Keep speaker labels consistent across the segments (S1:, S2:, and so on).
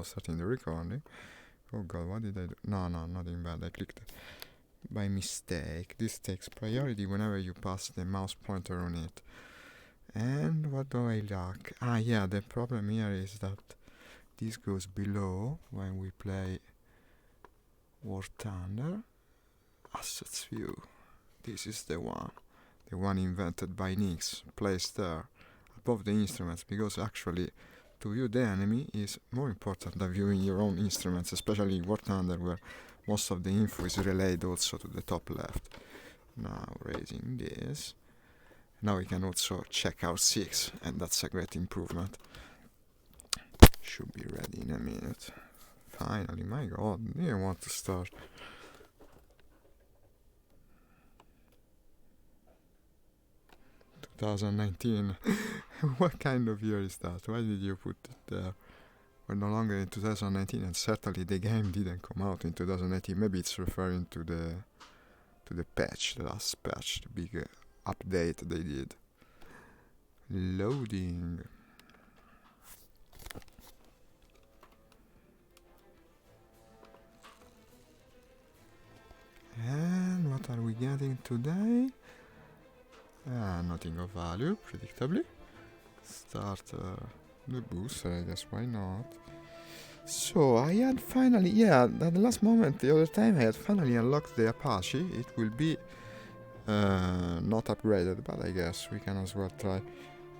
S1: starting the recording. Oh god, what did I do? No, nothing bad. I clicked by mistake. This takes priority whenever you pass the mouse pointer on it. And what do I lack? Ah, yeah, the problem here is that this goes below when we play War Thunder. Assets view. This is the one invented by Nix, placed there above the instruments, because actually to view the enemy is more important than viewing your own instruments, especially in War Thunder, where most of the info is relayed also to the top left. Now raising this. Now we can also check our 6, and that's a great improvement. Should be ready in a minute. Finally, my god, I didn't want to start. "2019. What kind of year is that? Why did you put it there? We're no longer in 2019, and certainly the game didn't come out in 2018. Maybe it's referring to the patch, the last patch, the big update they did. Loading. And what are we getting today? Nothing of value, predictably. Start the booster, I guess, why not? So I had finally, at the last moment, the other time, I had finally unlocked the Apache. It will be not upgraded, but I guess we can as well try. I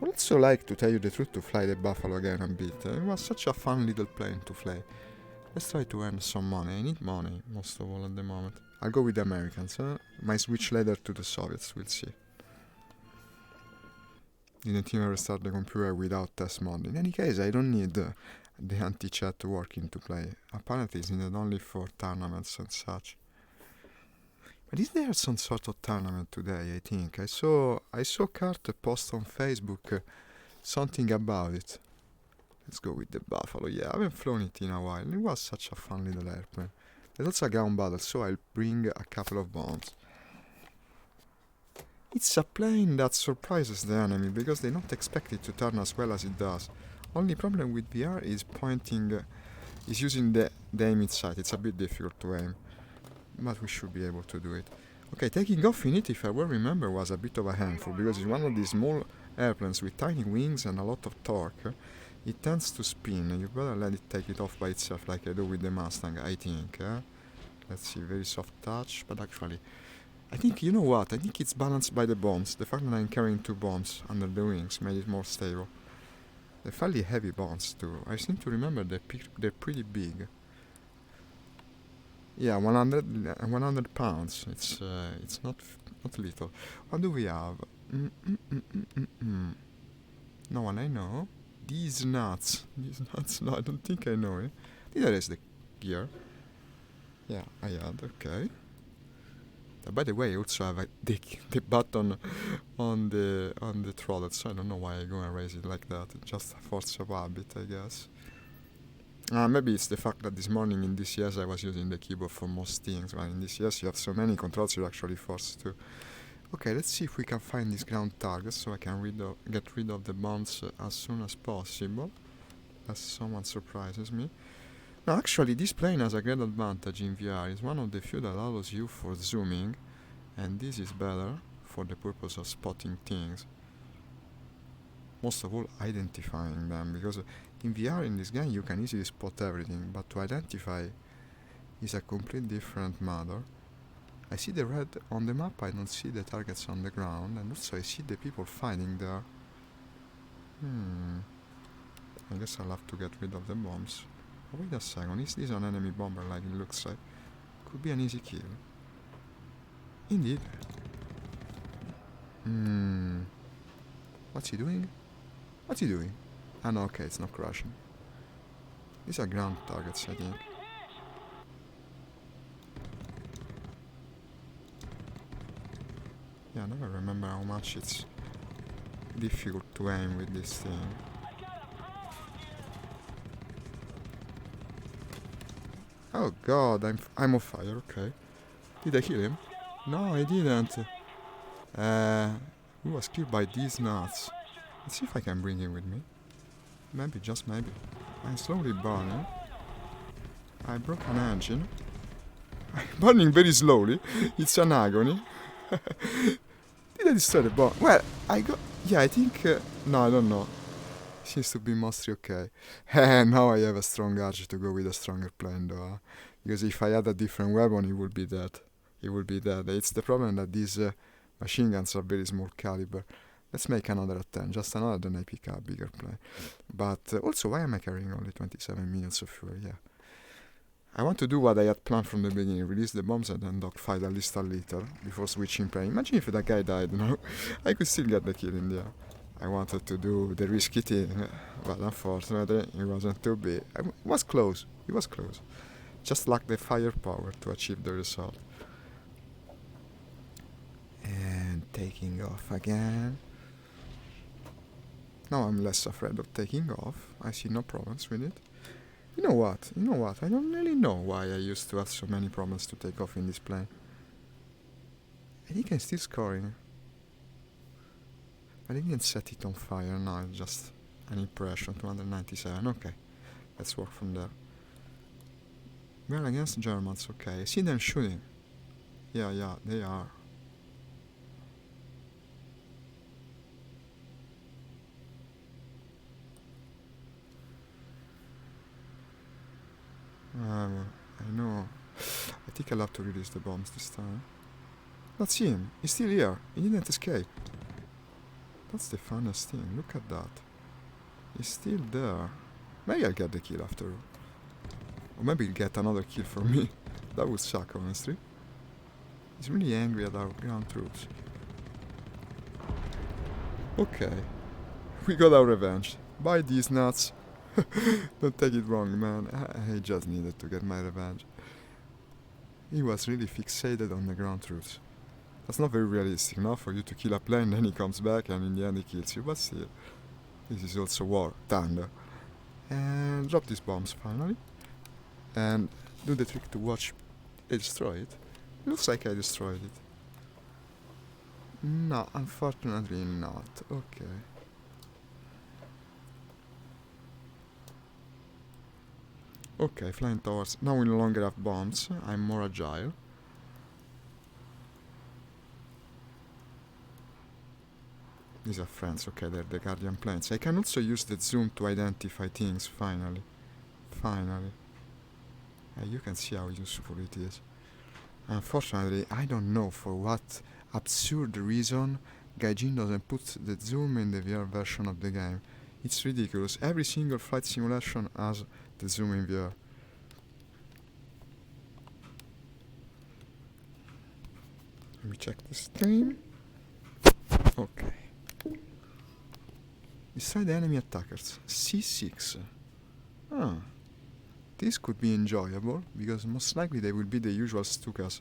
S1: would also like, to tell you the truth, to fly the Buffalo again a bit. It was such a fun little plane to fly. Let's try to earn some money. I need money, most of all, at the moment. I'll go with the Americans. Might switch later to the Soviets, we'll see. Didn't even restart the computer without test mode. In any case, I don't need the anti-chat working to play. Apparently it's needed only for tournaments and such. But is there some sort of tournament today, I think? I saw Kurt post on Facebook something about it. Let's go with the Buffalo. Yeah, I haven't flown it in a while. It was such a fun little airplane. There's also a ground battle, so I'll bring a couple of bombs. It's a plane that surprises the enemy, because they don't expect it to turn as well as it does. Only problem with VR is using the aiming sight. It's a bit difficult to aim, but we should be able to do it. Okay, taking off in it, if I well remember, was a bit of a handful, because it's one of these small airplanes with tiny wings and a lot of torque. It tends to spin, and you better let it take it off by itself, like I do with the Mustang, I think. Let's see, very soft touch, but actually, I think, you know what, I think it's balanced by the bombs. The fact that I'm carrying 2 bombs under the wings made it more stable. They're fairly heavy bombs too. I seem to remember they're pretty big. Yeah, 100 pounds. It's not little. What do we have? No one I know. These nuts. No, I don't think I know it. Did I raise the gear? Yeah, I had, okay. By the way, I also have the button on the throttle, so I don't know why I go and raise it like that. It's just a force of habit, I guess. Maybe it's the fact that this morning in DCS I was using the keyboard for most things, while in DCS you have so many controls you're actually forced to. Okay, let's see if we can find these ground targets so I can get rid of the bombs as soon as possible, as someone surprises me. Now, actually, this plane has a great advantage in VR. It's one of the few that allows you for zooming, and this is better for the purpose of spotting things. Most of all, identifying them, because in VR in this game you can easily spot everything, but to identify is a completely different matter. I see the red on the map, I don't see the targets on the ground, and also I see the people fighting there. I guess I'll have to get rid of the bombs. Oh, wait a second, is this an enemy bomber like it looks like? Could be an easy kill. Indeed. What's he doing? Ah no, okay, it's not crashing. These are ground targets, I think. Yeah, I never remember how much it's difficult to aim with this thing. Oh god, I'm on fire, okay. Did I kill him? No, I didn't. He was killed by these nuts. Let's see if I can bring him with me. Maybe, just maybe. I'm slowly burning. I broke an engine. I'm burning very slowly. It's an agony. Did I destroy the bomb? Well, I got... Yeah, I think... no, I don't know. Seems to be mostly okay. Now I have a strong urge to go with a stronger plane though. Because if I had a different weapon, it would be dead. It would be dead. It's the problem that these machine guns are very small caliber. Let's make another attempt. Just another, then I pick up a bigger plane. But also, why am I carrying only 27 minutes of fuel? Yeah. I want to do what I had planned from the beginning. Release the bombs and then dogfight at least a little before switching plane. Imagine if that guy died, I could still get the kill in the air. I wanted to do the risky thing, but unfortunately it wasn't to be. It was close. It was close. Just lacked the firepower to achieve the result. And taking off again. Now I'm less afraid of taking off. I see no problems with it. You know what? I don't really know why I used to have so many problems to take off in this plane. I think I'm still scoring. I didn't set it on fire, no, it's just an impression, 297, okay. Let's work from there. We are against Germans, okay. I see them shooting. Yeah, they are. I know. I think I'll have to release the bombs this time. That's him. He's still here. He didn't escape. That's the funnest thing. Look at that. He's still there. Maybe I'll get the kill after all. Or maybe he'll get another kill from me. That would suck, honestly. He's really angry at our ground troops. Okay. We got our revenge. Buy these nuts. Don't take it wrong, man. I just needed to get my revenge. He was really fixated on the ground troops. That's not very realistic, no? For you to kill a plane, then he comes back and in the end he kills you. But still, this is also war, thunder. And drop these bombs finally. And do the trick to watch it destroy it. Looks like I destroyed it. No, unfortunately not. Okay. Okay, flying towards. Now we no longer have bombs. I'm more agile. These are friends, okay, they're the Guardian planes. I can also use the zoom to identify things, finally. You can see how useful it is. Unfortunately, I don't know for what absurd reason Gaijin doesn't put the zoom in the VR version of the game. It's ridiculous. Every single flight simulation has the zoom in VR. Let me check the stream. Okay. Destroy the enemy attackers. C6. Ah. This could be enjoyable, because most likely they will be the usual Stukas.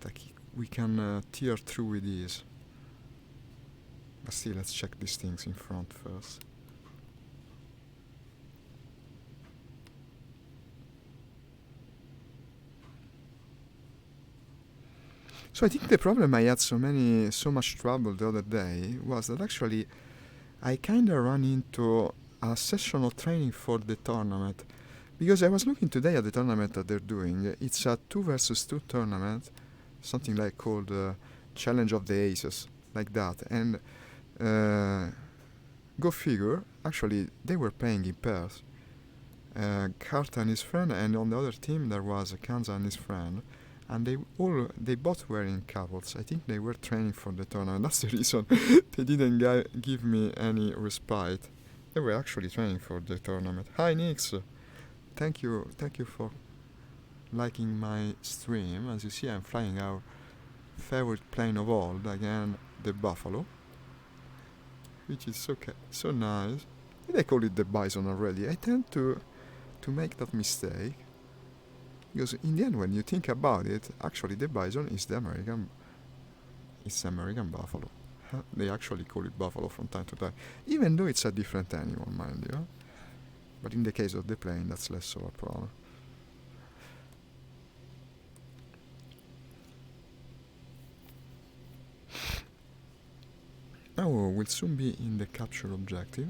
S1: Like we can tear through with these. But still, let's check these things in front first. So I think the problem I had so much trouble the other day was that actually I kinda ran into a session of training for the tournament. Because I was looking today at the tournament that they're doing. It's a 2 versus 2 tournament, something like called Challenge of the Aces, like that. And go figure, actually they were playing in pairs. Carter and his friend, and on the other team there was Kanza and his friend. And they both were in couples. I think they were training for the tournament. That's the reason they didn't give me any respite. They were actually training for the tournament. Hi Nix! Thank you for liking my stream. As you see, I'm flying our favorite plane of all, again, the Buffalo. Which is so nice. Did I call it the Bison already? I tend to make that mistake. Because in the end, when you think about it, actually the bison is the American buffalo. They actually call it buffalo from time to time, even though it's a different animal, mind you. But in the case of the plane, that's less of a problem. Now we'll soon be in the capture objective.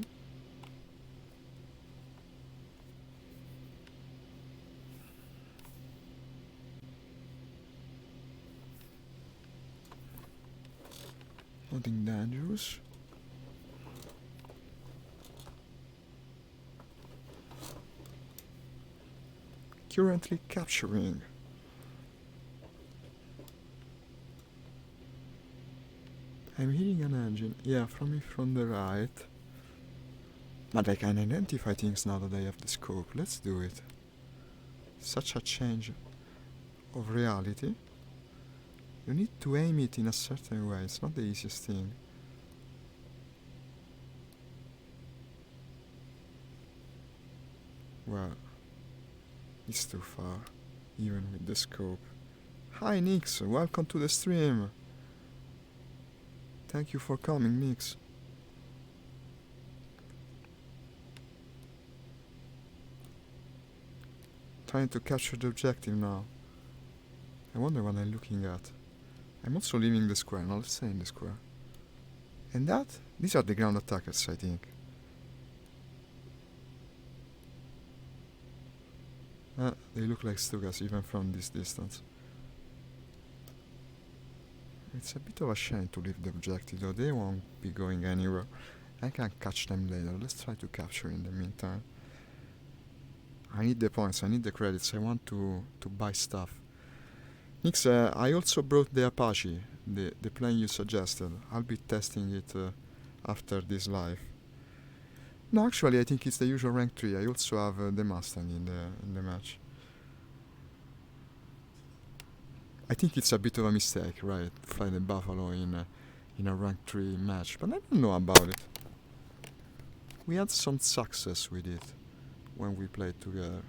S1: Nothing dangerous. Currently capturing. I'm hearing an engine. Yeah, from the right. But I can identify things now that I have the scope. Let's do it. Such a change of reality. You need to aim it in a certain way. It's not the easiest thing. Well, it's too far, even with the scope. Hi Nix, welcome to the stream. Thank you for coming, Nix. Trying to capture the objective now. I wonder what I'm looking at. I'm also leaving the square. Now let's stay in the square. And these are the ground attackers, I think. They look like Stugas even from this distance. It's a bit of a shame to leave the objective, though they won't be going anywhere. I can catch them later. Let's try to capture in the meantime. I need the points, I need the credits, I want to buy stuff. Nix, I also brought the Apache, the plane you suggested. I'll be testing it after this live. No, actually I think it's the usual rank 3. I also have the Mustang in the match. I think it's a bit of a mistake, right? Fly the Buffalo in a rank 3 match, but I don't know about it. We had some success with it when we played together.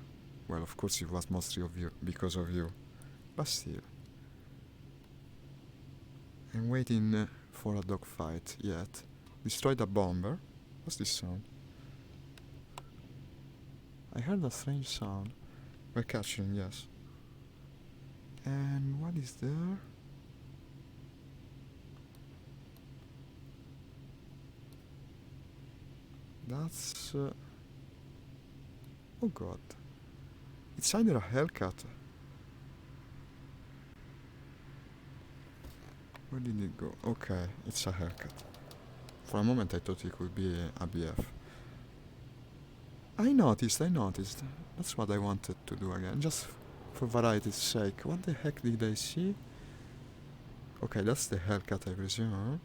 S1: Well, of course it was mostly because of you, but still. I'm waiting for a dogfight yet. Destroyed a bomber. What's this sound? I heard a strange sound. We're catching, yes. And what is there? That's... oh god. It's either a Hellcat. Where did it go? Okay, it's a Hellcat. For a moment I thought it could be a BF. I noticed. That's what I wanted to do again, just for variety's sake. What the heck did I see? Okay, that's the Hellcat, I presume.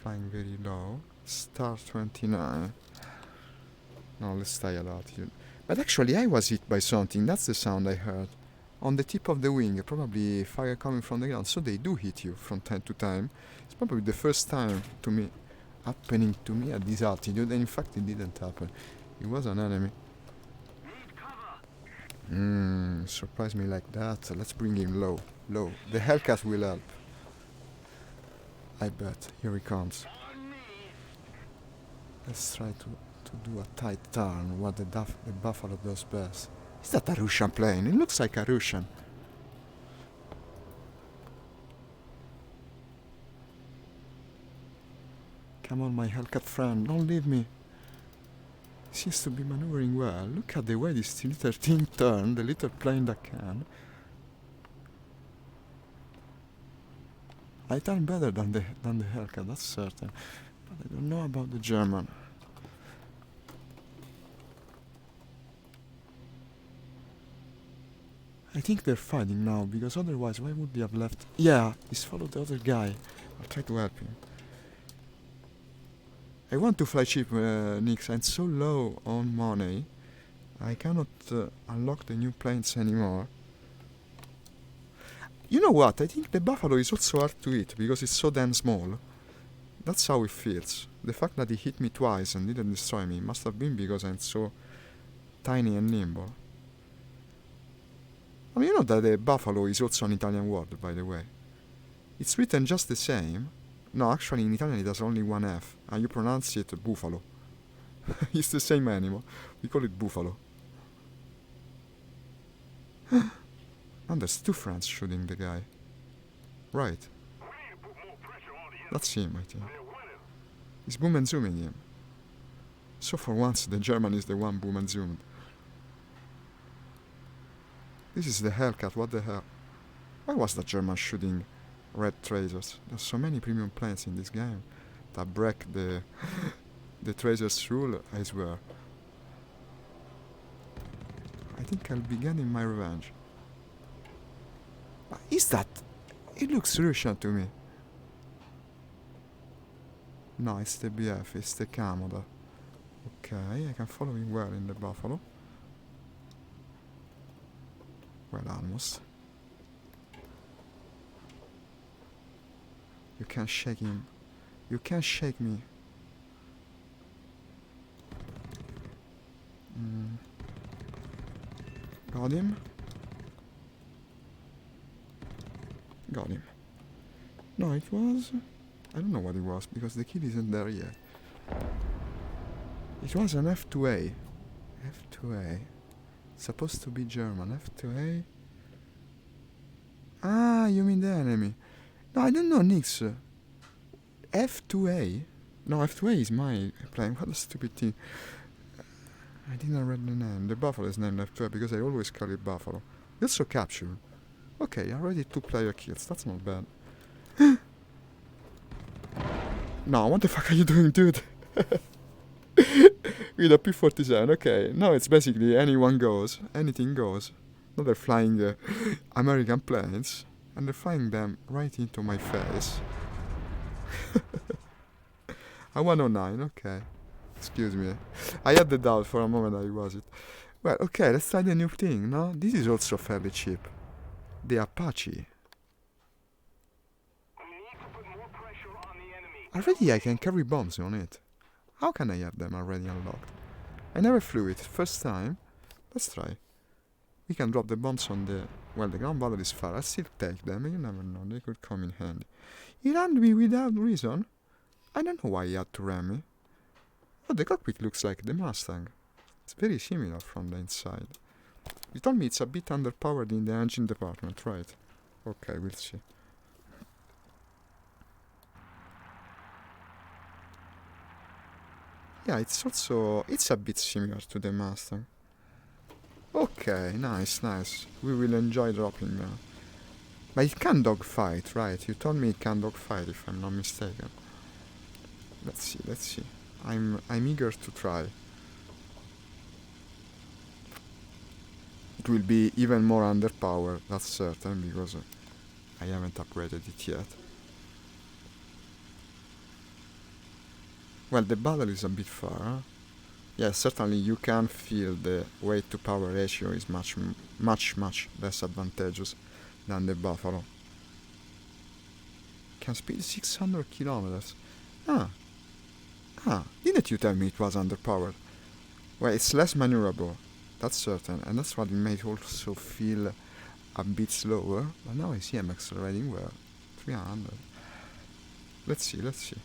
S1: Flying very low. Star 29. No, let's stay at altitude. But actually I was hit by something. That's the sound I heard. On the tip of the wing, probably fire coming from the ground. So they do hit you from time to time. It's probably the first time happening to me at this altitude, and in fact it didn't happen. It was an enemy. Surprise me like that. Let's bring him low. The Hellcat will help. I bet. Here he comes. Let's try to do a tight turn, what the Buffalo does best. Is that a Russian plane? It looks like a Russian. Come on, my Hellcat friend, don't leave me. Seems to be maneuvering well. Look at the way this little thing turned, the little plane that can. I turn better than the Hellcat, that's certain. But I don't know about the German. I think they're fighting now, because otherwise why would they have left? Yeah, he's followed the other guy. I'll try to help him. I want to fly cheap, Nix. I'm so low on money. I cannot unlock the new planes anymore. You know what? I think the Buffalo is also hard to hit, because it's so damn small. That's how it feels. The fact that he hit me twice and didn't destroy me must have been because I'm so tiny and nimble. I mean, you know that the Buffalo is also an Italian word, by the way. It's written just the same. No, actually in Italian it has only one F, and you pronounce it buffalo. It's the same animal. We call it buffalo. And there's two friends shooting the guy. Right. That's him, I think. He's boom and zooming him. So for once the German is the one boom and zoomed. This is the Hellcat, what the hell? Why was the German shooting red treasures. There's so many premium plants in this game that break the treasures rule, I swear. I think I'll be getting my revenge. Is that? It looks Russian to me. No, it's the BF, it's the Commodore. Okay, I can follow him well in the buffalo. Well, almost. You can't shake him. You can't shake me. Got him. Got him. No, it was... I don't know what it was, because the kid isn't there yet. It was an F2A. F2A. Supposed to be German. F2A. Ah, you mean the enemy. No, I don't know, Nix. F2A? No, F2A is my plane. What a stupid thing. I didn't read the name. The buffalo is named F2A because I always call it buffalo. It's so captured. Okay, already 2-player kills. That's not bad. No, what the fuck are you doing, dude? With a P-47, okay. Now it's basically anyone goes. Anything goes. Now they're flying American planes. And they're flying them right into my face. A 109, okay. Excuse me. I had the doubt for a moment that it was it. Well, okay, let's try the new thing, no? This is also fairly cheap. The Apache. Already I can carry bombs on it. How can I have them already unlocked? I never flew it. First time. Let's try. We can drop the bombs on the... Well, the ground battle is far. I'll still take them. You never know. They could come in handy. He rammed me without reason. I don't know why he had to ram me. Oh, the cockpit looks like the Mustang. It's very similar from the inside. You told me it's a bit underpowered in the engine department, right? Okay, we'll see. Yeah, it's also... It's a bit similar to the Mustang. Okay, nice, nice. We will enjoy dropping now. But it can dogfight, right? You told me it can dogfight, if I'm not mistaken. Let's see, let's see. I'm eager to try. It will be even more underpowered, that's certain, because I haven't upgraded it yet. Well, the battle is a bit far, huh? Yeah, certainly you can feel the weight to power ratio is much less advantageous than the Buffalo. Can speed 600 kilometers. Didn't you tell me it was underpowered? Well, it's less maneuverable, that's certain, and that's what it made also feel a bit slower. But now I see I'm accelerating well. 300. Let's see.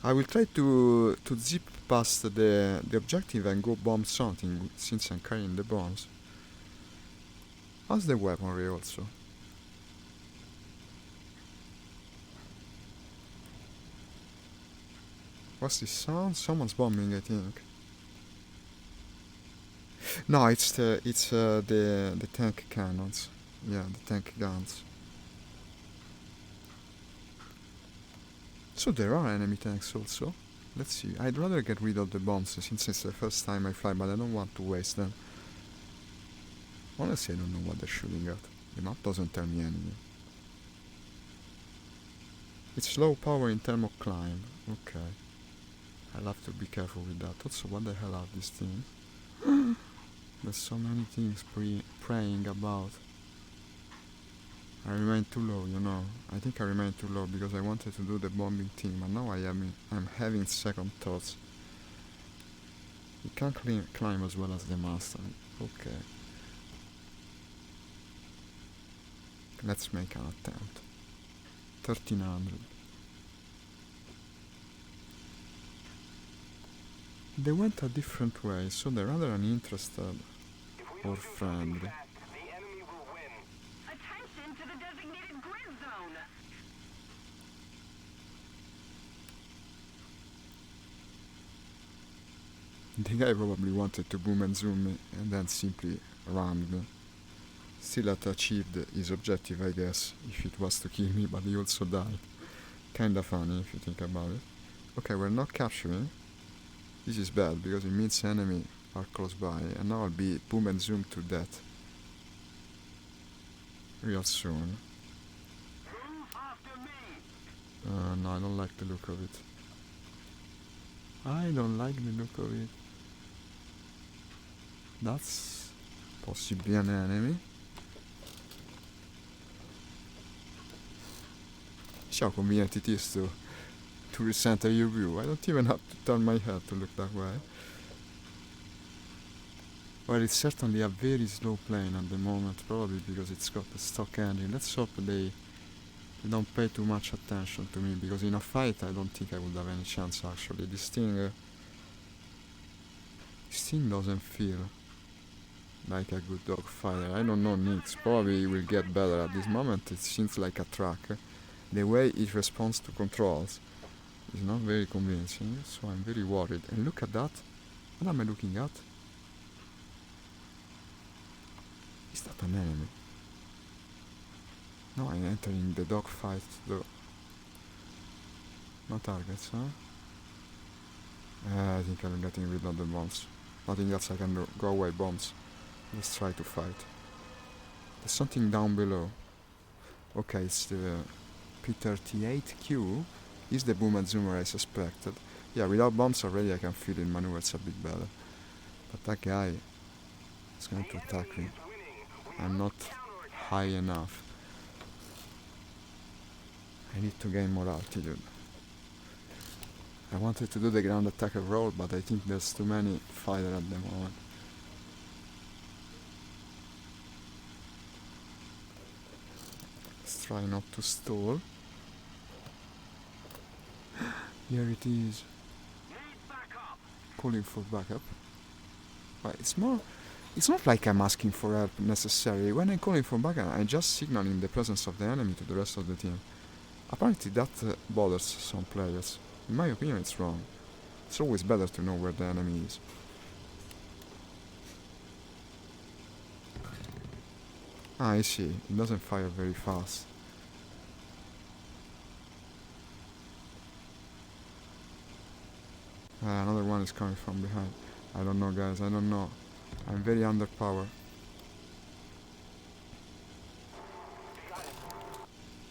S1: I will try to zip past the objective and go bomb something, since I'm carrying the bombs. How's the weaponry also? What's this sound? Someone's bombing, I think. No, it's the tank cannons. Yeah, the tank guns. So there are enemy tanks also. Let's see. I'd rather get rid of the bombs since it's the first time I fly, but I don't want to waste them. Honestly, I don't know what they're shooting at. The map doesn't tell me anything. It's low power in thermal climb. Okay. I'll have to be careful with that. Also, what the hell are these things? There's so many things praying about. I remain too low, you know. I think I remain too low because I wanted to do the bombing thing, but now I'm having second thoughts. You can't climb as well as the Mustang. Okay. Let's make an attempt. 1300. They went a different way, so they're rather uninterested or friendly. The guy probably wanted to boom and zoom me and then simply rammed me. still had achieved his objective, I guess, if it was to kill me, but he also died. Kinda funny if you think about it. Okay, we're not capturing. This is bad because it means enemy are close by, and now I'll be boom and zoom to death real soon. No, I don't like the look of it. I don't like the look of it. That's possibly an enemy. See how convenient it is to recenter your view. I don't even have to turn my head to look that way. Well, it's certainly a very slow plane at the moment, probably because it's got the stock engine. Let's hope they don't pay too much attention to me, because in a fight I don't think I would have any chance actually. This thing doesn't feel like a good dogfighter. I don't know Nix, probably it will get better. At this moment it seems like a truck. The way it responds to controls is not very convincing, so I'm very worried. And look at that. What am I looking at? Is that an enemy? No, I'm entering the dogfight though. No targets, huh? I think I'm getting rid of the bombs. Nothing else I can do. Go away, bombs. Let's try to fight. There's something down below. Okay, it's the P-38Q. Is the boom and zoomer I suspected. Yeah, without bombs already I can feel it maneuvers a bit better. But that guy is going to attack me. I'm not high enough. I need to gain more altitude. I wanted to do the ground attacker role, but I think there's too many fighters at the moment. Let's try not to stall. Here it is. Calling for backup. But it's not like I'm asking for help necessarily. When I'm calling for backup, I'm just signaling the presence of the enemy to the rest of the team. Apparently that bothers some players. In my opinion, it's wrong. It's always better to know where the enemy is. Ah, I see. It doesn't fire very fast. Another one is coming from behind. I don't know, guys. I don't know. I'm very underpowered.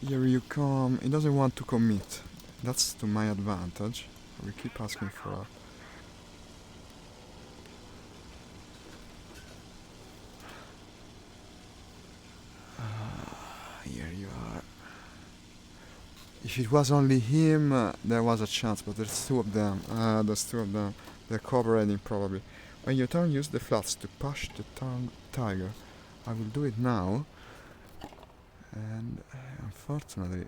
S1: Here you come. He doesn't want to commit. That's to my advantage. We keep asking for help. Here you are. If it was only him, there was a chance, but there's two of them. There's two of them. They're cooperating probably. When you turn, use the flats to push the tiger. I will do it now. And unfortunately,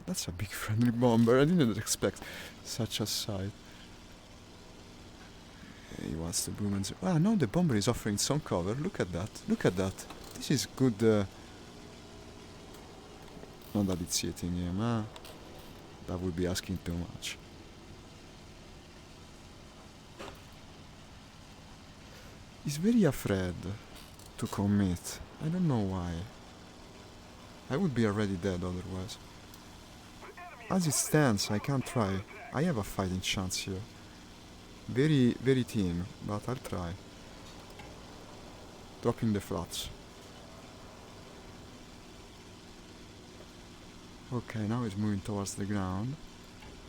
S1: that's a big friendly bomber. I didn't expect such a sight. He wants to boom and... Ah, no, the bomber is offering some cover. Look at that. Look at that. This is good. Not that it's hitting him, huh? That would be asking too much. He's very afraid to commit. I don't know why. I would be already dead otherwise. As it stands, I can't try. I have a fighting chance here. Very, very thin, but I'll try. Dropping the flats. Okay, now he's moving towards the ground.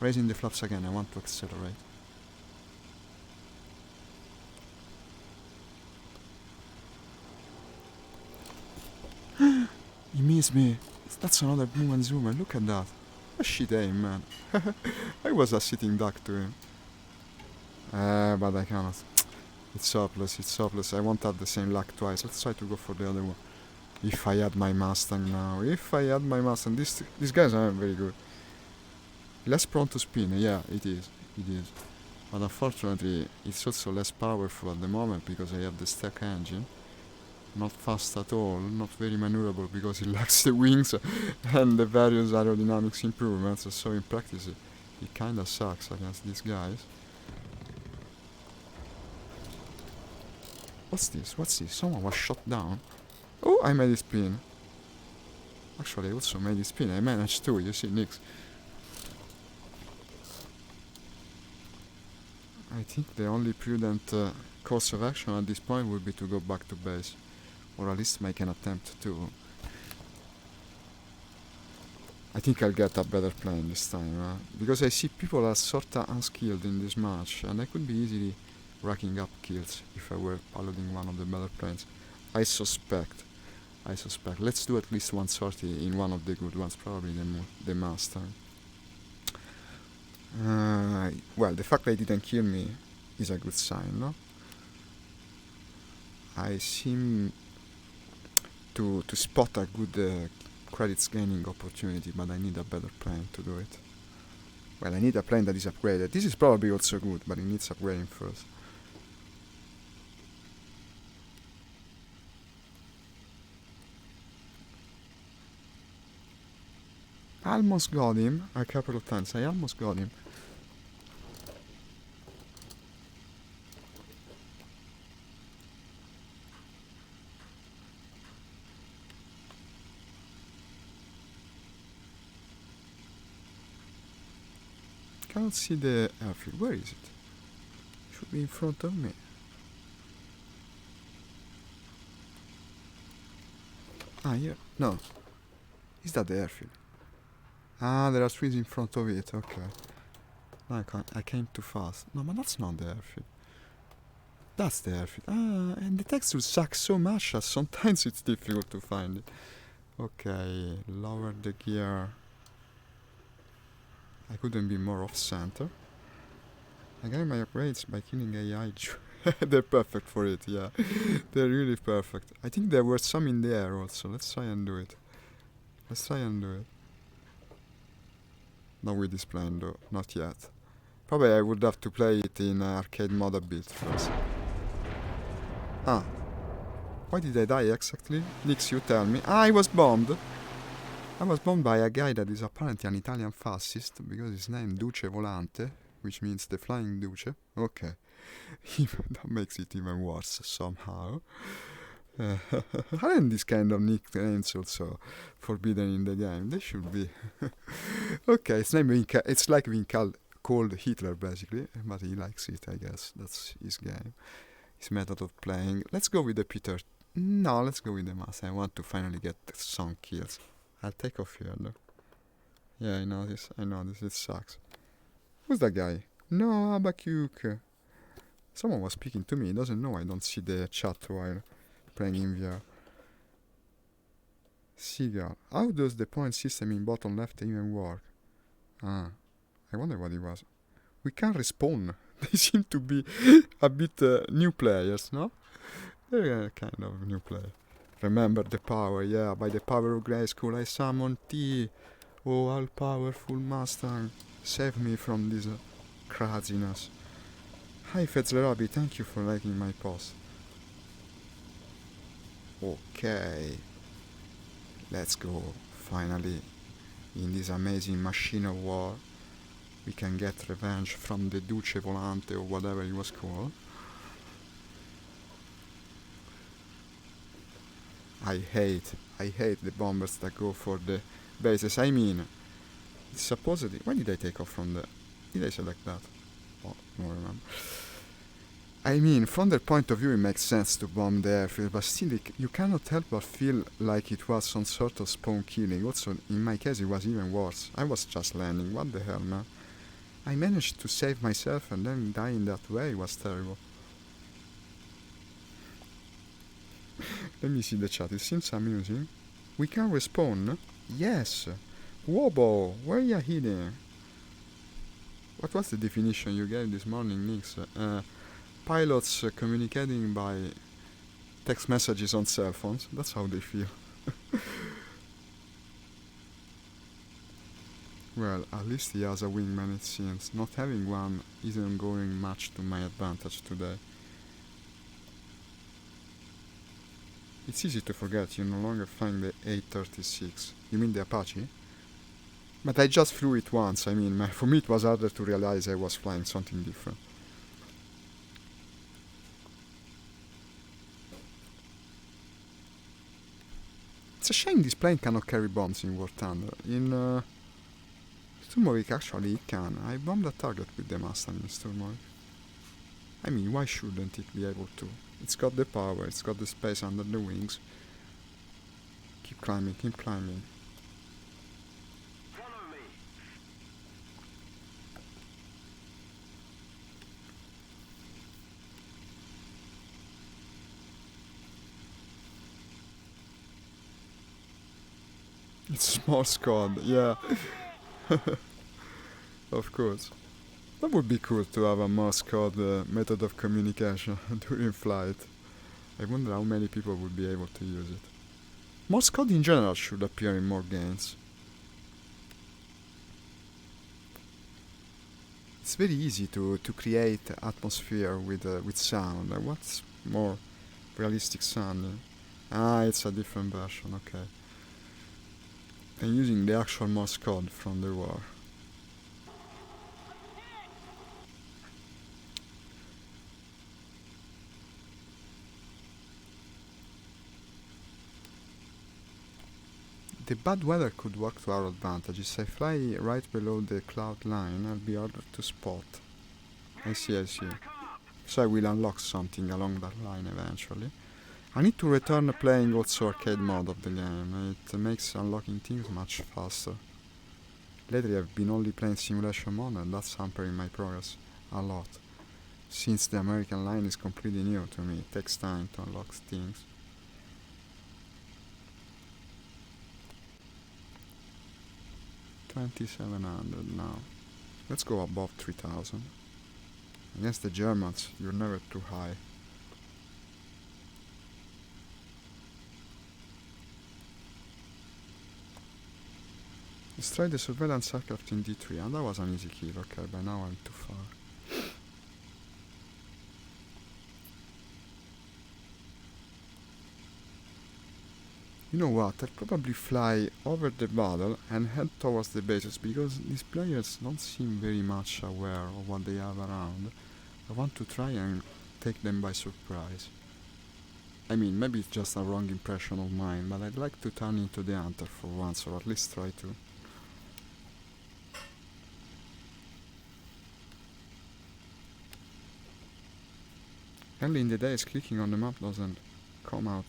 S1: Raising the flaps again, I want to accelerate. He missed me. That's another boom and zoomer, look at that. A shit aim, man. I was a sitting duck to him. But I cannot. It's hopeless, it's hopeless. I won't have the same luck twice. Let's try to go for the other one. If I had my Mustang now. If I had my Mustang. These guys aren't very good. Less prone to spin. Yeah, it is. It is. But unfortunately, it's also less powerful at the moment because I have the stack engine. Not fast at all. Not very maneuverable because it lacks the wings and the various aerodynamics improvements. So in practice, it kinda sucks against these guys. What's this? What's this? Someone was shot down. Oh, I made it spin. Actually, I also made it spin. I managed to, you see, Nix. I think the only prudent course of action at this point would be to go back to base. Or at least make an attempt to. I think I'll get a better plan this time, because I see people are sorta unskilled in this match, and I could be easily racking up kills if I were piloting one of the better planes. I suspect. Let's do at least one sortie in one of the good ones, probably the Mustang. Well, the fact that they didn't kill me is a good sign, no? I seem to spot a good credits gaining opportunity, but I need a better plane to do it. Well, I need a plane that is upgraded. This is probably also good, but it needs upgrading first. I almost got him a couple of times. I almost got him. Can't see the airfield. Where is it? Should be in front of me. Ah, here. No. Is that the airfield? Ah, there are trees in front of it. Okay. No, I came too fast. No, but that's not the airfield. That's the airfield. Ah, and the texture sucks so much that sometimes it's difficult to find it. Okay, lower the gear. I couldn't be more off center. I got my upgrades by killing AI. They're perfect for it, yeah. They're really perfect. I think there were some in the air also. Let's try and do it. Not with this plane though, not yet. Probably I would have to play it in arcade mode a bit first. Ah. Why did I die exactly? Nix, you tell me. Ah, I was bombed. I was bombed by a guy that is apparently an Italian fascist, because his name Duce Volante, which means the Flying Duce. Okay. That makes it even worse, somehow. Aren't these kind of nicknames also forbidden in the game? They should be. Okay, it's like being called Hitler, basically, but he likes it, I guess. That's his game. His method of playing. Let's go with the Peter. No, let's go with the Mustang. I want to finally get some kills. I'll take off here, though. Yeah, I know this. It sucks. Who's that guy? No, Abakuk. Someone was speaking to me. He doesn't know I don't see the chat while playing in VR. Seagull. How does the point system in bottom left even work? Ah, I wonder what it was. We can respawn. They seem to be a bit new players, no? They're kind of new players. Remember the power, yeah. By the power of Grayskull, I summon T. Oh, all-powerful Mustang. Save me from this craziness. Hi, Fetzlerabi, thank you for liking my post. Okay. Let's go. Finally, in this amazing machine of war, we can get revenge from the Duce Volante or whatever he was called. I hate the bombers that go for the bases. I mean, supposedly, when did I take off from the... Did I select that? Oh, I don't remember. I mean, from their point of view, it makes sense to bomb the airfield, but still, you cannot help but feel like it was some sort of spawn killing. Also, in my case, it was even worse. I was just landing. What the hell, man? I managed to save myself, and then dying that way was terrible. Let me see the chat. It seems amusing. We can respawn? Yes. Wobo, where are you hiding? What was the definition you gave this morning, Nix? Pilots communicating by text messages on cell phones. That's how they feel. Well, at least he has a wingman, it seems. Not having one isn't going much to my advantage today. It's easy to forget you no longer find the 836. You mean the Apache? But I just flew it once. I mean, for me it was harder to realize I was flying something different. It's a shame this plane cannot carry bombs in War Thunder. In Sturmovik actually it can. I bombed a target with the Mustang in Sturmovik. I mean, why shouldn't it be able to? It's got the power, it's got the space under the wings. Keep climbing, keep climbing. It's Morse code, yeah. Of course. That would be cool to have a Morse code method of communication during flight. I wonder how many people would be able to use it. Morse code in general should appear in more games. It's very easy to create atmosphere with sound. What's more realistic sounding? Ah, it's a different version, okay. I'm using the actual Morse code from the war. The bad weather could work to our advantage. If I fly right below the cloud line, I'll be harder to spot. I see. So I will unlock something along that line eventually. I need to return playing also arcade mode of the game. It makes unlocking things much faster. Lately I've been only playing simulation mode and that's hampering my progress a lot. Since the American line is completely new to me, it takes time to unlock things. $2,700 now. Let's go above 3,000. Against the Germans, you're never too high. Let's try the surveillance aircraft in D3, and that was an easy kill. Okay, by now I'm too far. You know what, I'll probably fly over the battle and head towards the bases because these players don't seem very much aware of what they have around. I want to try and take them by surprise. I mean, maybe it's just a wrong impression of mine, but I'd like to turn into the hunter for once, or at least try to. Early in the days, clicking on the map doesn't come out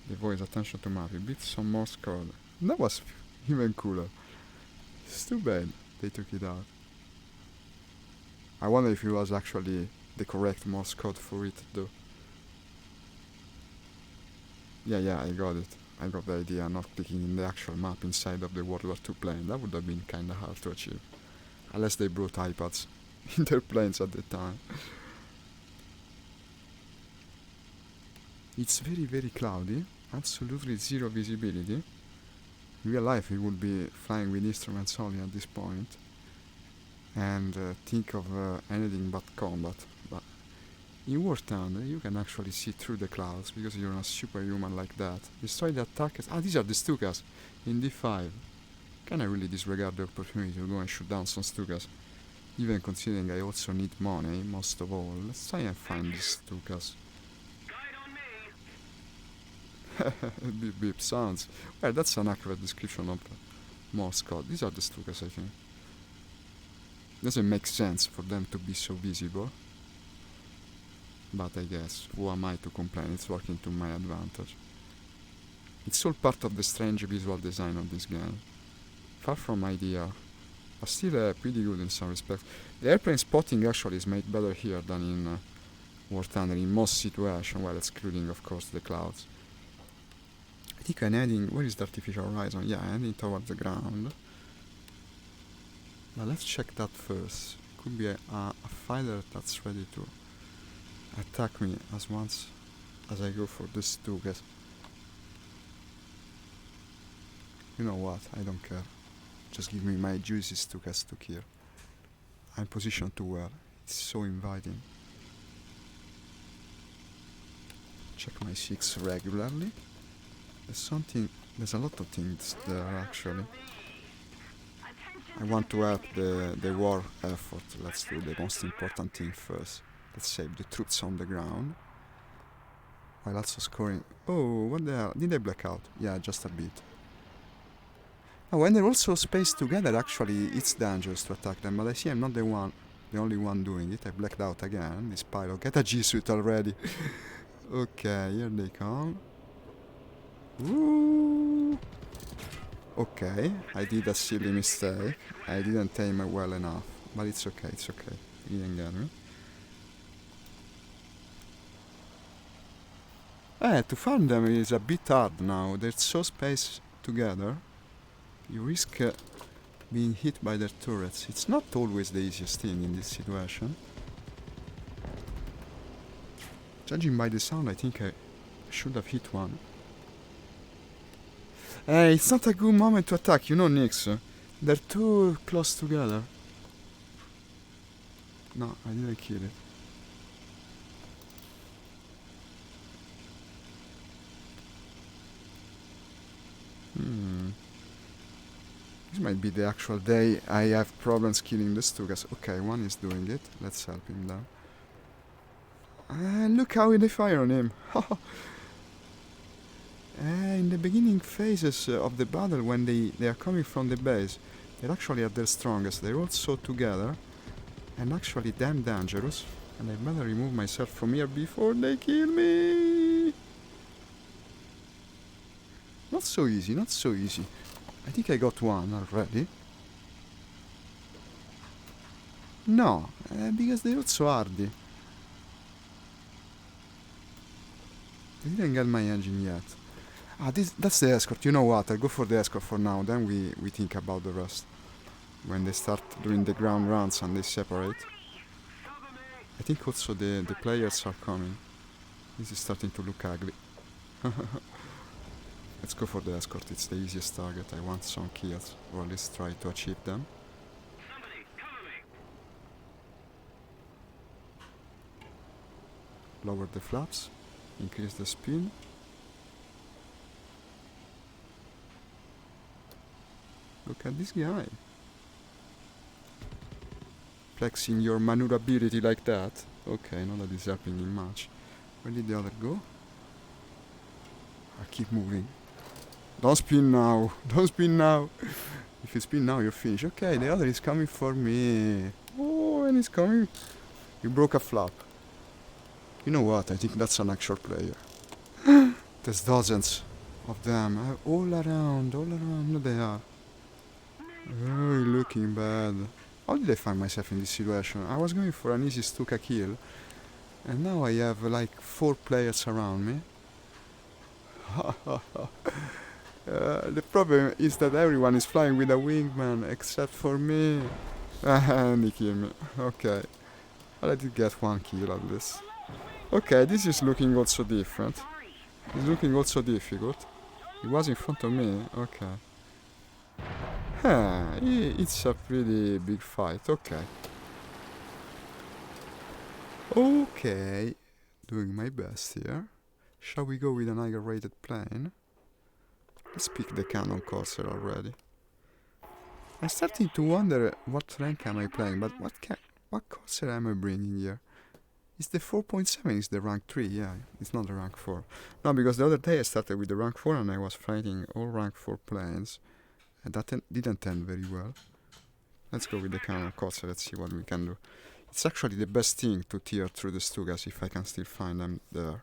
S1: the voice attention to map. It beats some Morse code. That was even cooler. It's too bad they took it out. I wonder if it was actually the correct Morse code for it though. Yeah, I got it. I got the idea, not clicking in the actual map inside of the World War II plane. That would have been kinda hard to achieve. Unless they brought iPads in their planes at the time. It's very, very cloudy. Absolutely zero visibility. In real life, we would be flying with instruments only at this point and think of anything but combat. But in War Thunder, you can actually see through the clouds because you're a superhuman like that. Destroy the targets. Ah, these are the Stukas in D5. Can I really disregard the opportunity to go and shoot down some Stukas? Even considering I also need money, most of all. Let's try and find these Stukas. Beep beep sounds. Well, that's an accurate description of Morse code. These are the Stukas, I think. Doesn't make sense for them to be so visible. But I guess, who am I to complain? It's working to my advantage. It's all part of the strange visual design of this game. Far from ideal, but still pretty good in some respects. The airplane spotting actually is made better here than in War Thunder in most situations, well, excluding of course the clouds. I think I'm heading, where is the artificial horizon? Yeah, I'm heading towards the ground. But let's check that first. Could be a fighter that's ready to attack me as I go for the Stukas. You know what, I don't care. Just give me my juicy Stukas to kill. I'm positioned too well. It's so inviting. Check my 6 regularly. There's a lot of things there actually. I want to help the war effort. Let's do the most important thing first. Let's save the troops on the ground. While also scoring. Oh, what the hell? Did I black out? Yeah, just a bit. Oh, when they're also spaced together, actually, it's dangerous to attack them. But I see I'm not the only one doing it. I blacked out again. This pilot. Get a G Suite already. Okay, here they come. Woo! Okay, I did a silly mistake. I didn't aim it well enough. But it's okay, it's okay. He didn't get me. To farm them is a bit hard now. They're so spaced together. You risk being hit by their turrets. It's not always the easiest thing in this situation. Judging by the sound, I think I should have hit one. Hey, it's not a good moment to attack, you know, Nyx. They're too close together. No, I didn't kill it. This might be the actual day I have problems killing the Stugas. Okay, one is doing it. Let's help him down. Look how they fire on him. In the beginning phases of the battle, when they are coming from the base, they're actually at their strongest. They're all so together and actually damn dangerous. And I better remove myself from here before they kill me. Not so easy, not so easy. I think I got one already. No, because they're so hardy. They didn't get my engine yet. That's the escort. You know what? I'll go for the escort for now. Then we think about the rest. When they start doing the ground rounds and they separate. I think also the players are coming. This is starting to look ugly. Let's go for the escort. It's the easiest target. I want some kills. Or at least try to achieve them. Lower the flaps. Increase the spin. Look at this guy. Flexing your maneuverability like that. Okay, not that it's helping him much. Where did the other go? I keep moving. Don't spin now. Don't spin now. If you spin now, you're finished. Okay, the other is coming for me. Oh, and he's coming. You broke a flap. You know what? I think that's an actual player. There's dozens of them. All around. Look, they are. Oh, looking bad. How did I find myself in this situation? I was going for an easy Stuka kill. And now I have like 4 players around me. The problem is that everyone is flying with a wingman except for me. And he killed me. Okay. Well, I did get 1 kill at least. Okay, this is looking also different. It's looking also difficult. He was in front of me. Okay. It's a pretty big fight. Okay. Okay. Doing my best here. Shall we go with an higher rated plane? Let's pick the cannon corsair already. I'm starting to wonder what rank am I playing, but what corsair am I bringing here? Is the 4.7 is the rank 3, yeah, it's not the rank 4. No, because the other day I started with the rank 4 and I was fighting all rank 4 planes. And that didn't end very well. Let's go with the cannon corsair, let's see what we can do. It's actually the best thing to tear through the Stugas if I can still find them there.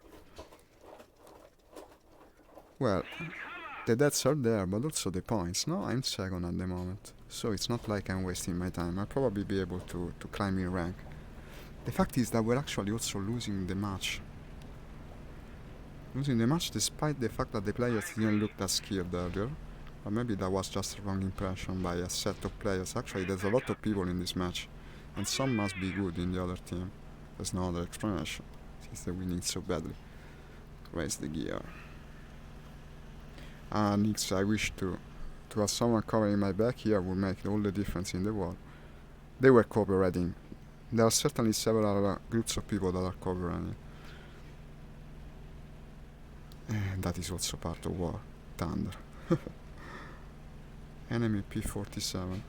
S1: Well, the deaths are there, but also the points. No, I'm second at the moment. So it's not like I'm wasting my time. I'll probably be able to climb in rank. The fact is that we're actually also losing the match. Losing the match despite the fact that the players didn't look that skilled earlier. Or maybe that was just a wrong impression by a set of players. Actually, there's a lot of people in this match. And some must be good in the other team. There's no other explanation, since they're winning so badly. Raise the gear. Nyx, I wish to have someone covering my back here would make all the difference in the world. They were cooperating. There are certainly several groups of people that are cooperating. And that is also part of war. Thunder. Enemy P-47.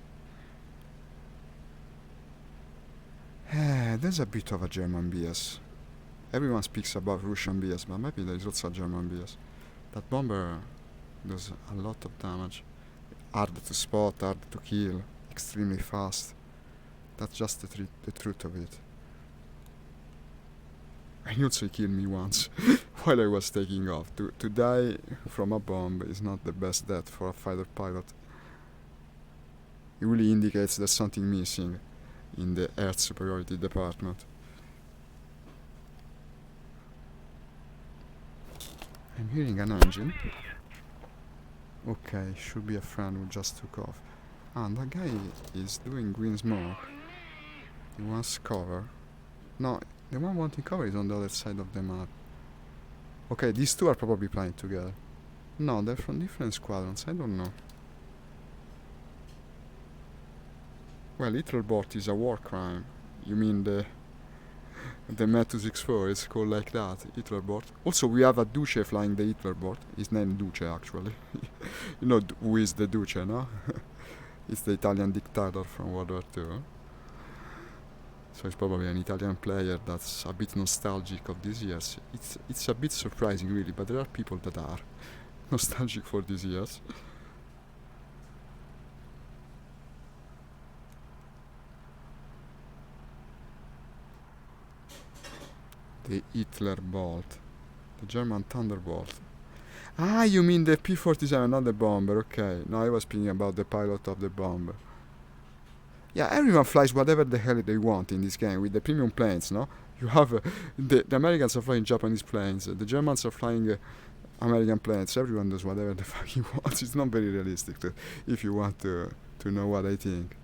S1: There's a bit of a German BS. Everyone speaks about Russian BS, but maybe there is also German BS. That bomber does a lot of damage. Hard to spot, hard to kill, extremely fast. That's just the truth of it. And also he killed me once while I was taking off. To die from a bomb is not the best death for a fighter pilot. It really indicates there's something missing in the air superiority department. I'm hearing an engine. Okay, should be a friend who just took off. And that guy is doing green smoke. He wants cover. No, the one wanting cover is on the other side of the map. Okay, these two are probably playing together. No, they're from different squadrons, I don't know. Well, Hitlerbot is a war crime. You mean the Met-264 is called like that, Hitlerbot. Also, we have a Duce flying the Hitlerbot. His name Duce, actually. You know who is the Duce, no? It's the Italian dictator from World War II. So it's probably an Italian player that's a bit nostalgic of these years. It's a bit surprising, really, but there are people that are nostalgic for these years. The Hitler Bolt. The German Thunderbolt. Ah, you mean the P-47, not the bomber, okay. No, I was speaking about the pilot of the bomber. Yeah, everyone flies whatever the hell they want in this game with the premium planes, no? You have... the Americans are flying Japanese planes, the Germans are flying American planes, everyone does whatever the fuck he wants. It's not very realistic if you want to know what I think.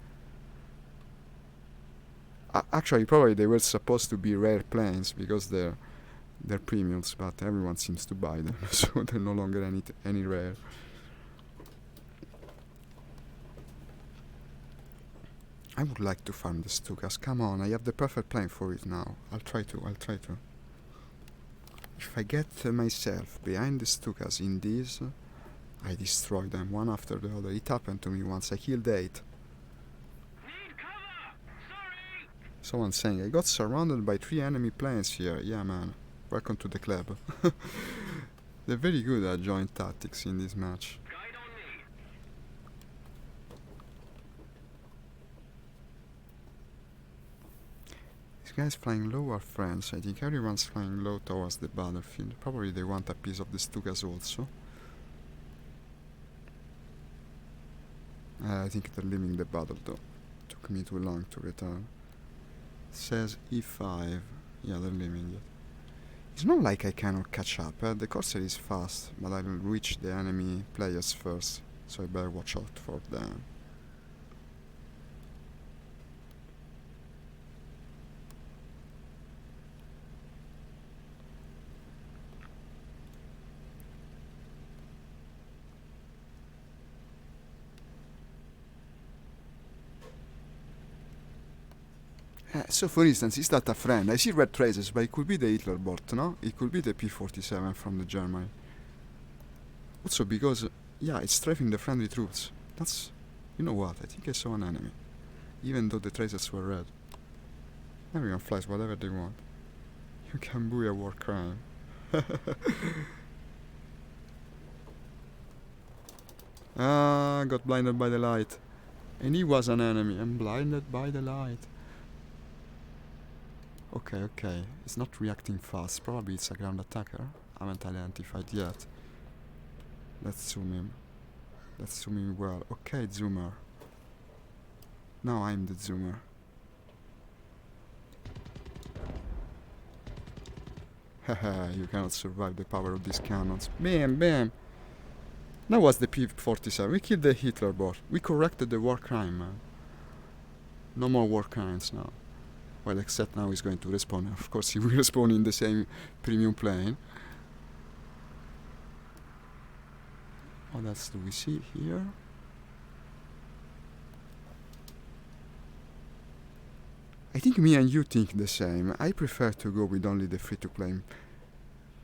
S1: Actually, probably they were supposed to be rare planes because they're premiums, but everyone seems to buy them, so they're no longer any rare. I would like to farm the Stukas. Come on, I have the perfect plane for it now. I'll try to. If I get myself behind the Stukas in these, I destroy them one after the other. It happened to me once. I killed 8. Someone's saying, I got surrounded by 3 enemy planes here. Yeah, man. Welcome to the club. They're very good at joint tactics in this match. These guys flying low are friends. I think everyone's flying low towards the battlefield. Probably they want a piece of the Stukas also. I think they're leaving the battle though. Took me too long to return. Says E5. Yeah, they're leaving it. It's not like I cannot catch up. The Corsair is fast, but I will reach the enemy players first, so I better watch out for them. So for instance, is that a friend? I see red traces, but it could be the Hitlerbot, no? It could be the P-47 from the Germany. Also because, yeah, it's strafing the friendly troops. That's... you know what, I think I saw an enemy. Even though the traces were red. Everyone flies whatever they want. You can buoy a war crime. Ah, got blinded by the light. And he was an enemy. I'm blinded by the light. Okay. It's not reacting fast. Probably it's a ground attacker. I haven't identified yet. Let's zoom in well. Okay, zoomer. Now I'm the zoomer. Haha, you cannot survive the power of these cannons. Bam! That was the P-47. We killed the Hitlerbot. We corrected the war crime, man. No more war crimes now. Well, except now he's going to respawn. Of course, he will respawn in the same premium plane. What else do we see here? I think me and you think the same. I prefer to go with only the free-to-play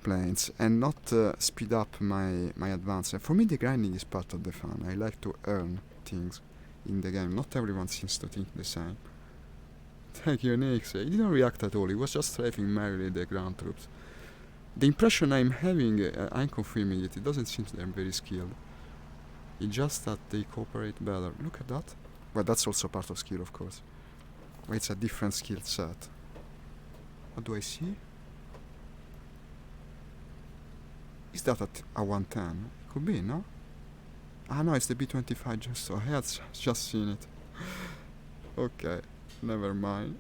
S1: planes and not speed up my advance. And for me, the grinding is part of the fun. I like to earn things in the game. Not everyone seems to think the same. Thank you, Nix. He didn't react at all. He was just strafing merrily the ground troops. The impression I'm having, I'm confirming it. It doesn't seem they're very skilled. It's just that they cooperate better. Look at that. Well, that's also part of skill, of course. But it's a different skill set. What do I see? Is that a 110? Could be, no? Ah, no, it's the B-25 just so I had just seen it. Okay, never mind.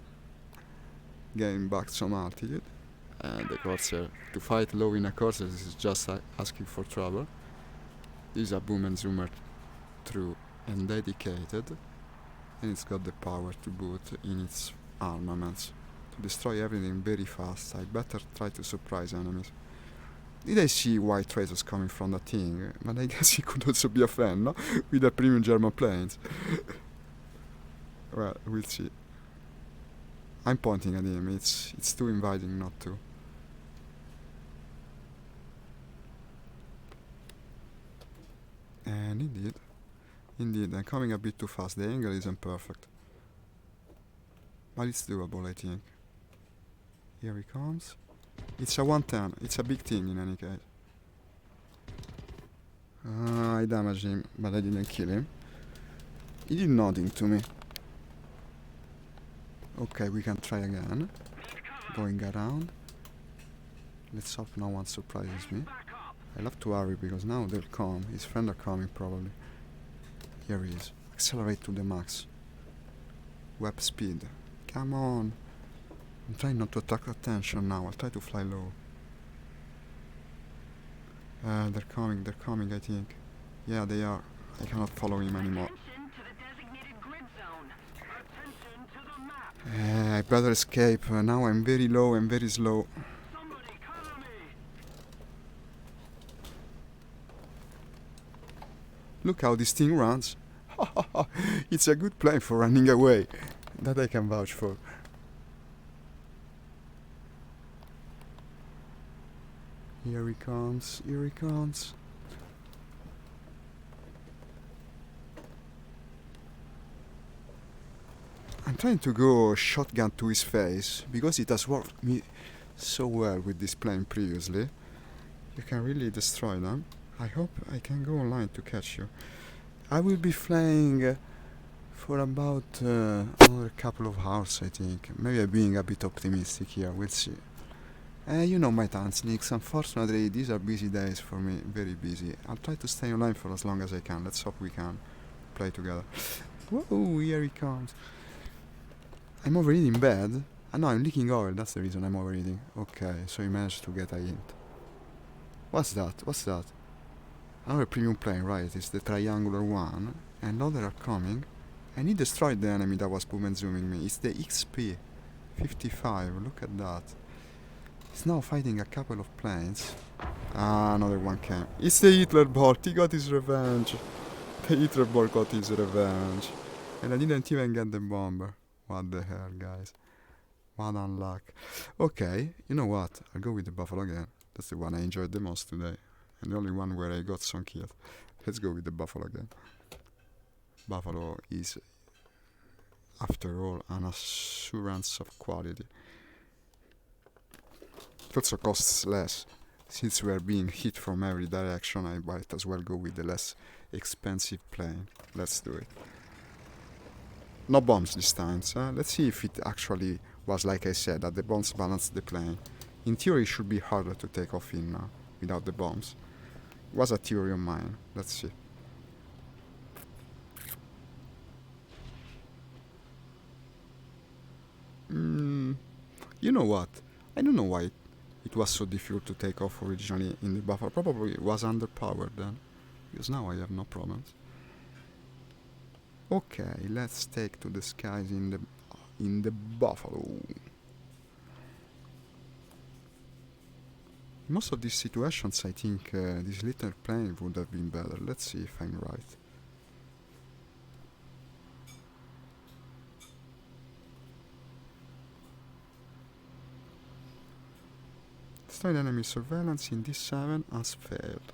S1: Getting back some altitude. And the Corsair, to fight low in a Corsair, this is just asking for trouble. This is a boom and zoomer true and dedicated, and it's got the power to boot in its armaments. To destroy everything very fast, I better try to surprise enemies. Did I see white tracers coming from that thing? But I guess he could also be a fan, no? With the premium German planes. Well, we'll see. I'm pointing at him, it's too inviting not to. And indeed, I'm coming a bit too fast. The angle isn't perfect. But it's doable, I think. Here he comes. It's a 110. It's a big thing in any case. I damaged him, but I didn't kill him. He did nothing to me. Okay, we can try again. Going around. Let's hope no one surprises me. I'll have to hurry because now they'll come. His friends are coming probably. Here he is. Accelerate to the max. Web speed. Come on. I'm trying not to attract attention now. I'll try to fly low. They're coming, I think. Yeah, they are. I cannot follow him anymore. I better escape. Now I'm very low and very slow. Look how this thing runs. It's a good plane for running away. That I can vouch for. Here he comes, here he comes. I'm trying to go shotgun to his face, because it has worked me so well with this plane previously. You can really destroy them. I hope I can go online to catch you. I will be flying for about another couple of hours, I think. Maybe I'm being a bit optimistic here, we'll see. You know my time, Sneaks. Unfortunately, these are busy days for me, very busy. I'll try to stay online for as long as I can. Let's hope we can play together. Whoa, here he comes. I'm overeating bad. No, I'm leaking oil, that's the reason I'm overeating. Okay, so he managed to get a hint. What's that? What's that? Another premium plane, right? It's the triangular one. And now they are coming. And he destroyed the enemy that was boom and zooming me. It's the XP 55, look at that. He's now fighting a couple of planes. Ah, another one came. It's the Hitler bot. He got his revenge. The Hitler bot got his revenge. And I didn't even get the bomber. What the hell, guys. What unluck. Okay, you know what? I'll go with the Buffalo again. That's the one I enjoyed the most today. And the only one where I got some kills. Let's go with the Buffalo again. Buffalo is, after all, an assurance of quality. It also costs less. Since we are being hit from every direction, I might as well go with the less expensive plane. Let's do it. No bombs this time, so let's see if it actually was like I said, that the bombs balanced the plane. In theory it should be harder to take off in now, without the bombs. It was a theory of mine, let's see. You know what? I don't know why it was so difficult to take off originally in the Buffalo. Probably it was underpowered then, because now I have no problems. Okay, let's take to the skies in the Buffalo. In most of these situations, I think this little plane would have been better. Let's see if I'm right. Destroyed enemy surveillance in D7 has failed.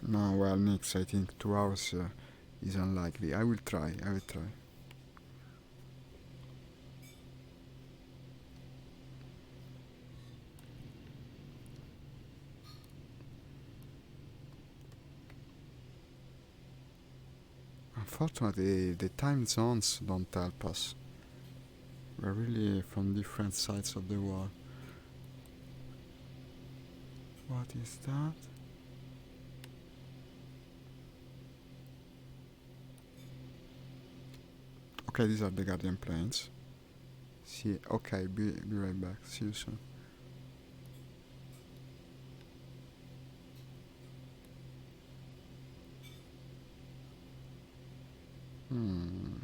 S1: No, well, Nix, I think 2 hours is unlikely. I will try. Unfortunately, the time zones don't help us. We're really from different sides of the world. What is that? Okay, these are the Guardian planes. See, okay, be right back. See you soon. Hmm.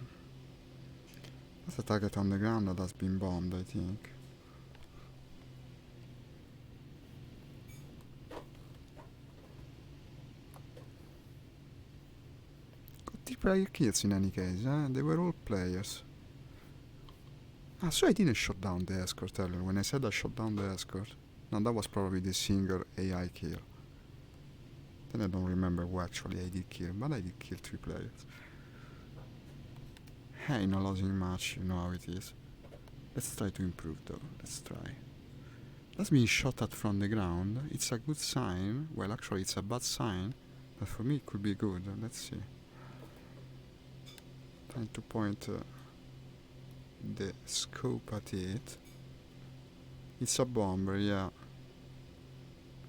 S1: That's a target on the ground that has been bombed, I think. Got 3 player kills in any case, eh? They were all players. Ah, so I didn't shut down the escort earlier. When I said I shut down the escort, no, that was probably the single AI kill. Then I don't remember who actually I did kill, but I did kill 3 players. Hey, no losing match, you know how it is. Let's try to improve though, let's try. That's being shot at from the ground. It's a good sign. Well, actually, it's a bad sign, but for me, it could be good. Let's see. Trying to point the scope at it. It's a bomber, yeah.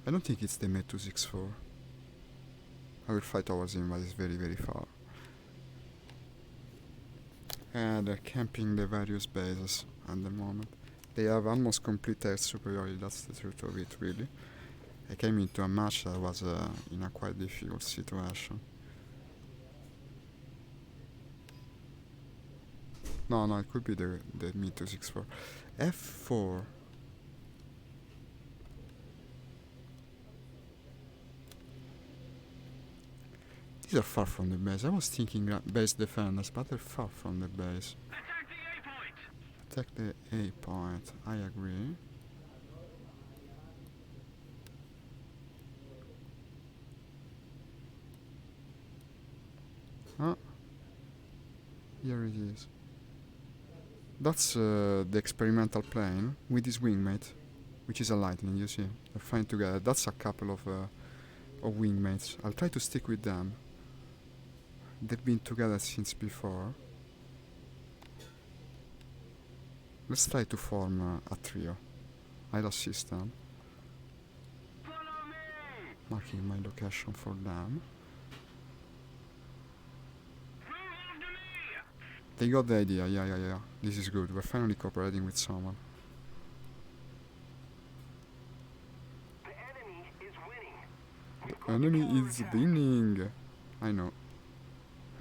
S1: I don't think it's the Med 264. I will fight towards him, but it's very, very far. And they're camping the various bases at the moment. They have almost complete air superiority, that's the truth of it, really. I came into a match that was in a quite difficult situation. No, it could be the Med 264. F4. These are far from the base. I was thinking base defenders, but they're far from the base. Attack the A point. I agree. Ah, here it is. That's the experimental plane with his wingmate, which is a lightning. You see, they're flying together. That's a couple of wingmates. I'll try to stick with them. They've been together since before. Let's try to form a trio. I'll assist them. Marking my location for them. They got the idea, yeah. This is good. We're finally cooperating with someone. The enemy is winning. I know.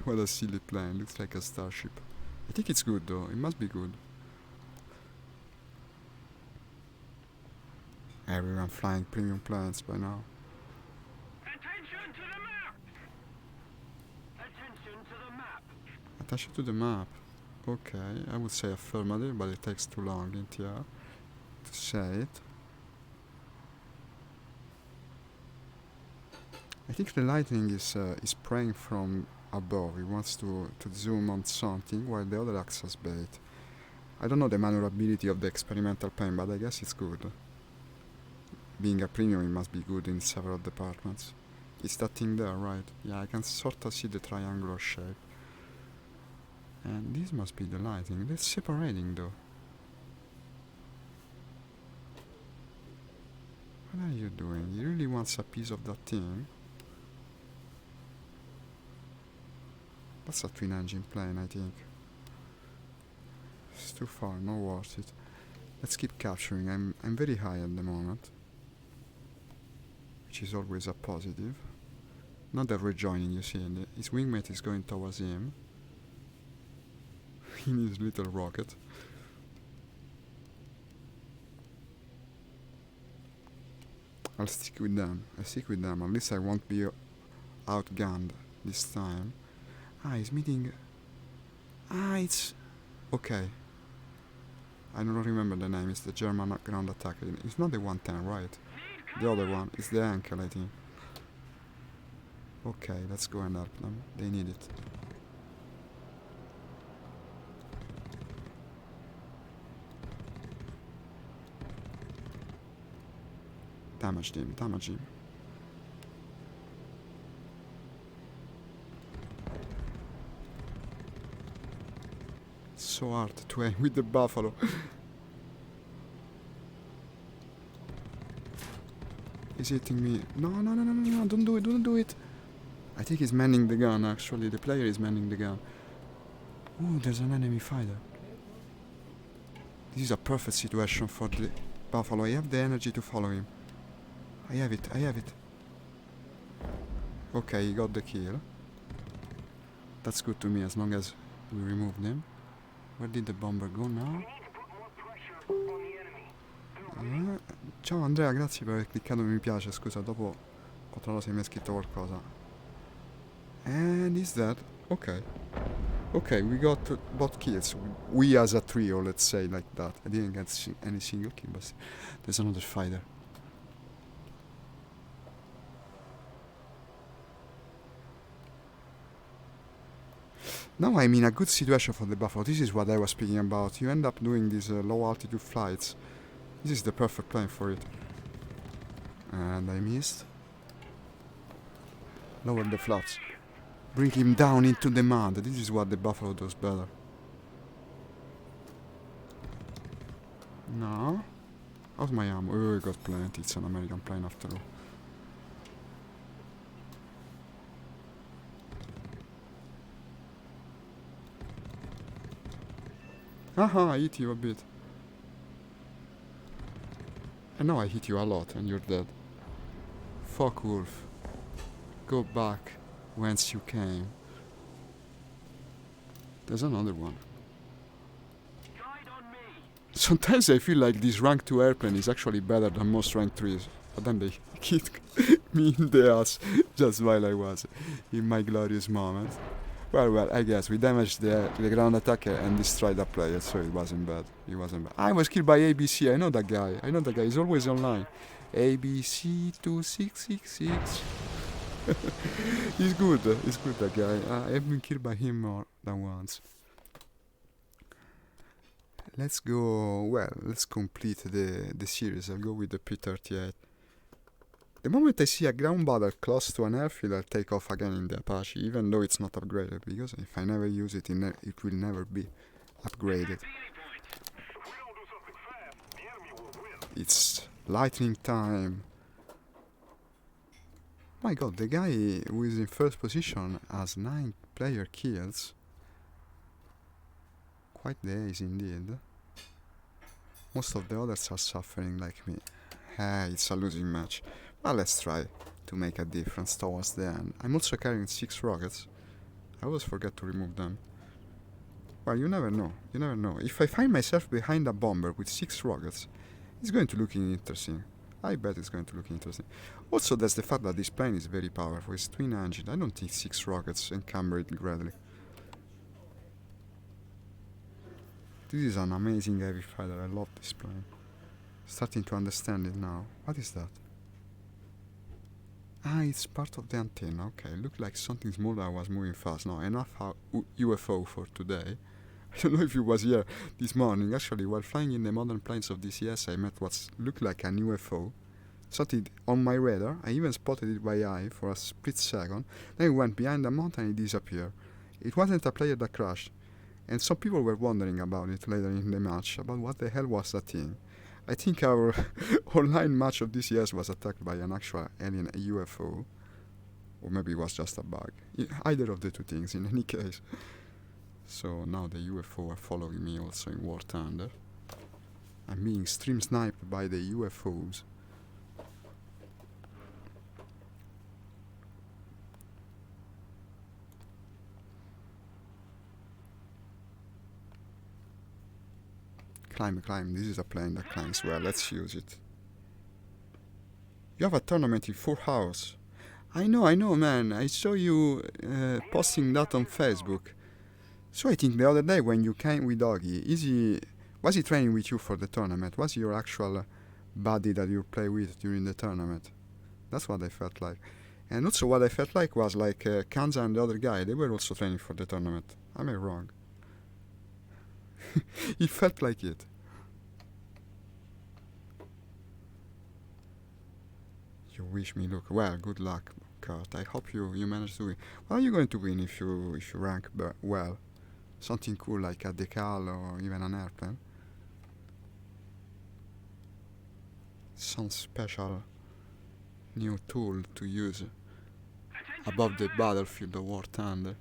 S1: What a silly plane. Looks like a starship. I think it's good though. It must be good. Everyone flying premium planes by now.
S2: Attention to the map! Attention to the map!
S1: Attention to the map. Okay, I would say affirmative, but it takes too long in TR to say it. I think the lightning is spraying from above. He wants to zoom on something while the other acts as bait. I don't know the maneuverability of the experimental plane, but I guess it's good. Being a premium, it must be good in several departments. Is that thing there, right? Yeah, I can sort of see the triangular shape. And this must be the lighting. They're separating though. What are you doing? He really wants a piece of that thing? That's a twin engine plane, I think. It's too far, not worth it. Let's keep capturing. I'm very high at the moment, which is always a positive. Now they're rejoining, you see, and his wingmate is going towards him in his little rocket. I'll stick with them. At least I won't be outgunned this time. Ah, he's meeting. Ah, it's okay. I don't remember the name. It's the German ground attacker. It's not the 110, right? The other one. It's the Ankle, I think. Okay, let's go and help them. They need it. Damage him, damage him. It's so hard to aim with the buffalo. He's hitting me. No, no, no, no, no, no, don't do it, don't do it. I think he's manning the gun, actually. The player is manning the gun. Ooh, there's an enemy fighter. This is a perfect situation for the buffalo. I have the energy to follow him. I have it, I have it. Okay, he got the kill. That's good to me as long as we removed him. Where did the bomber go now? Ciao Andrea, grazie per aver cliccato mi piace, scusa, dopo controllo se mi hai scritto qualcosa. And is that? Okay. Okay, we got both kills. We as a trio, let's say like that. I didn't get any single kill, but there's another fighter. Now I'm in a good situation for the buffalo. This is what I was speaking about. You end up doing these low altitude flights. This is the perfect plane for it. And I missed. Lower the flaps. Bring him down into the mud. This is what the buffalo does better. No. How's my ammo? Oh, I got plenty. It's an American plane after all. Haha, I hit you a bit. And now I hit you a lot and you're dead. Fuck wolf. Go back whence you came. There's another one. Sometimes I feel like this rank 2 airplane is actually better than most rank 3s. But then they hit me in the ass just while I was in my glorious moment. Well, I guess we damaged the ground attacker and destroyed that player, so it wasn't bad. It wasn't bad. I was killed by ABC. I know that guy. He's always online. ABC2666. He's good. He's good, that guy. I've been killed by him more than once. Let's go. Well, let's complete the series. I'll go with the P-38. The moment I see a ground battle close to an airfield, I'll take off again in the Apache, even though it's not upgraded, because if I never use it, it will never be upgraded. It's lightning time. My god, the guy who is in first position has 9 player kills. Quite the ace indeed. Most of the others are suffering like me. It's a losing match. Well, let's try to make a difference towards the end. I'm also carrying 6 rockets. I always forget to remove them. Well, you never know. You never know. If I find myself behind a bomber with 6 rockets, it's going to look interesting. I bet it's going to look interesting. Also, there's the fact that this plane is very powerful. It's twin engine. I don't think 6 rockets encumber it greatly. This is an amazing heavy fighter. I love this plane. Starting to understand it now. What is that? Ah, it's part of the antenna. Okay, looked like something small that was moving fast. No, enough UFO for today. I don't know if you was here this morning. Actually, while flying in the modern planes of DCS, I met what looked like an UFO. Something on my radar. I even spotted it by eye for a split second. Then it went behind the mountain and it disappeared. It wasn't a player that crashed. And some people were wondering about it later in the match, about what the hell was that thing. I think our online match of DCS was attacked by an actual alien UFO. Or maybe it was just a bug. Either of the two things, in any case. So now the UFO are following me also in War Thunder. I'm being stream sniped by the UFOs. Climb. This is a plane that climbs well. Let's use it. You have a tournament in 4 hours. I know, man. I saw you posting that on Facebook. So I think the other day when you came with Doggy, was he training with you for the tournament? Was he your actual buddy that you play with during the tournament? That's what I felt like. And also what I felt like was like Kanza and the other guy, they were also training for the tournament. Am I wrong? It felt like it. You wish me luck. Well, good luck, Kurt. I hope you manage to win. What are you going to win if you rank well? Something cool like a decal or even an airplane. Some special new tool to use above the battlefield of War Thunder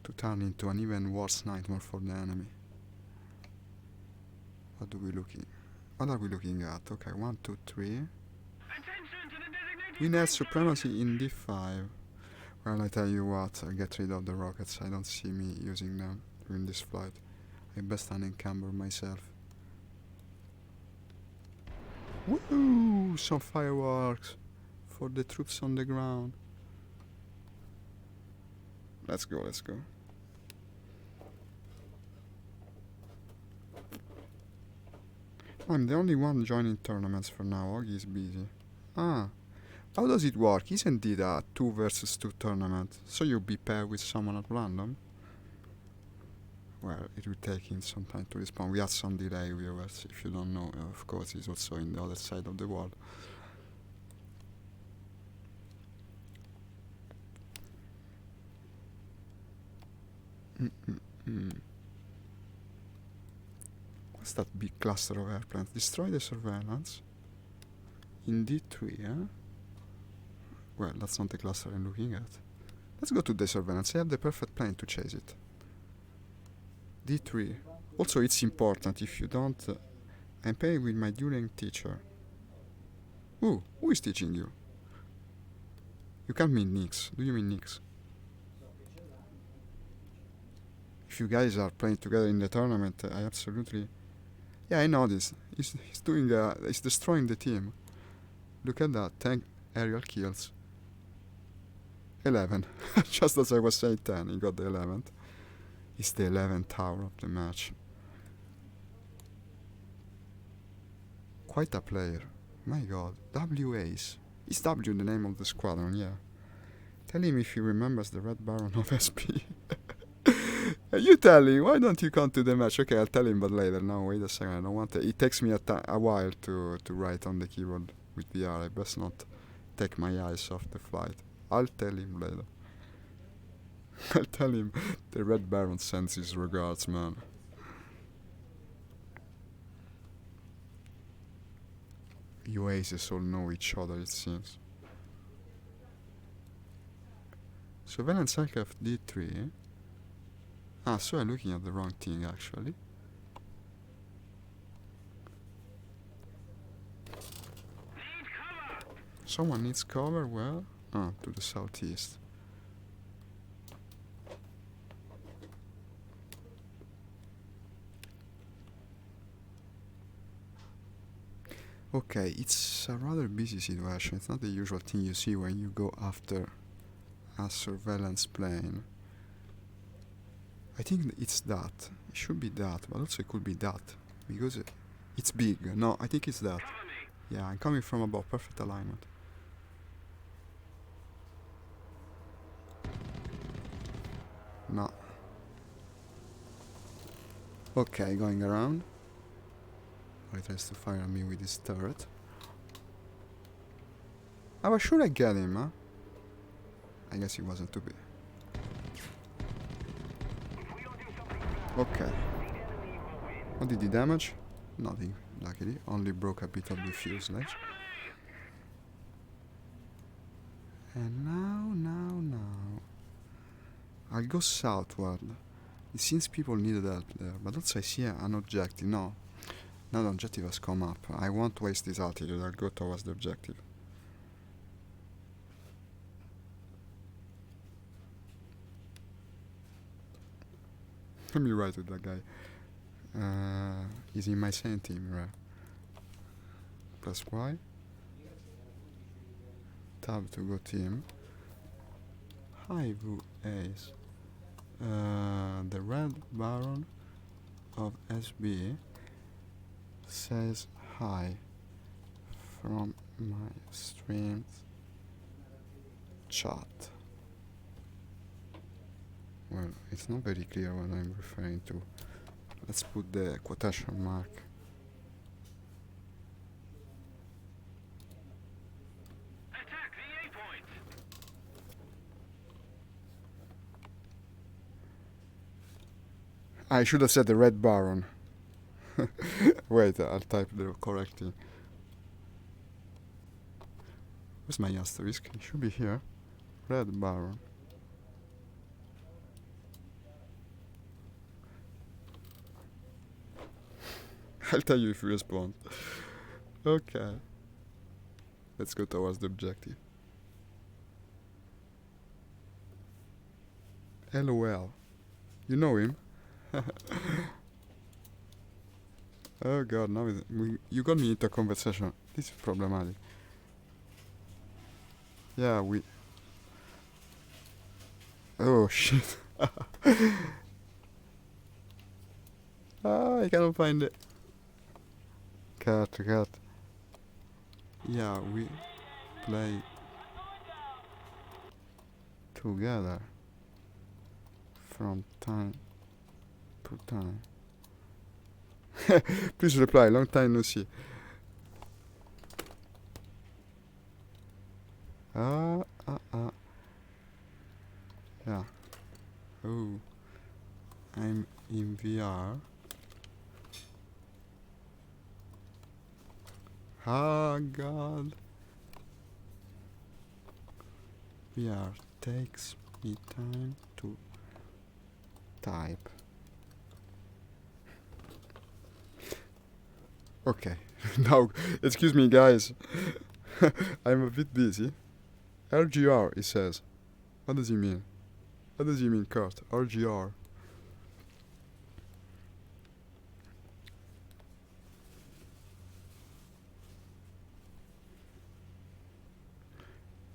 S1: to turn into an even worse nightmare for the enemy. What are we looking at? Okay, 1, 2, 3.
S2: Attention to the designated
S1: We need
S2: zone.
S1: supremacy in D5. Well, I tell you what, I'll get rid of the rockets. I don't see me using them during this flight. I best unencumber myself. Woo! Some fireworks for the troops on the ground. Let's go, let's go. I'm the only one joining tournaments for now. Augie is busy. Ah, how does it work? Isn't it a 2 versus 2 tournament? So you be paired with someone at random? Well, it will take him some time to respond. We had some delay, viewers. If you don't know, of course, he's also in the other side of the world. What's that big cluster of airplanes? Destroy the surveillance. In D3, huh? Well, that's not the cluster I'm looking at. Let's go to the surveillance. I have the perfect plane to chase it. D3. Also, it's important. If you don't... I'm paying with my dueling teacher. Ooh, who is teaching you? You can't mean Nix. Do you mean Nix? If you guys are playing together in the tournament, I absolutely... Yeah, I know this. He's doing... he's destroying the team. Look at that. 10 aerial kills. 11. Just as I was saying 10, he got the 11th. It's the 11th tower of the match. Quite a player. My god. W Ace. Is W the name of the squadron? Yeah. Tell him if he remembers the Red Baron of SP. You tell him. Why don't you come to the match? Okay, I'll tell him, but later. No, wait a second. I don't want to. It takes me a while to write on the keyboard with VR. I best not take my eyes off the flight. I'll tell him later. I'll tell him the Red Baron sends his regards, man. You aces all know each other, it seems. Surveillance aircraft D3, eh? Ah, so I'm looking at the wrong thing, actually.
S2: Need cover.
S1: Someone needs cover, well? Ah, to the southeast. Okay, it's a rather busy situation. It's not the usual thing you see when you go after a surveillance plane. I think it's that. It should be that, but also it could be that. Because it's big. No, I think it's that.
S2: Cover me.
S1: Yeah, I'm coming from above. Perfect alignment. No. Okay, going around. He tries to fire at me with his turret. I was sure I get him, huh? I guess he wasn't too big. Okay. What did he damage? Nothing, luckily. Only broke a bit of the fuselage. And now... I'll go southward. It seems people needed help there, but also I see an objective. No. Now the objective has come up. I won't waste this altitude. I'll go towards the objective. Let me write with that guy. He's in my same team, right? Press Y. Tab to go team. Hi, Vu Ace. The Red Baron of SB says hi from my streams chat. Well, it's not very clear what I'm referring to. Let's put the quotation mark.
S2: Attack the A point.
S1: I should have said the Red Baron. Wait, I'll type the correct thing. Where's my asterisk? It should be here. Red Baron. I'll tell you if you respond. Okay. Let's go towards the objective. LOL. You know him? Oh god, now you got me into a conversation. This is problematic. Yeah, we... Oh shit. I cannot find it. Cat. Yeah, we play together from time to time. Please reply, long time no see. Yeah. Oh, I'm in VR. Ah, God. VR takes me time to type. Okay, now, excuse me, guys. I'm a bit busy. RGR, he says. What does he mean? What does he mean, Kurt? RGR.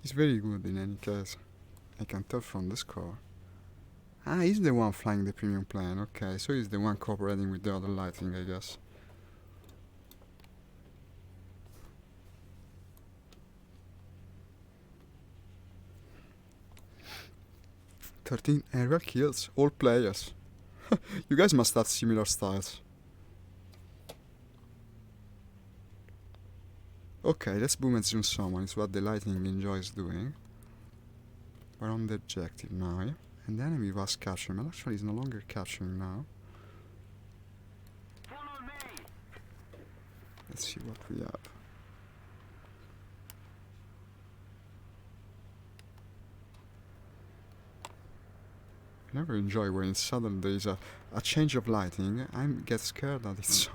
S1: He's very good in any case. I can tell from the score. Ah, he's the one flying the premium plane. Okay, so he's the one cooperating with the other lighting, I guess. "13 area kills, all players." You guys must have similar styles. Okay, let's boom and zoom someone. It's what the lighting enjoys doing. We're on the objective now. And the enemy was capturing, but actually he's no longer capturing now.
S2: Follow me.
S1: Let's see what we have. I never enjoy when suddenly there is a change of lighting. I get scared that it's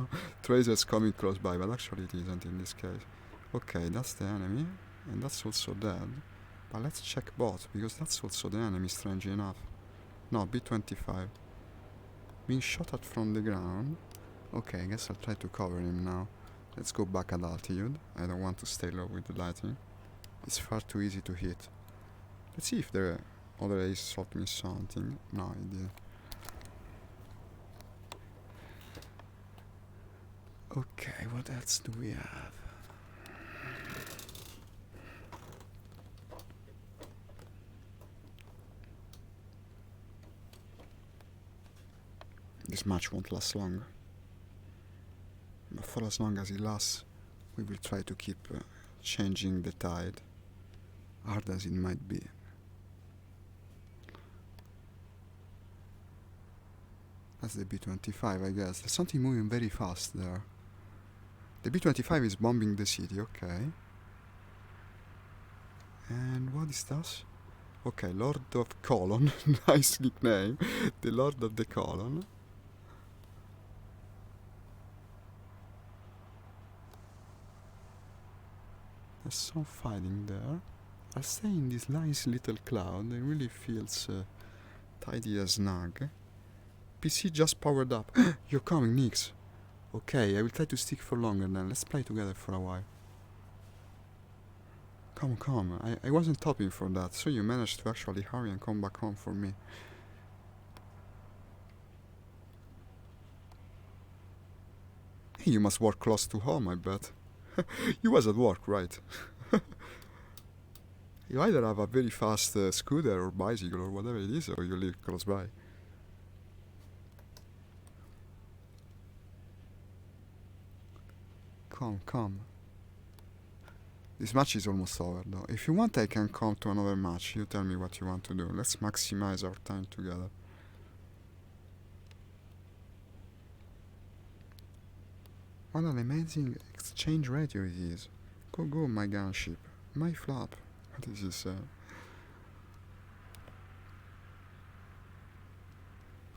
S1: tracers coming close by, but actually it isn't in this case. Okay, that's the enemy, and that's also dead. But let's check bot, because that's also the enemy, strangely enough. No, B-25. Being shot at from the ground. Okay, I guess I'll try to cover him now. Let's go back at altitude. I don't want to stay low with the lighting. It's far too easy to hit. Let's see if the other ace shot me something. No, he didn't. Okay, what else do we have? This match won't last long. But for as long as it lasts, we will try to keep changing the tide, hard as it might be. That's the B-25, I guess. There's something moving very fast there. The B-25 is bombing the city, okay. And what is that? Okay, Lord of Colon. Nice nickname. The Lord of the Colon. There's some fighting there. I'll stay in this nice little cloud. It really feels tidy as snug. PC just powered up. You're coming, Nix. Okay, I will try to stick for longer then. Let's play together for a while. Come. I wasn't hoping for that, so you managed to actually hurry and come back home for me. You must work close to home, I bet. You was at work, right? You either have a very fast scooter or bicycle or whatever it is, or you live close by. Come, come. This match is almost over though. If you want I can come to another match. You tell me what you want to do. Let's maximize our time together. What an amazing exchange radio it is. Go go my gunship. My flap. What is he saying?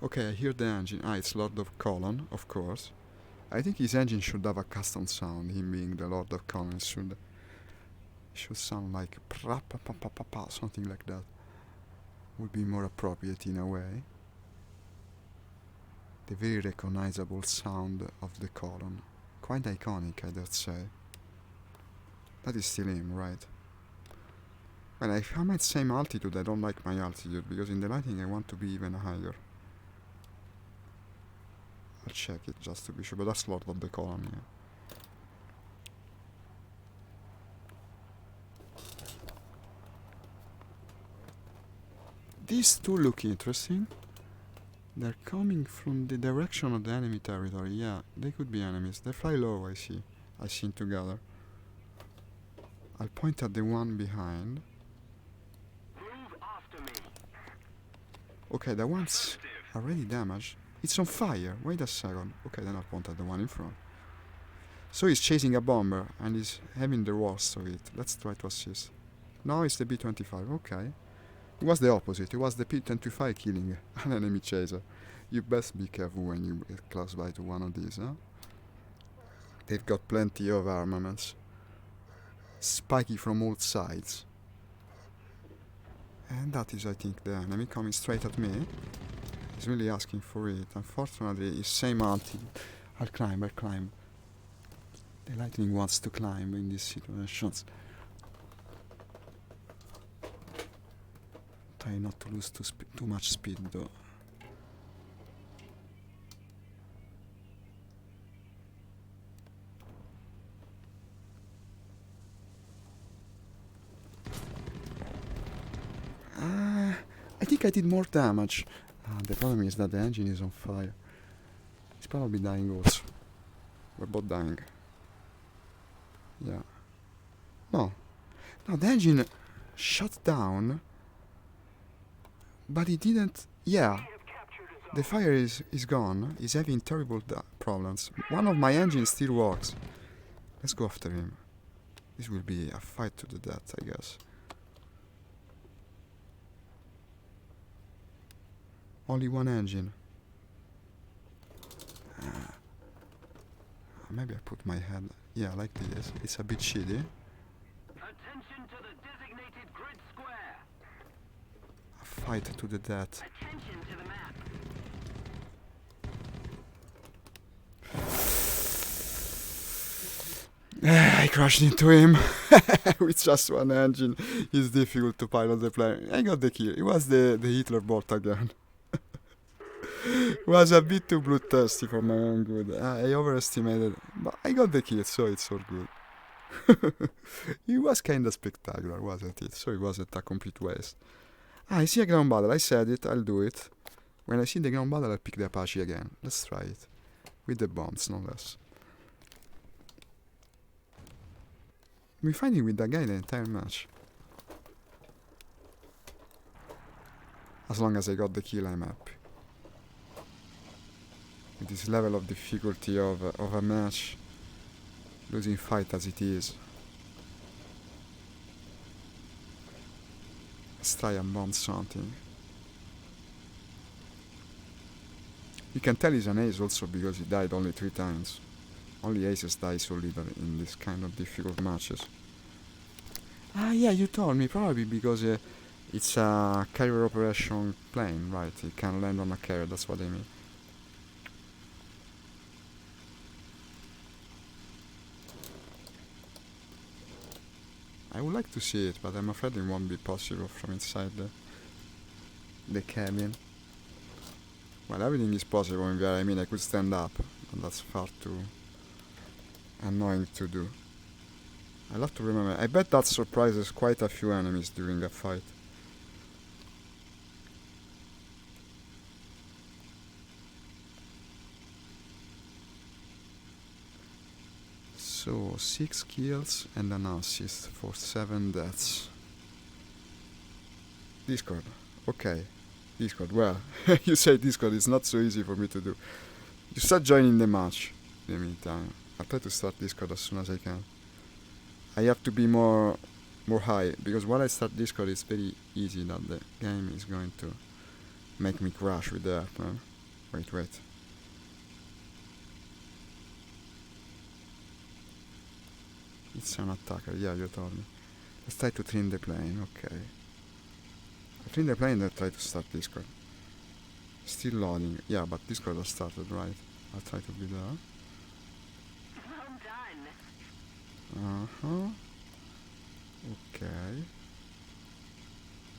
S1: Okay, I hear the engine. Ah, it's Lord of Colon, of course. I think his engine should have a custom sound, him being the Lord of Colon should sound like something like that. Would be more appropriate in a way. The very recognizable sound of the colon. Quite iconic, I dare say. That is still him, right? Well, if I'm at same altitude, I don't like my altitude, because in the lighting I want to be even higher. I'll check it just to be sure, but that's Lord of the Colon, yeah. These two look interesting. They're coming from the direction of the enemy territory. Yeah, they could be enemies. They fly low, I see. I see together. I'll point at the one behind.
S2: Move after me.
S1: Okay, the one's already damaged. It's on fire. Wait a second. Okay, then I'll point at the one in front. So he's chasing a bomber and he's having the worst of it. Let's try to assist. Now it's the B-25. Okay. It was the opposite. It was the P-25 killing an enemy chaser. You best be careful when you get close by to one of these, huh? They've got plenty of armaments. Spiky from all sides. And that is, I think, the enemy coming straight at me. He's really asking for it. Unfortunately, it's same altitude. I'll climb. The lightning wants to climb in these situations. Try not to lose too much speed though. I think I did more damage. The problem is that the engine is on fire. It's probably dying also. We're both dying. Yeah. No, the engine shut down. But he didn't. Yeah. The fire is gone. He's having terrible problems. One of my engines still works. Let's go after him. This will be a fight to the death, I guess. Only one engine. Maybe I put my head. Yeah, like this. It's a bit shitty.
S2: Attention to the designated grid square.
S1: A fight to the death.
S2: Attention to the map.
S1: I crashed into him with just one engine. It's difficult to pilot the plane. I got the kill. It was the Hitler bot again. It was a bit too bloodthirsty for my own good. I overestimated, but I got the kill, so it's all good. It was kinda spectacular, wasn't it? So it wasn't a complete waste. I see a ground battle. I said it. I'll do it. When I see the ground battle, I'll pick the Apache again. Let's try it. With the bombs, no less. We're fighting with that guy the entire match. As long as I got the kill, I'm happy. With this level of difficulty of a match, losing fight as it is. Let's try and bomb something. You can tell he's an ace also because he died only 3 times. Only aces die so little in this kind of difficult matches. Yeah, you told me, probably because it's a carrier operation plane, right? It can land on a carrier, that's what I mean. I would like to see it, but I'm afraid it won't be possible from inside the cabin. Well, everything is possible in VR. I mean, I could stand up, and that's far too annoying to do. I'll have to remember. I bet that surprises quite a few enemies during a fight. So, 6 kills and an assist for 7 deaths. Discord. Okay. Discord. Well, you say Discord. It's not so easy for me to do. You start joining the match in the meantime. I'll try to start Discord as soon as I can. I have to be more high, because when I start Discord it's very easy that the game is going to make me crash with that. Wait. It's an attacker, yeah, you told me. Let's try to trim the plane, okay. I trim the plane and try to start Discord. Still loading, yeah, but Discord has started, right? I'll try to be there.
S2: Well done.
S1: Uh-huh. Okay.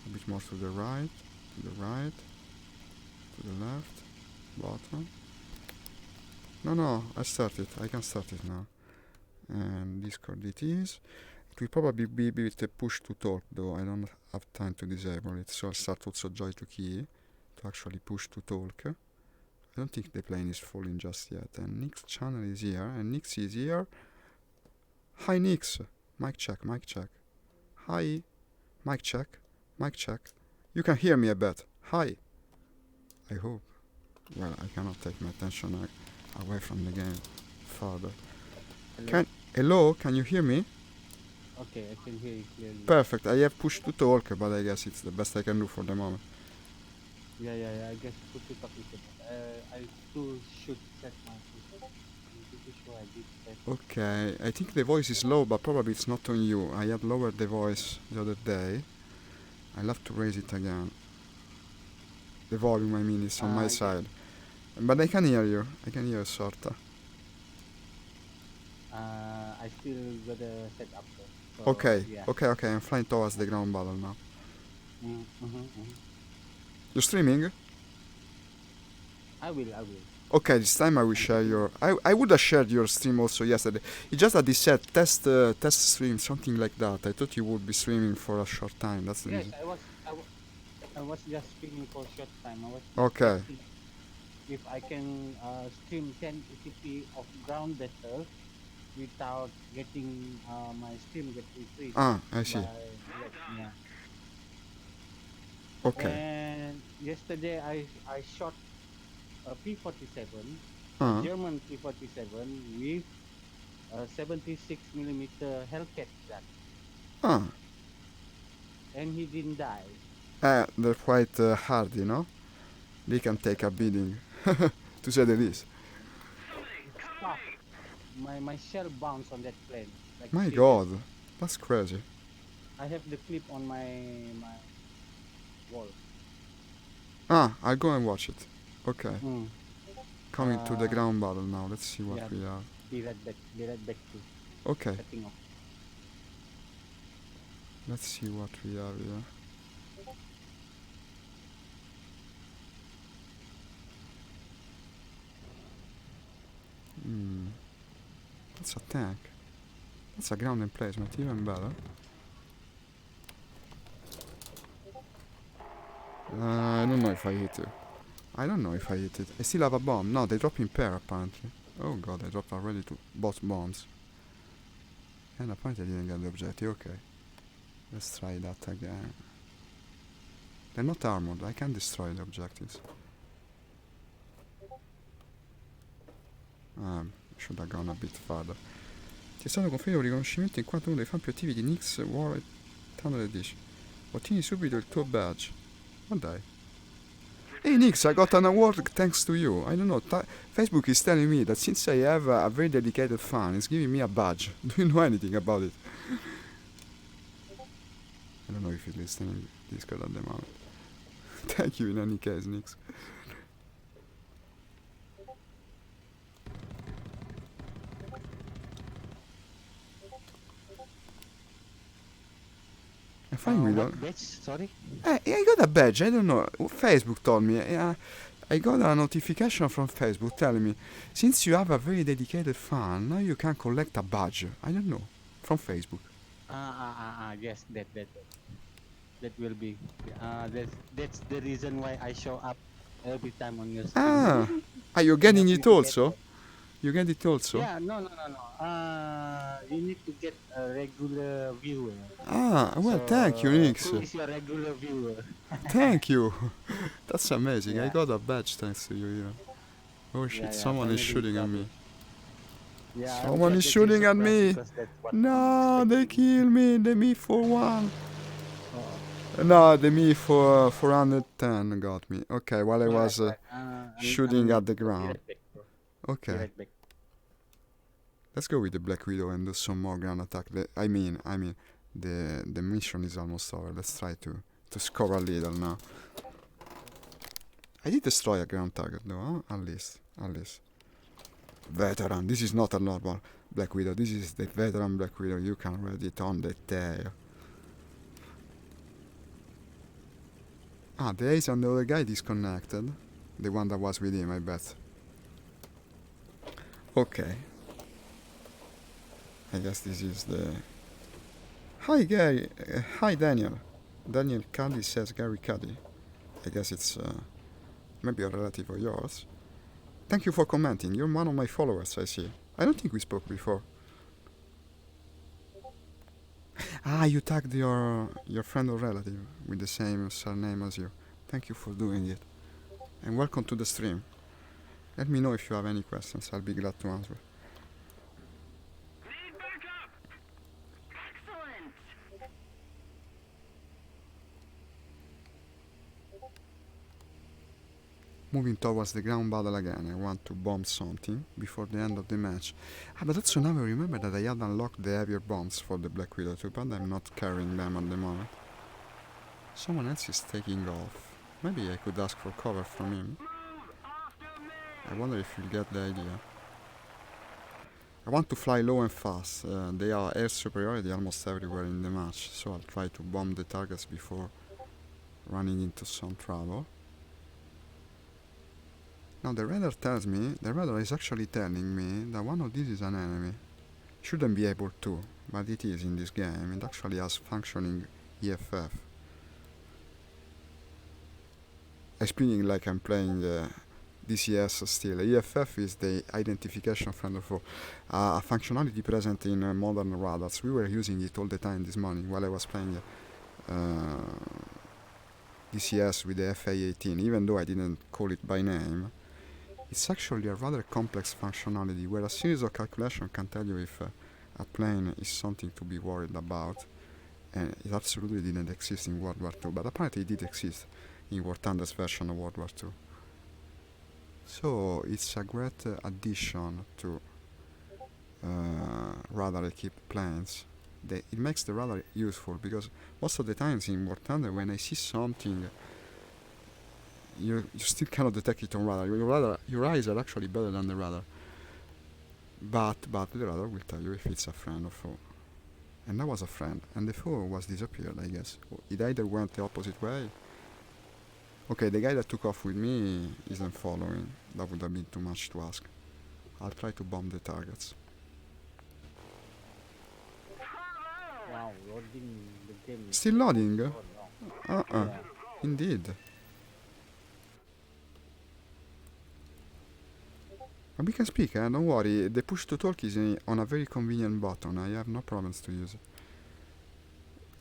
S1: A bit more to the right, to the left, bottom. No, I started. I can start it now. And Discord it is. It will probably be with a push to talk, though I don't have time to disable it, so I'll start also joy to key to actually push to talk. I don't think the plane is falling just yet. And Nick's channel is here, and Nick's is here. Hi Nix, mic check. Hi, mic check. You can hear me a bit. Hi. I hope. Well, I cannot take my attention away from the game further. Hello, can you hear me?
S3: Okay, I can hear you clearly.
S1: Perfect, I have push to talk, but I guess it's the best I can do for the moment.
S3: Yeah, I guess put it up with it. I too should set my push. I'm pretty sure I did set.
S1: Okay, I think the voice is low, but probably it's not on you. I had lowered the voice the other day. I'll have to raise it again. The volume, I mean, is on my side. But I can hear you. I can hear you, sorta.
S3: I still gotta set up though. So,
S1: Okay,
S3: yeah.
S1: okay, I'm flying towards the ground battle now.
S3: Mm-hmm.
S1: You're streaming?
S3: I will.
S1: Okay, this time I will share your... I would have shared your stream also yesterday. It's just that they said test stream, something like that. I thought you would be streaming for a short time, that's the
S3: Yes,
S1: reason.
S3: I was just streaming for a short time. I was
S1: Okay.
S3: testing if I can stream 1080p of ground battle without getting my stream get increased.
S1: Ah, I see.
S3: Yeah.
S1: Okay.
S3: And yesterday I shot a P-47, German P-47 with a 76mm Hellcat gun. And he didn't die.
S1: They're quite hard, you know? They can take a beating, to say the least.
S3: It's tough. My shell bounced on that plane. Like
S1: My
S3: seriously.
S1: god, that's crazy.
S3: I have the clip on my wall.
S1: I'll go and watch it. Okay.
S3: Mm.
S1: Coming to the ground battle now, let's see what
S3: Yeah.
S1: we have.
S3: Be right back to
S1: Okay,
S3: setting up.
S1: let's see what we have here. That's a tank. That's a ground emplacement, even better. I don't know if I hit it. I still have a bomb. No, they drop in pair apparently. Oh god, I dropped already both bombs. And apparently I didn't get the objective. Okay. Let's try that again. They're not armored. I can destroy the objectives. Should have gone a bit further. Ti è stato conferito un riconoscimento in quanto uno dei fan più attivi di Nix War Tunnel Edition. Ottieni subito il tuo badge. Ma dai. Hey Nix, I got an award thanks to you. I don't know, Facebook is telling me that since I have a very dedicated fan, it's giving me a badge. Do you know anything about it? I don't know if he's listening to Discord at the moment. Thank you in any case, Nix. I find we
S3: What
S1: don't...
S3: badge? Sorry?
S1: I got a badge, I don't know. Facebook told me. I got a notification from Facebook telling me, since you have a very dedicated fan, now you can collect a badge. I don't know. from Facebook.
S3: Yes, that will be. That's the reason why I show up every time on your stream
S1: Ah, you're
S3: to
S1: getting
S3: help you
S1: it
S3: to get
S1: also?
S3: that.
S1: You get it also?
S3: Yeah, no. You need to get a regular viewer.
S1: Well, thank you,
S3: So
S1: Nix.
S3: who is your regular viewer?
S1: Thank you. That's amazing. I
S3: Yeah,
S1: got a badge thanks to you here. Oh shit,
S3: yeah.
S1: someone is
S3: Finally, you
S1: shooting at
S3: got
S1: me.
S3: it. Yeah, I'm
S1: Someone
S3: glad
S1: is
S3: that you're
S1: shooting at
S3: surprised
S1: me.
S3: because that's what I'm
S1: No, they
S3: expecting.
S1: kill me. They me for one.
S3: Oh,
S1: No, they me for 410 got me. Okay, while I
S3: right,
S1: was
S3: right.
S1: shooting at the
S3: I'll be
S1: ground.
S3: right back, bro. Be
S1: Okay,
S3: right back.
S1: let's go with the Black Widow and do some more ground attack. I mean, the mission is almost over. Let's try to score a little now. I did destroy a ground target though, huh? At least. Veteran, this is not a normal Black Widow. This is the veteran Black Widow. You can read it on the tail. Ah, the ace and the other guy disconnected. The one that was with him, I bet. Okay. I guess this is the... Hi, Gary. Hi, Daniel. Daniel Cuddy says Gary Cuddy. I guess it's maybe a relative of yours. Thank you for commenting. You're one of my followers, I see. I don't think we spoke before. Ah, you tagged your friend or relative with the same surname as you. Thank you for doing it. And welcome to the stream. Let me know if you have any questions. I'll be glad to answer.
S2: Need backup! Excellent!
S1: Moving towards the ground battle again. I want to bomb something before the end of the match. Ah, but also now I remember that I had unlocked the heavier bombs for the Black Widow too, but I'm not carrying them at the moment. Someone else is taking off. Maybe I could ask for cover from him.
S2: Move after me!
S1: I wonder if you'll get the idea. I want to fly low and fast. They are air superiority almost everywhere in the match, so I'll try to bomb the targets before running into some trouble. Now the radar is actually telling me that one of these is an enemy. Shouldn't be able to, but it is in this game. It actually has functioning EFF. I'm speaking like I'm playing DCS still. EFF is the identification friend of foe, a functionality present in modern radars. We were using it all the time this morning while I was playing DCS with the FA-18, even though I didn't call it by name. It's actually a rather complex functionality where a series of calculations can tell you if a plane is something to be worried about, and it absolutely didn't exist in World War II, but apparently it did exist in War Thunder's version of World War II. So it's a great addition to radar equipped planes. It makes the radar useful because most of the times in War Thunder when I see something you still cannot detect it on radar. Your eyes are actually better than the radar. But the radar will tell you if it's a friend or foe. And that was a friend, and the foe was disappeared, I guess. It either went the opposite way. Okay, the guy that took off with me isn't following. That would have been too much to ask. I'll try to bomb the targets.
S3: Wow, loading the game is
S1: Still loading?
S3: so long. Yeah.
S1: Indeed. And we can speak, don't worry. The push to talk is on a very convenient button. I have no problems to use it.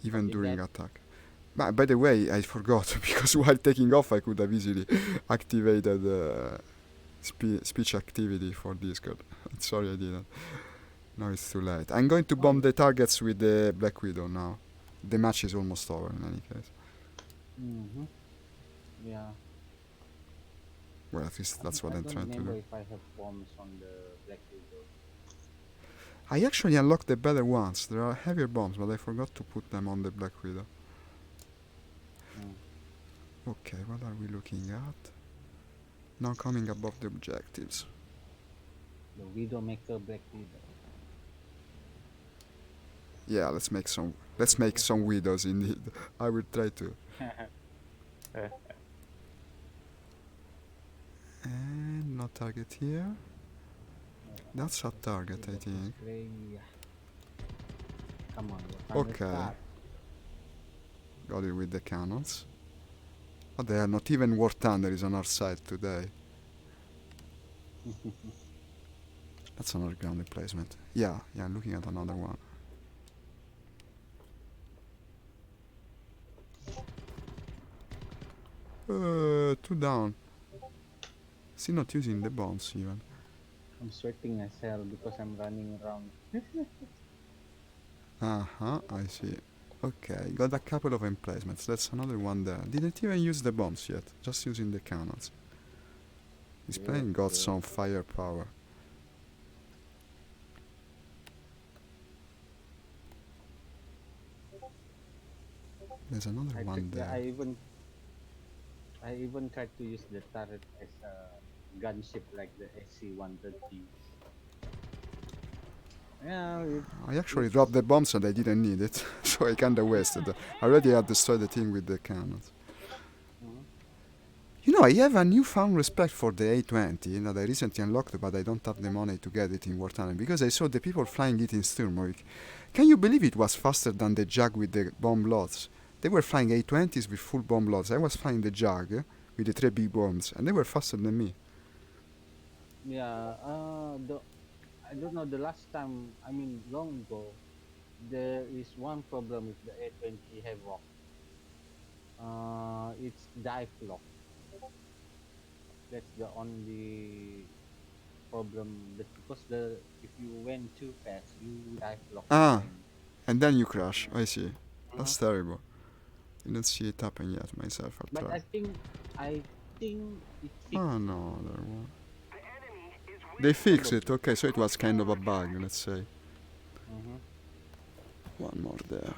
S1: Even
S3: Copy
S1: during
S3: that.
S1: attack. But by the way, I forgot, because while taking off I could have easily activated speech activity for Discord. Sorry I didn't. Now it's too late. I'm going to bomb the targets with the Black Widow now. The match is almost over in any case.
S3: Mm-hmm. Yeah.
S1: Well, at least that's what I'm trying to
S3: I don't remember
S1: do.
S3: if I have bombs on the Black Widow.
S1: I actually unlocked the better ones. There are heavier bombs, but I forgot to put them on the Black Widow. Okay, what are we looking at? Now coming above the objectives.
S3: The Widowmaker Black Widow.
S1: Yeah, let's make some widows indeed. I will try to. And no target here. That's a target, I think.
S3: Come on, War Thunder,
S1: Okay,
S3: start.
S1: got it with the cannons. Oh, they are not even War Thunder is on our side today. That's another ground replacement. Yeah, I'm looking at another one. Two down. Still not using the bombs even.
S3: I'm sweating as hell because I'm running around.
S1: Uh-huh, I see. Okay, got a couple of emplacements. That's another one there. Didn't even use the bombs yet, just using the cannons. This
S3: Good,
S1: plane got
S3: good.
S1: some firepower. There's another one
S3: Yeah,
S1: there.
S3: I even tried to use the turret as a gunship like the SC-130. Yeah,
S1: I actually
S3: it's
S1: dropped the bombs and I didn't need it, so I kinda wasted it. I already had destroyed the thing with the cannons.
S3: mhm.
S1: You know, I have a newfound respect for the A20 that I recently unlocked, but I don't have the money to get it in wartime because I saw the people flying it in Sturmovik. Can you believe it was faster than the Jag with the bomb loads? They were flying A20s with full bomb loads. I was flying the Jag with the three big bombs, and they were faster than me.
S3: Yeah. The I don't know. The last time, I mean, long ago, there is one problem with the A20 Havoc. It's dive lock. That's the only problem. That because the if you went too fast, you dive lock the
S1: Ah,
S3: plane.
S1: and then you crash.
S3: Yeah.
S1: I see.
S3: Uh-huh.
S1: That's terrible. Didn't see it happen yet myself. I'll
S3: But
S1: try.
S3: I think it
S1: Oh
S3: fixed it.
S1: no, there one.
S2: The enemy is
S1: They
S2: winning.
S1: fixed it.
S3: Probably.
S1: Okay, so it was kind of a bug, let's say.
S3: Mm-hmm.
S1: One more there.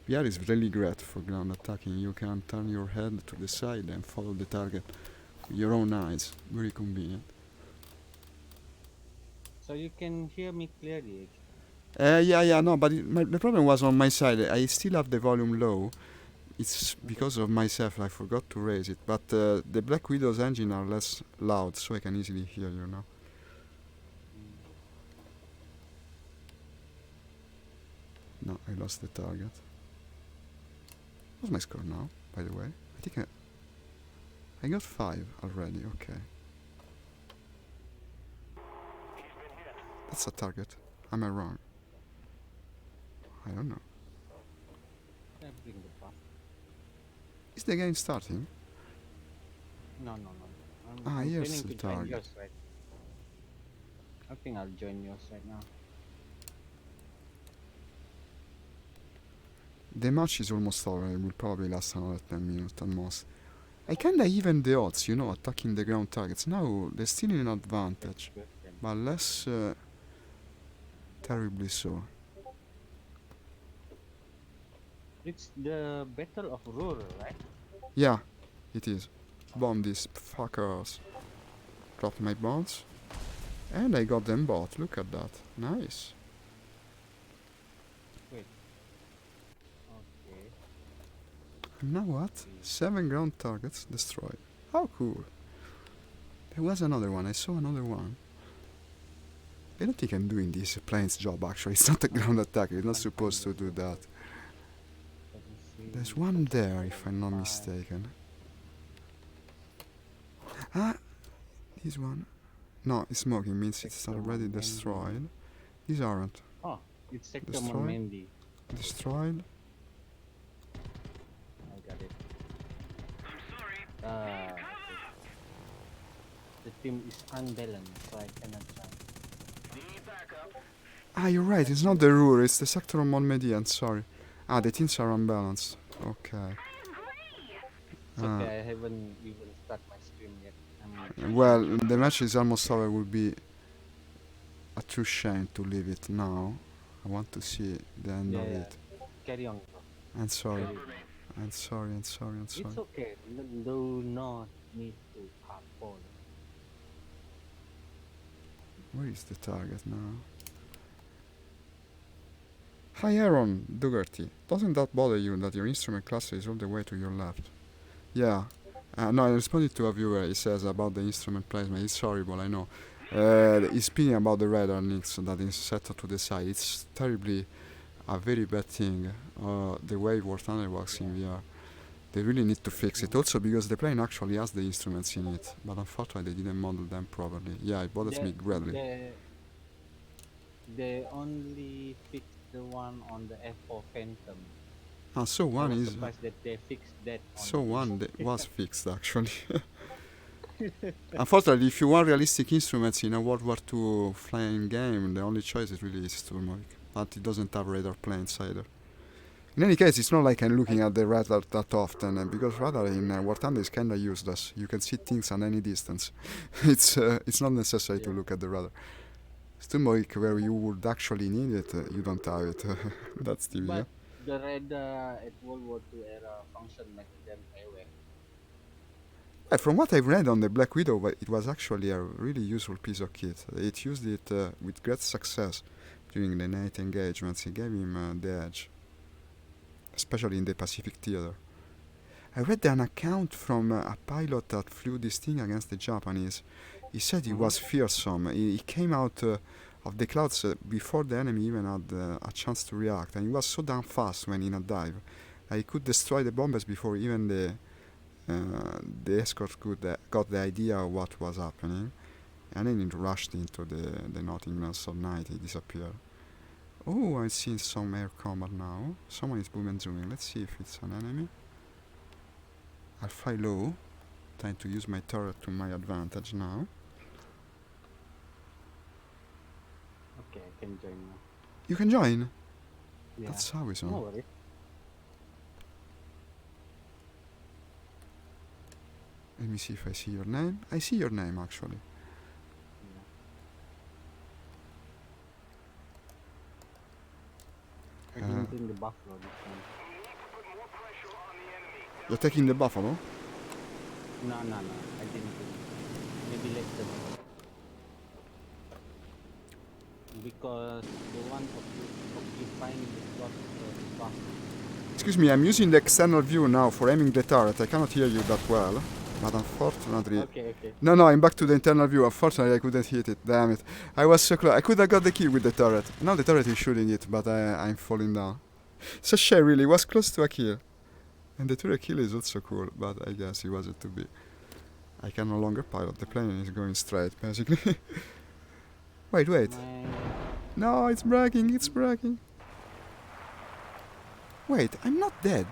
S1: VR is really great for ground attacking. You can turn your head to the side and follow the target with your own eyes. Very convenient.
S3: So you can hear me clearly.
S1: Yeah, no, but the problem was on my side. I still have the volume low. It's
S3: Okay.
S1: because of myself. I forgot to raise it. But the Black Widow's engine are less loud, so I can easily hear you now.
S3: Mm.
S1: No, I lost the target. What's my score now, by the way? I think I got 5 already. Okay. That's a target. Am I wrong? I don't know.
S3: Yeah, bring the buff.
S1: Is the game starting?
S3: No.
S1: Ah,
S3: I'm
S1: here's
S3: planning
S1: the
S3: to join
S1: target.
S3: yours right. I think I'll join yours right now.
S1: The match is almost over. It will probably last another 10 minutes at most. I kinda even the odds, attacking the ground targets. Now they're still in
S3: That's
S1: advantage,
S3: good then.
S1: but less terribly so.
S3: It's the Battle of Ruhr, right?
S1: Yeah, it is. Bomb these fuckers. Dropped my bombs. And I got them both. Look at that. Nice.
S3: Wait. Okay.
S1: And now what?
S3: See.
S1: 7 ground targets destroyed. How cool. There was another one. I saw another one. I don't think I'm doing this plane's job actually. It's not a ground attack. It's not
S3: Can't find
S1: supposed to
S3: the
S1: do that.
S3: Let me
S1: There's
S3: see.
S1: one there if I'm not
S3: 45.
S1: mistaken. Ah, this one. No, it's smoking means it's
S3: Sector
S1: already
S3: Mandy.
S1: destroyed. These aren't.
S3: Oh, it's Sector
S1: Destroyed.
S3: Mandy.
S1: Destroyed.
S3: I got it.
S2: I'm sorry.
S3: Okay. The team is unbalanced, so I cannot join.
S2: Need backup.
S1: Ah, you're right. It's not the Ruhr. It's the sector on Monmedian. Sorry. Ah, the teams are unbalanced. Okay.
S3: It's okay. I haven't even start my stream yet. I'm
S1: Well, the match is almost over. It would be a true shame to leave it now. I want to see the end of
S3: yeah.
S1: it.
S3: Carry on, bro.
S1: And sorry.
S3: Carry on.
S1: And sorry. And sorry. And sorry.
S3: It's okay. Do not need to apologize.
S1: Where is the target now? Hi Aaron Dougherty. Doesn't that bother you that your instrument cluster is all the way to your left? Yeah. No, I responded to a viewer. He says about the instrument placement. It's horrible, I know. He's speaking about the radar nicks that is set to the side. It's terribly a very bad thing. The way War Thunder works in VR. They really need to fix it. Also because the plane actually has the instruments in it, but unfortunately they didn't model them properly. Yeah, it bothers me
S3: They
S1: greatly.
S3: they they only fixed the one on the F4 Phantom.
S1: So
S3: I
S1: one
S3: was
S1: is
S3: surprised that they fixed that on
S1: so
S3: the.
S1: one was fixed actually. Unfortunately, if you want realistic instruments in a World War II flying game, the only choice is really is Turmoik. But it doesn't have radar planes either. In any case, it's not like I'm looking
S3: I
S1: at the radar that often, because radar in War Thunder is kinda useless. You can see things at any distance. It's not necessary to
S3: yeah.
S1: look at the radar. Turmoik, where you would actually need it, you don't have it. That's TV, yeah?
S3: But the radar at World War II era functioned like a damn airway.
S1: From what I've read on the Black Widow, it was actually a really useful piece of kit. It used it with great success during the night engagements. It gave him the edge, especially in the Pacific theater. I read an account from a pilot that flew this thing against the Japanese. He said he
S3: Mm-hmm.
S1: was fearsome. He came out of the clouds before the enemy even had a chance to react, and he was so damn fast when in a dive that he could destroy the bombers before even the escort could got the idea of what was happening, and then it rushed into the nothingness of night. He disappeared. Oh, I see some air combat now. Someone is boom and zooming. Let's see if it's an enemy. I'll fly low, trying to use my turret to my advantage now.
S3: Okay, I can join now.
S1: You can join.
S3: Yeah.
S1: That's how it's
S3: No
S1: on.
S3: worries.
S1: Let me see if I see your name. I see your name actually.
S3: Yeah. I didn't bring the buffalo this time.
S1: You're taking the buffalo.
S3: No, I didn't bring it. Maybe later. Because the one occupying the slot is buffalo.
S1: Excuse me, I'm using the external view now for aiming the turret. I cannot hear you that well, but unfortunately.
S3: Okay.
S1: No, I'm back to the internal view. Unfortunately, I couldn't hit it. Damn it. I was so close. I could have got the kill with the turret. Now the turret is shooting it, but I'm falling down. It's a shame, really. It was close to a kill. And the turret kill is also cool, but I guess it wasn't to be. I can no longer pilot. The plane is going straight, basically. Wait.
S3: My
S1: No, it's bragging. Wait, I'm not dead.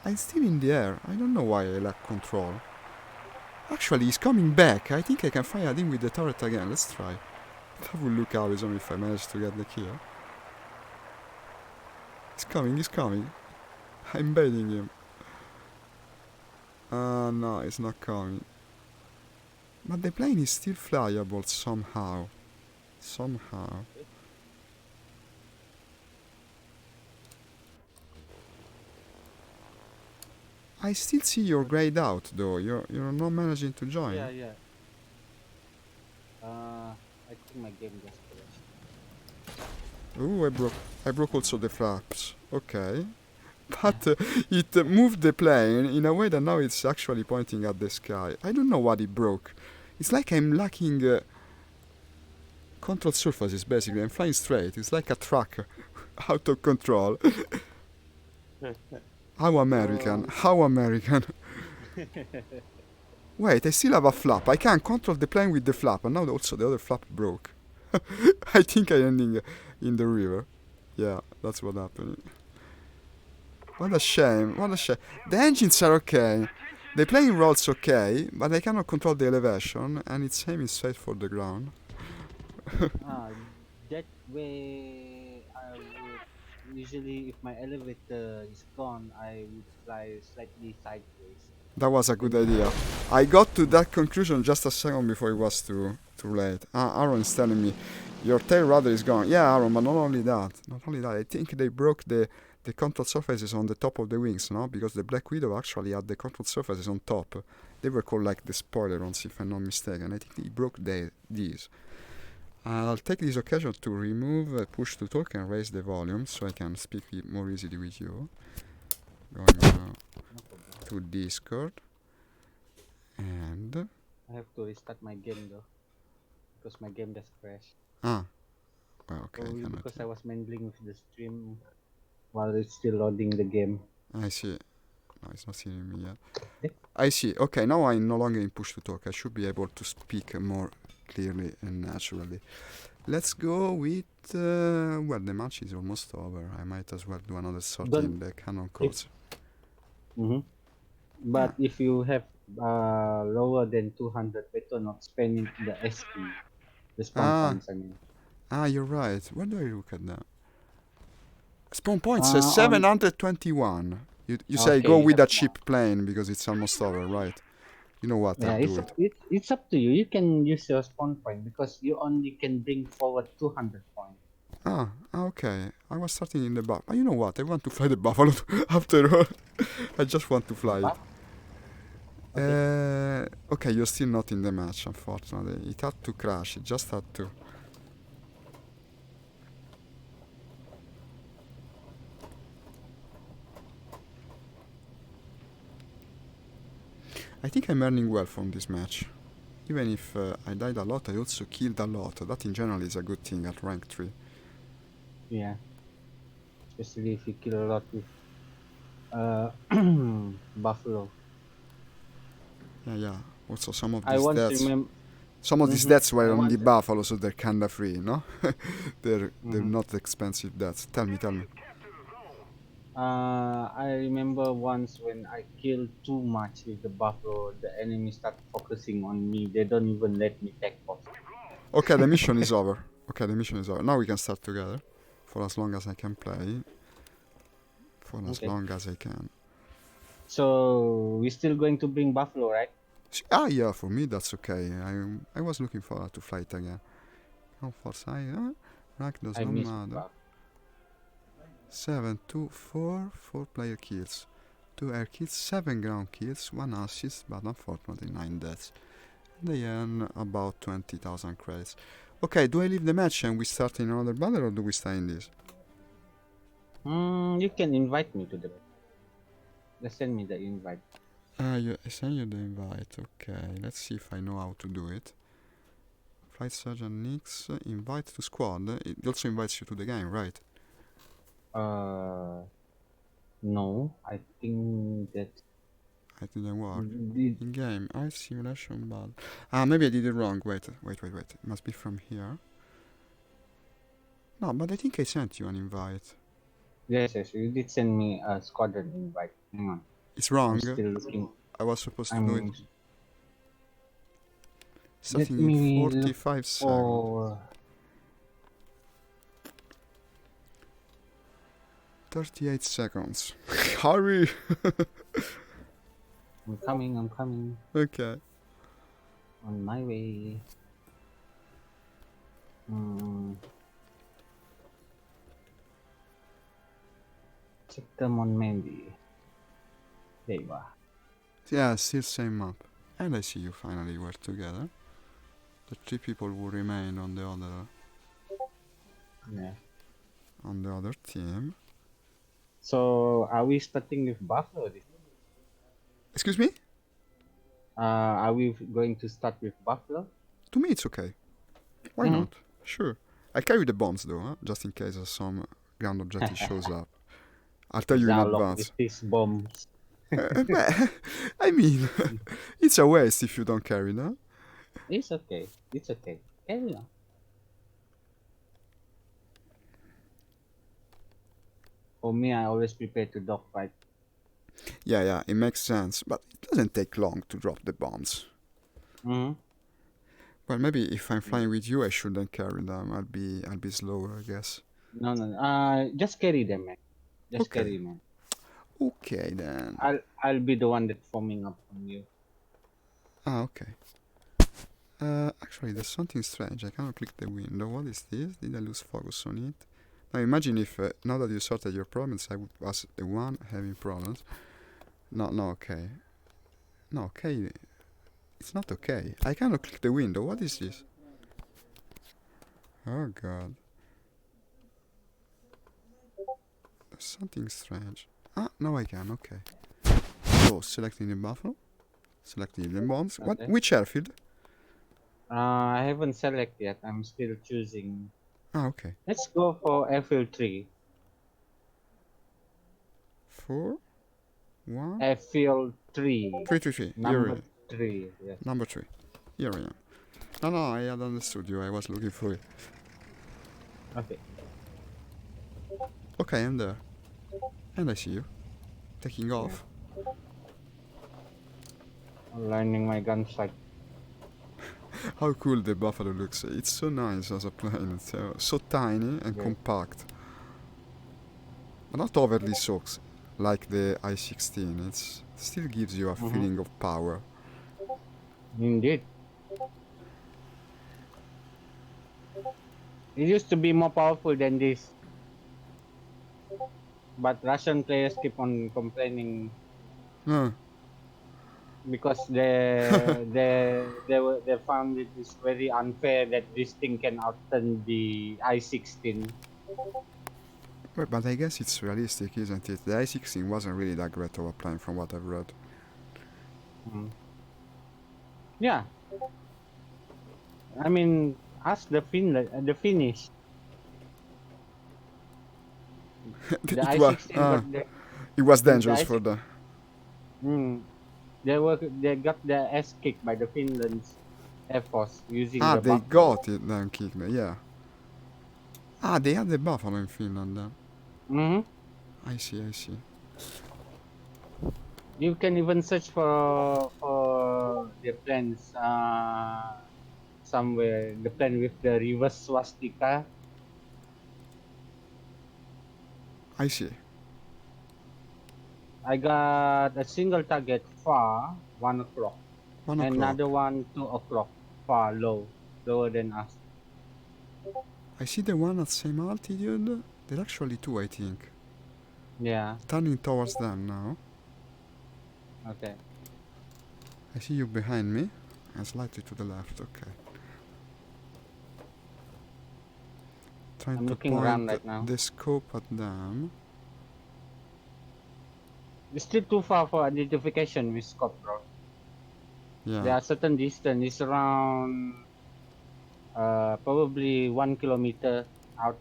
S1: I'm still in the air. I don't know why I lack control. Actually, he's coming back. I think I can fire at him with the turret again. Let's try. That will look awesome if I manage to get the kill. He's coming. I'm baiting him. No, it's not coming. But the plane is still flyable somehow. I still see you're grayed out though. You're not managing to join.
S3: yeah. I think my game just crashed.
S1: Ooh, I broke also the flaps. Okay. But it moved the plane in a way that now it's actually pointing at the sky. I don't know what it broke. It's like I'm lacking control surfaces, basically. I'm flying straight. It's like a truck out of control. How American. Wait, I still have a flap. I can't control the plane with the flap, and now also the other flap broke. I think I'm ending in the river. Yeah, that's what happened. What a shame. The engines are okay. The plane rolls okay, but I cannot control the elevation, and it's aiming straight for the ground.
S3: That way I would usually, if my elevator is gone, I would fly slightly sideways.
S1: That was a good
S3: Then
S1: idea. I got to that conclusion just a second before it was too late. Aaron is telling me, your tail rudder is gone. Yeah, Aaron, but not only that. I think they broke the control surfaces on the top of the wings, no? Because the Black Widow actually had the control surfaces on top. They were called like the spoilerons, if I'm not mistaken. I think they broke these. I'll take this occasion to remove push to talk and raise the volume so I can speak more easily with you. Going
S3: no problem.
S1: to Discord. And
S3: I have to restart my game though. because my game just crashed.
S1: Ah, well, okay,
S3: Probably
S1: cannot.
S3: because I was mingling with the stream while it's still loading the game.
S1: I see. No, it's not seeing me yet.
S3: Eh?
S1: I see. Okay, now I'm no longer in push to talk. I should be able to speak more clearly and naturally. Let's go with. Well, the match is almost over. I might as well do another sort
S3: Don't
S1: in the cannon
S3: if
S1: course.
S3: hmm
S1: Ah,
S3: but if you have lower than 200, better not spend it the SP, the spawn
S1: ah,
S3: points. I mean,
S1: you're right. Where do I look at that? Spawn point says
S3: on
S1: 721. You say
S3: okay,
S1: go
S3: you
S1: with
S3: have
S1: a
S3: more.
S1: cheap plane because it's almost over, right? You know what? I'll
S3: Yeah,
S1: do it.
S3: it's up to you. You can use your spawn point because you only can bring forward 200 points.
S1: Okay. I was starting in the buff. You know what? I want to fly the buffalo after all. I just want to
S3: The
S1: fly it.
S3: buff? Okay.
S1: Okay, you're still not in the match, unfortunately. It had to crash. It just had to. I think I'm earning well from this match. Even if I died a lot, I also killed a lot. That in general is a good thing at rank 3.
S3: Yeah, especially if you kill a lot with uh buffalo.
S1: Yeah. Also, some of
S3: I
S1: these
S3: once
S1: deaths.
S3: remember.
S1: Some of these deaths
S3: I
S1: were on the
S3: once.
S1: buffalo, so they're kinda free, no? They're
S3: hmm
S1: not expensive deaths. Tell me, tell me.
S3: I remember once when I killed too much with the buffalo, the enemy start focusing on me. They don't even let me take off.
S1: Okay, the mission is over. Okay, the mission is over. Now we can start together. For as long as I can play. For as
S3: Okay.
S1: long as I can.
S3: So we're still going to bring buffalo, right?
S1: Yeah, for me that's okay. I was looking forward to flight again. Comfort side, rank does
S3: I
S1: not
S3: miss
S1: matter.
S3: buff.
S1: 7, 2, 4, 4 player kills. 2 air kills, 7 ground kills, 1 assist, but unfortunately 9 deaths. They earn about 20,000 credits. Okay, do I leave the match and we start in another battle or do we stay in this?
S3: You can invite me to the. Just send me the invite.
S1: I send you the invite. Okay, let's see if I know how to do it. Flight Sergeant Nix, invite to squad. It also invites you to the game, right?
S3: No, I think that
S1: It didn't work.
S3: the
S1: In game, I simulation battle. Maybe I did it wrong. Wait. It must be from here. No, but I think I sent you an invite.
S3: yes, you did send me a squadron invite. Hang on,
S1: It's
S3: I'm
S1: wrong.
S3: still looking.
S1: I was supposed to do it
S3: I'm. Let
S1: starting in
S3: me look
S1: 45 seconds.
S3: for.
S1: 38 seconds. Hurry!
S3: I'm coming. I'm coming.
S1: Okay.
S3: On my way. Check them on Mandy. There you are.
S1: Yeah, still same map. And I see you finally were together. The 3 people who remain on the
S3: Yeah.
S1: other team.
S3: So are we starting with buffalo?
S1: Excuse me?
S3: Are we going to start with buffalo?
S1: To me it's okay. Why
S3: Mhm.
S1: not? Sure. I carry the bombs though, just in case some ground objective shows up. I'll tell you in
S3: Zalok with
S1: advance.
S3: his bombs.
S1: Well, I mean, it's a waste if you don't carry them.
S3: It's okay. It's okay. Carry on. For me, I always prepare to dogfight.
S1: Yeah, it makes sense, but it doesn't take long to drop the bombs.
S3: Mm-hmm.
S1: Well, maybe if I'm flying with you, I shouldn't carry them. I'll be slower, I guess.
S3: No. Just carry them, man. Just
S1: Okay.
S3: carry, man.
S1: Okay then.
S3: I'll be the one that's forming up on you.
S1: Okay. Actually, there's something strange. I cannot click the window. What is this? Did I lose focus on it? Now imagine if, now that you sorted your problems, I was the one having problems. No, okay. No, okay. It's not okay. I cannot click the window. What is this? Oh god. There's something strange. Now I can, okay. So, selecting the buffalo. Selecting the bombs. What?
S3: Okay.
S1: Which airfield?
S3: I haven't selected yet. I'm still choosing.
S1: Ah, okay.
S3: Let's go for airfield 3.
S1: 4, 1,
S3: Airfield 3.
S1: 3, 3, 3. Here we
S3: Number
S1: are.
S3: 3. Yes.
S1: Number 3. Here I am. No, no, I had understood you. I was looking for it.
S3: Okay.
S1: Okay, I'm there. And I see you. Taking
S3: Yeah.
S1: off.
S3: Aligning my gun sight.
S1: How cool the Buffalo looks. It's so nice as a plane. It's so tiny and
S3: Yeah.
S1: compact. But not overly soaked like the I-16. It still gives you a
S3: Mm-hmm.
S1: feeling of power.
S3: Indeed. It used to be more powerful than this, but Russian players keep on complaining
S1: Ah,
S3: because they found it is very unfair that this thing can outturn the I-16.
S1: well, but I guess it's realistic, isn't it? The I-16 wasn't really that great of a plane from what I've read.
S3: Mm. Yeah, I mean, ask the Finnish, the
S1: it was
S3: I-16 got
S1: it was
S3: the
S1: dangerous for
S3: I-16.
S1: the.
S3: Mm, they got their ass kicked by the Finland's Air Force using
S1: Ah,
S3: the
S1: they
S3: Buffalo.
S1: got it then, kicked me. Yeah. Ah, they had the Buffalo in Finland then.
S3: Mm-hmm.
S1: I see, I see.
S3: You can even search for the planes somewhere. The plane with the reverse swastika.
S1: I see.
S3: I got a single target far 1 o'clock,
S1: 1 o'clock.
S3: another one 2 o'clock far lower than us.
S1: I see the one at same altitude. There are actually two, I think.
S3: Yeah.
S1: Turning towards them now.
S3: Okay.
S1: I see you behind me and slightly to the left. Okay. Trying
S3: I'm
S1: to
S3: looking around
S1: point
S3: right now.
S1: the scope at them.
S3: It's still too far for identification with scope, bro. There
S1: Yeah.
S3: are certain distance. It's around probably 1 kilometer out,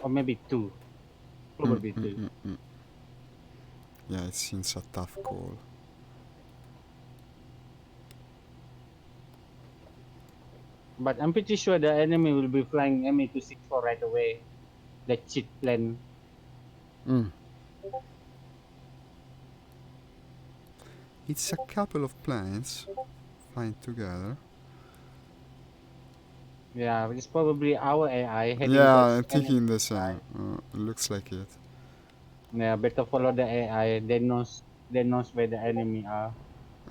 S3: or maybe two.
S1: Mm,
S3: Probably
S1: mm,
S3: two.
S1: mm, mm. Yeah, it seems a tough call.
S3: But I'm pretty sure the enemy will be flying ME-264 right away. The cheat plane.
S1: Mm. It's a couple of planes flying together.
S3: Yeah, it's probably our AI heading
S1: Yeah,
S3: towards
S1: I'm thinking
S3: enemy
S1: the same.
S3: AI.
S1: Looks like it.
S3: Yeah, better follow the AI. They knows where the enemy are.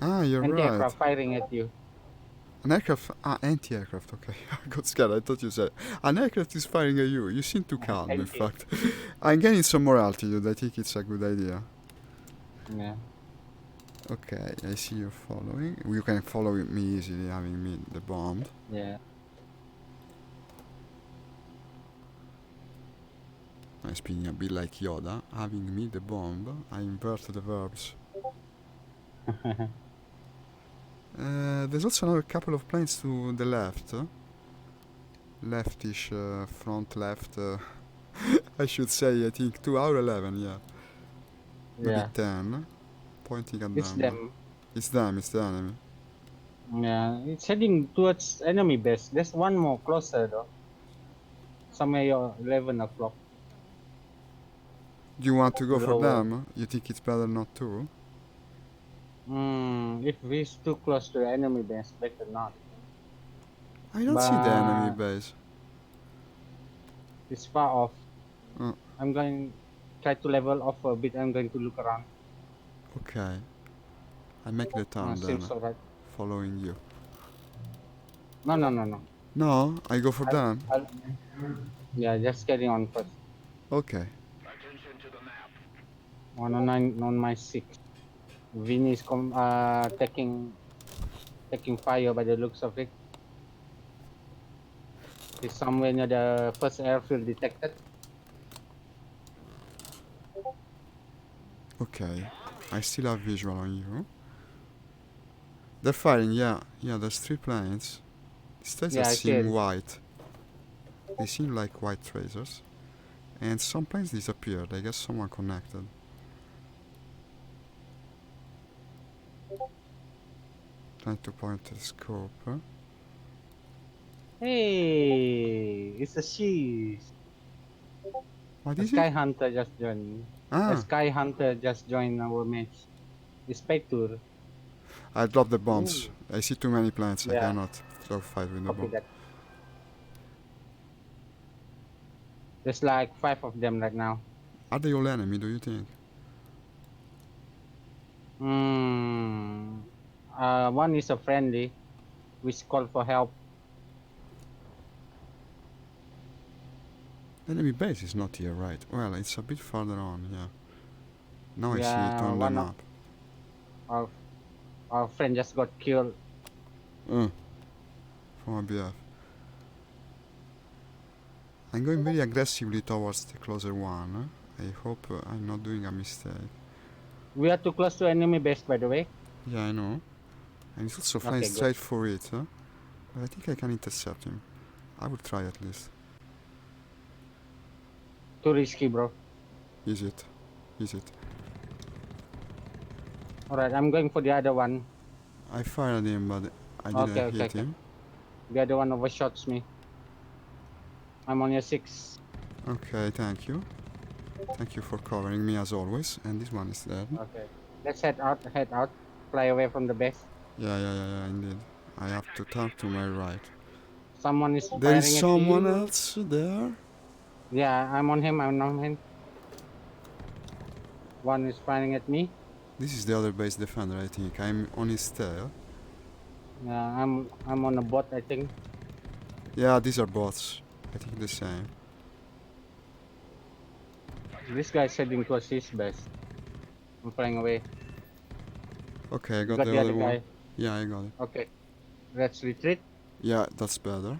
S1: Ah, you're right.
S3: Anti-aircraft firing at you.
S1: An aircraft. Ah, anti-aircraft. Okay, I got scared. I thought you said an aircraft is firing at you. You seem too calm. In
S3: Anti.
S1: fact, I'm getting some more altitude. I think it's a good idea.
S3: Yeah.
S1: Okay, I see you following. You can follow me easily, having me the bomb.
S3: Yeah.
S1: I'm speaking a bit like Yoda. Having me the bomb, I invert the verbs. There's also another couple of planes to the left. Leftish, front left. I should say, I think 2 hour 11, yeah. Maybe
S3: Yeah.
S1: 10. Pointing at
S3: It's
S1: them.
S3: them.
S1: It's them, it's the enemy.
S3: Yeah. It's heading towards enemy base. There's one more closer though. Somewhere 11 o'clock.
S1: Do you want to go for
S3: Lower.
S1: them? You think it's better not to?
S3: If he's too close to the enemy base, better not.
S1: I don't see the enemy
S3: But
S1: base.
S3: it's far off.
S1: Uh,
S3: I'm going try to level off a bit. I'm going to look around.
S1: okay. I make the turn
S3: Seems
S1: then,
S3: alright.
S1: following you.
S3: No, no, no, no.
S1: No, I go for
S3: I'll,
S1: them.
S3: I'll, yeah, just getting on first.
S1: Okay.
S2: Attention to the map.
S3: 109 on my 6. Vinny is taking fire by the looks of it. He's somewhere near the first airfield detected.
S1: Okay. I still have visual on you. They're firing, yeah. Yeah, there's 3 planes. These tracers
S3: Yeah, I see
S1: seem
S3: it.
S1: white. They seem like white tracers. And some planes disappeared. I guess someone connected. Trying to point to the scope, huh?
S3: Hey, it's a she.
S1: What
S3: A
S1: is
S3: Sky
S1: it?
S3: Hunter just joined. A
S1: Ah,
S3: Sky Hunter just joined our match. It's Spy Tour.
S1: I dropped the bombs.
S3: Ooh.
S1: I see too many planes. I
S3: Yeah,
S1: cannot throw fight with the
S3: copy
S1: bomb.
S3: that. There's like 5 of them right now.
S1: Are they all enemy, do you think?
S3: Hmm. One is a friendly, which call for help.
S1: Enemy base is not here, right? Well, it's a bit farther on, yeah. Now I see it
S3: Yeah,
S1: on the
S3: one of
S1: map.
S3: our, our friend just got killed.
S1: Uh, from above. I'm going very aggressively towards the closer one. I hope I'm not doing a mistake.
S3: We are too close to enemy base, by the way.
S1: Yeah, I know. And he's also flying
S3: Okay, good.
S1: straight for it, huh? But I think I can intercept him. I will try at least.
S3: Too risky, bro.
S1: Is it? Is it?
S3: Alright, I'm going for the other one.
S1: I fired him, but I
S3: Okay,
S1: didn't
S3: okay,
S1: hit
S3: okay.
S1: him.
S3: The other one overshots me. I'm on your 6.
S1: Okay, thank you. Thank you for covering me as always. And this one is dead.
S3: Okay. Let's head out, head out. Fly away from the base.
S1: Yeah, indeed. I have to turn to my right.
S3: Someone is
S1: There is
S3: firing at
S1: someone
S3: you.
S1: else there.
S3: Yeah, I'm on him, I'm on him. One is firing at me.
S1: This is the other base defender, I think. I'm on his tail.
S3: Yeah, I'm on a bot, I think.
S1: Yeah, these are bots. I think the same.
S3: This guy's heading towards his base. I'm flying away.
S1: Okay, I
S3: You
S1: got
S3: got
S1: the
S3: the
S1: other
S3: other
S1: one.
S3: guy.
S1: Yeah, I got it.
S3: Okay. Let's retreat.
S1: Yeah, that's better.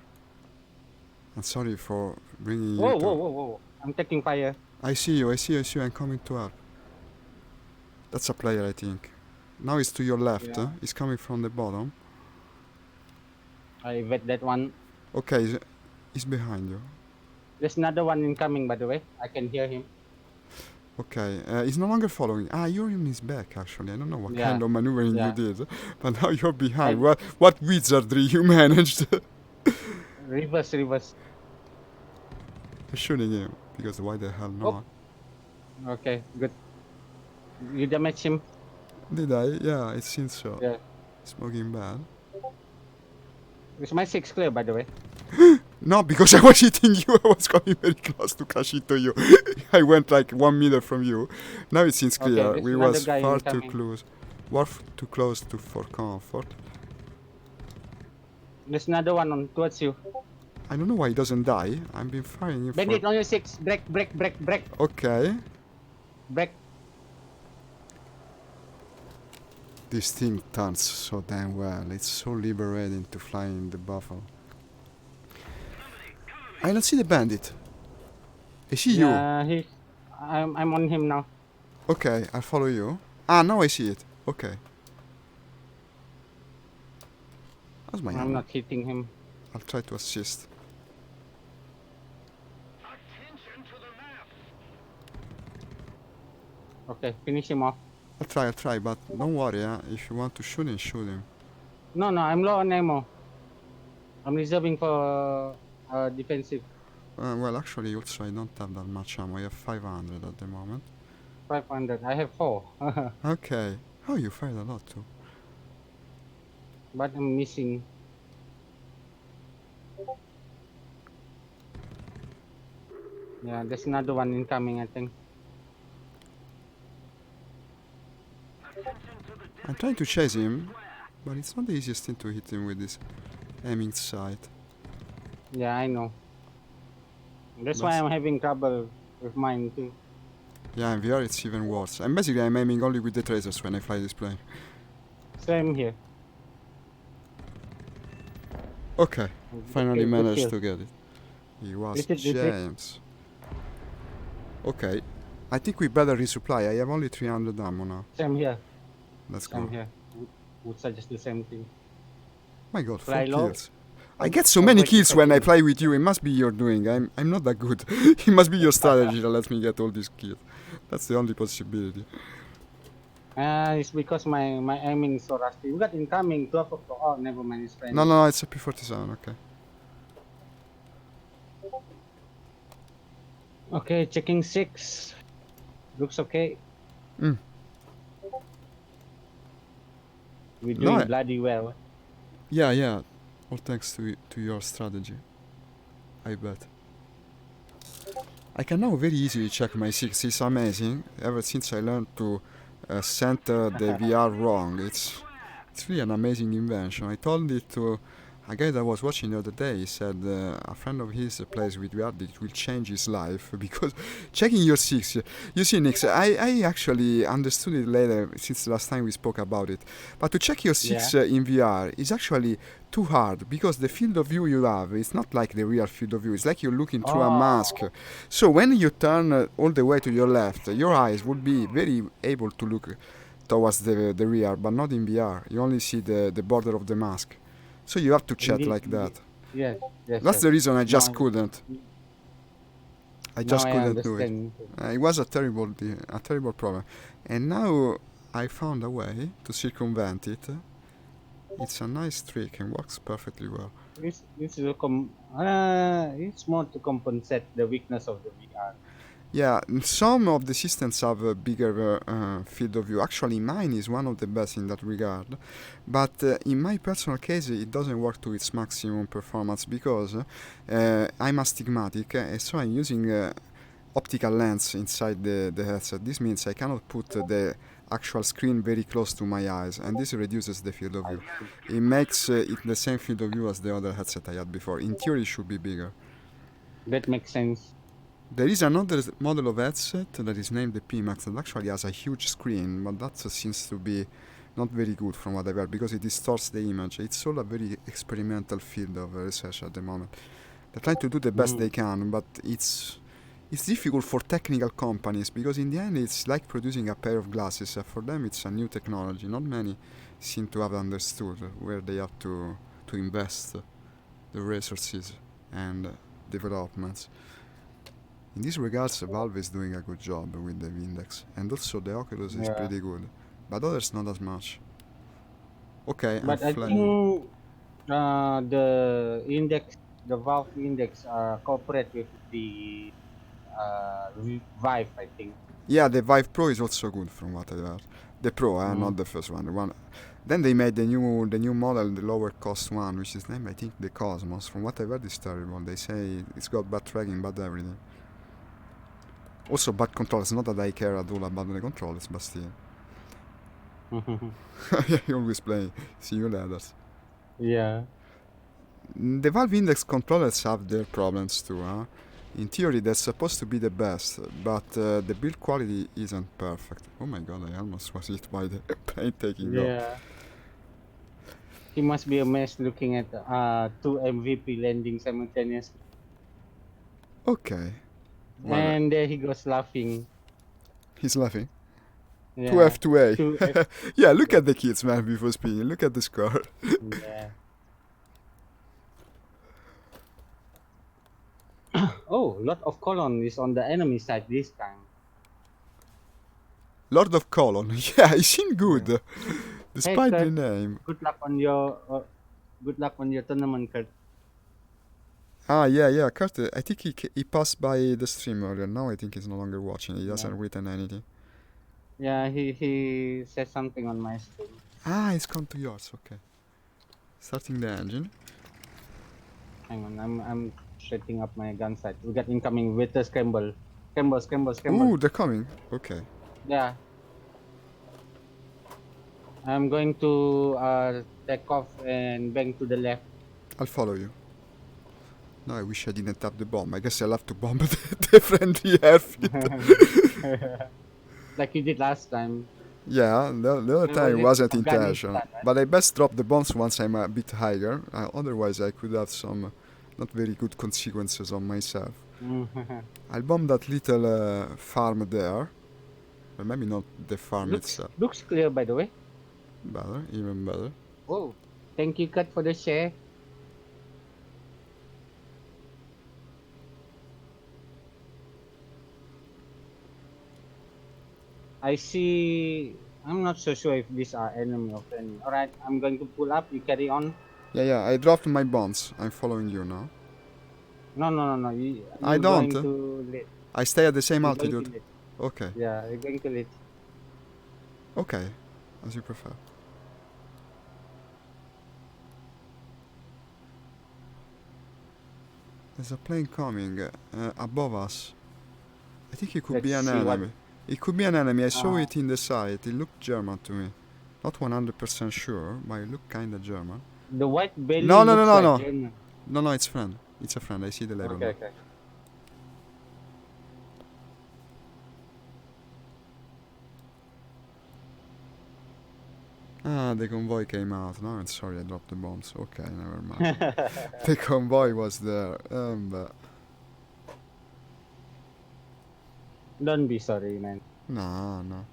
S1: I'm sorry for bringing you
S3: Whoa, whoa,
S1: to...
S3: whoa, whoa. I'm taking fire.
S1: I see you, I see you, I'm coming to help. That's a player, I think. Now he's to your left,
S3: Yeah.
S1: He's coming from the bottom.
S3: I vet that one.
S1: Okay, he's behind you.
S3: There's another one incoming, by the way. I can hear him.
S1: Okay, he's no longer following. Ah, you're in his back, actually. I don't know what
S3: Yeah.
S1: kind of maneuvering you
S3: Yeah.
S1: did, but now you're behind.
S3: I
S1: What wizardry you managed?
S3: reverse, reverse.
S1: Shooting him, because why the hell
S3: Oh.
S1: not?
S3: Okay, good. You damage him.
S1: Did I? Yeah, it seems so.
S3: Yeah.
S1: Smoking bad.
S3: Is my 6 clear, by the way?
S1: No, because I was hitting you, I was coming very close to crash into you. I went like 1 meter from you. Now it seems
S3: Okay,
S1: clear.
S3: there's
S1: We
S3: another
S1: was
S3: guy
S1: far too
S3: incoming.
S1: close. Too close to for comfort.
S3: There's another one on towards you.
S1: I don't know why he doesn't die. I've been firing him
S3: Bandit
S1: for...
S3: on your 6. Break, break, break, break,
S1: Okay.
S3: break.
S1: This thing turns so damn well. It's so liberating to fly in the buffalo. I don't see the bandit. I see you.
S3: Yeah, I'm on him now.
S1: Okay, I'll follow you. Ah, now I see it. Okay. How's my
S3: I'm
S1: ammo?
S3: not hitting him.
S1: I'll try to assist.
S2: Attention to the map.
S3: Okay, finish him off.
S1: I'll try, but don't worry, if you want to shoot him, shoot him.
S3: No, I'm low on ammo. I'm reserving for defensive.
S1: Well, actually, also, I don't have that much ammo. I have 500 at the moment.
S3: 500. I have 4.
S1: Okay. Oh, you fired a lot too.
S3: But I'm missing. Yeah, there's another one incoming, I think.
S1: I'm trying to chase him, but it's not the easiest thing to hit him with this aiming sight.
S3: Yeah, I know. That's why I'm having trouble with mine too.
S1: Yeah, in VR it's even worse. I'm aiming only with the tracers when I fly this plane.
S3: Same here.
S1: Okay, finally
S3: Good
S1: managed
S3: kill.
S1: to get it. He was
S3: Retreat.
S1: James. Okay, I think we better resupply. I have only 300 ammo now.
S3: Same here.
S1: Let's
S3: Same
S1: go.
S3: here. would suggest the same thing.
S1: My god, 4
S3: Fly low.
S1: kills. I get so many kills when I play with you. It must be your doing. I'm not that good. It must be your strategy that lets me get all these kills. That's the only possibility.
S3: It's because my aiming is so rusty. We got incoming 12 o'clock. Oh, never mind. It's friendly.
S1: No, it's a P47. Okay.
S3: Okay, checking 6. Looks okay.
S1: Mm.
S3: We're
S1: No,
S3: doing
S1: I-
S3: bloody well.
S1: Yeah. All thanks to your strategy. I bet. I can now very easily check my 6. It's amazing. Ever since I learned to center the VR wrong, it's really an amazing invention. I told it to a guy that I was watching the other day. He said a friend of his plays with VR that it will change his life because checking your 6. You see, Nix, I actually understood it later since the last time we spoke about it. But to check your 6 in VR is actually too hard because the field of view you have is not like the real field of view. It's like you're looking through a mask. So when you turn all the way to your left, your eyes would be very able to look towards the rear, but not in VR. You only see the border of the mask. So you have to chat
S3: Indeed,
S1: like that.
S3: Yes, yes.
S1: That's the reason I just
S3: Now-
S1: couldn't. I
S3: Now
S1: just
S3: I
S1: couldn't do it.
S3: understand.
S1: It was a terrible problem. And now I found a way to circumvent it. It's a nice trick and works perfectly well.
S3: It's more to compensate the weakness of the VR.
S1: Yeah, some of the systems have a bigger field of view. Actually, mine is one of the best in that regard. But in my personal case, it doesn't work to its maximum performance because I'm astigmatic, so I'm using optical lens inside the headset. This means I cannot put the actual screen very close to my eyes, and this reduces the field of view. It makes it the same field of view as the other headset I had before. In theory, it should be bigger.
S3: That makes sense.
S1: There is another model of headset that is named the PMAX that actually has a huge screen, but that seems to be not very good from what I've heard because it distorts the image. It's all a very experimental field of research at the moment. They're trying to do the best they can, but it's difficult for technical companies because in the end it's like producing a pair of glasses. For them it's a new technology. Not many seem to have understood where they have to invest the resources and developments. In this regards, Valve is doing a good job with the Index, and also the Oculus is pretty good, but others not as much. Okay,
S3: But I
S1: I'm flying.
S3: think the Valve Index, cooperate with the Vive, I think.
S1: Yeah, the Vive Pro is also good from what I heard. The Pro, not
S3: Mm.
S1: the first one. The one. Then they made the new model, the lower cost one, which is named I think the Cosmos. From what I heard, it's terrible. They say it's got bad tracking, bad everything. Also bad controllers. Not that I care at all about the controllers, but still. I always play. See you later.
S3: Yeah.
S1: The Valve Index controllers have their problems too. In theory, they're supposed to be the best, but the build quality isn't perfect. Oh my god, I almost was hit by the plane taking off.
S3: Yeah. He must be a mess looking at 2 MVP landing simultaneously.
S1: Okay. Well,
S3: And there he goes laughing.
S1: he's laughing.
S3: Yeah.
S1: 2F2A.
S3: 2F.
S1: Yeah, look at the kids, man, before speaking. Look at the score.
S3: Yeah. Oh, lot of colon is on the enemy side this time.
S1: Lord of Colon. Yeah, he seemed good. Despite the
S3: Kurt.
S1: name.
S3: Good luck on your tournament, Kurt.
S1: Yeah, Kurt, I think he passed by the stream earlier. Now I think he's no longer watching. He hasn't
S3: Yeah.
S1: written anything.
S3: Yeah, he said something on my stream.
S1: It's gone to yours. Okay. Starting the engine.
S3: Hang on, I'm setting up my gun sight. We got incoming with the scramble. Scramble.
S1: Ooh, they're coming. Okay.
S3: Yeah. I'm going to take off and bang to the left.
S1: I'll follow you. No, I wish I didn't tap the bomb. I guess I'll have to bomb the friendly airfield.
S3: Like you did last time.
S1: Yeah, the other
S3: It
S1: time
S3: was
S1: wasn't
S3: in
S1: intentional.
S3: Afghanistan, right?
S1: But I best drop the bombs once I'm a bit higher. Otherwise, I could have some not very good consequences on myself. I'll bomb that little farm there. Or maybe not the farm itself.
S3: Looks clear, by the way.
S1: Better, even better.
S3: Oh, thank you, Kat, for the share. I see. I'm not so sure if these are enemy or friendly. All right, I'm going to pull up. You carry on.
S1: Yeah, I dropped my bombs. I'm following you now.
S3: No.
S1: I
S3: You're
S1: don't.
S3: going to lead.
S1: I stay at the same
S3: You're going to
S1: altitude.
S3: lead.
S1: Okay.
S3: Yeah, you're going to lead.
S1: Okay. As you prefer. There's a plane coming above us. I think it could
S3: Let's
S1: be an
S3: see what.
S1: enemy. It could be an enemy. I saw
S3: Uh,
S1: it in the sight. It looked German to me. Not 100% sure, but it looked kinda German.
S3: the white belly
S1: No, no, no,
S3: looks
S1: no,
S3: like
S1: no.
S3: German.
S1: No, it's friend. It's a friend. I see the label
S3: Okay,
S1: now.
S3: okay.
S1: Ah, the convoy came out. No, I'm sorry, I dropped the bombs. Okay, never mind. The convoy was there. But
S3: Don't be sorry, man.
S1: no.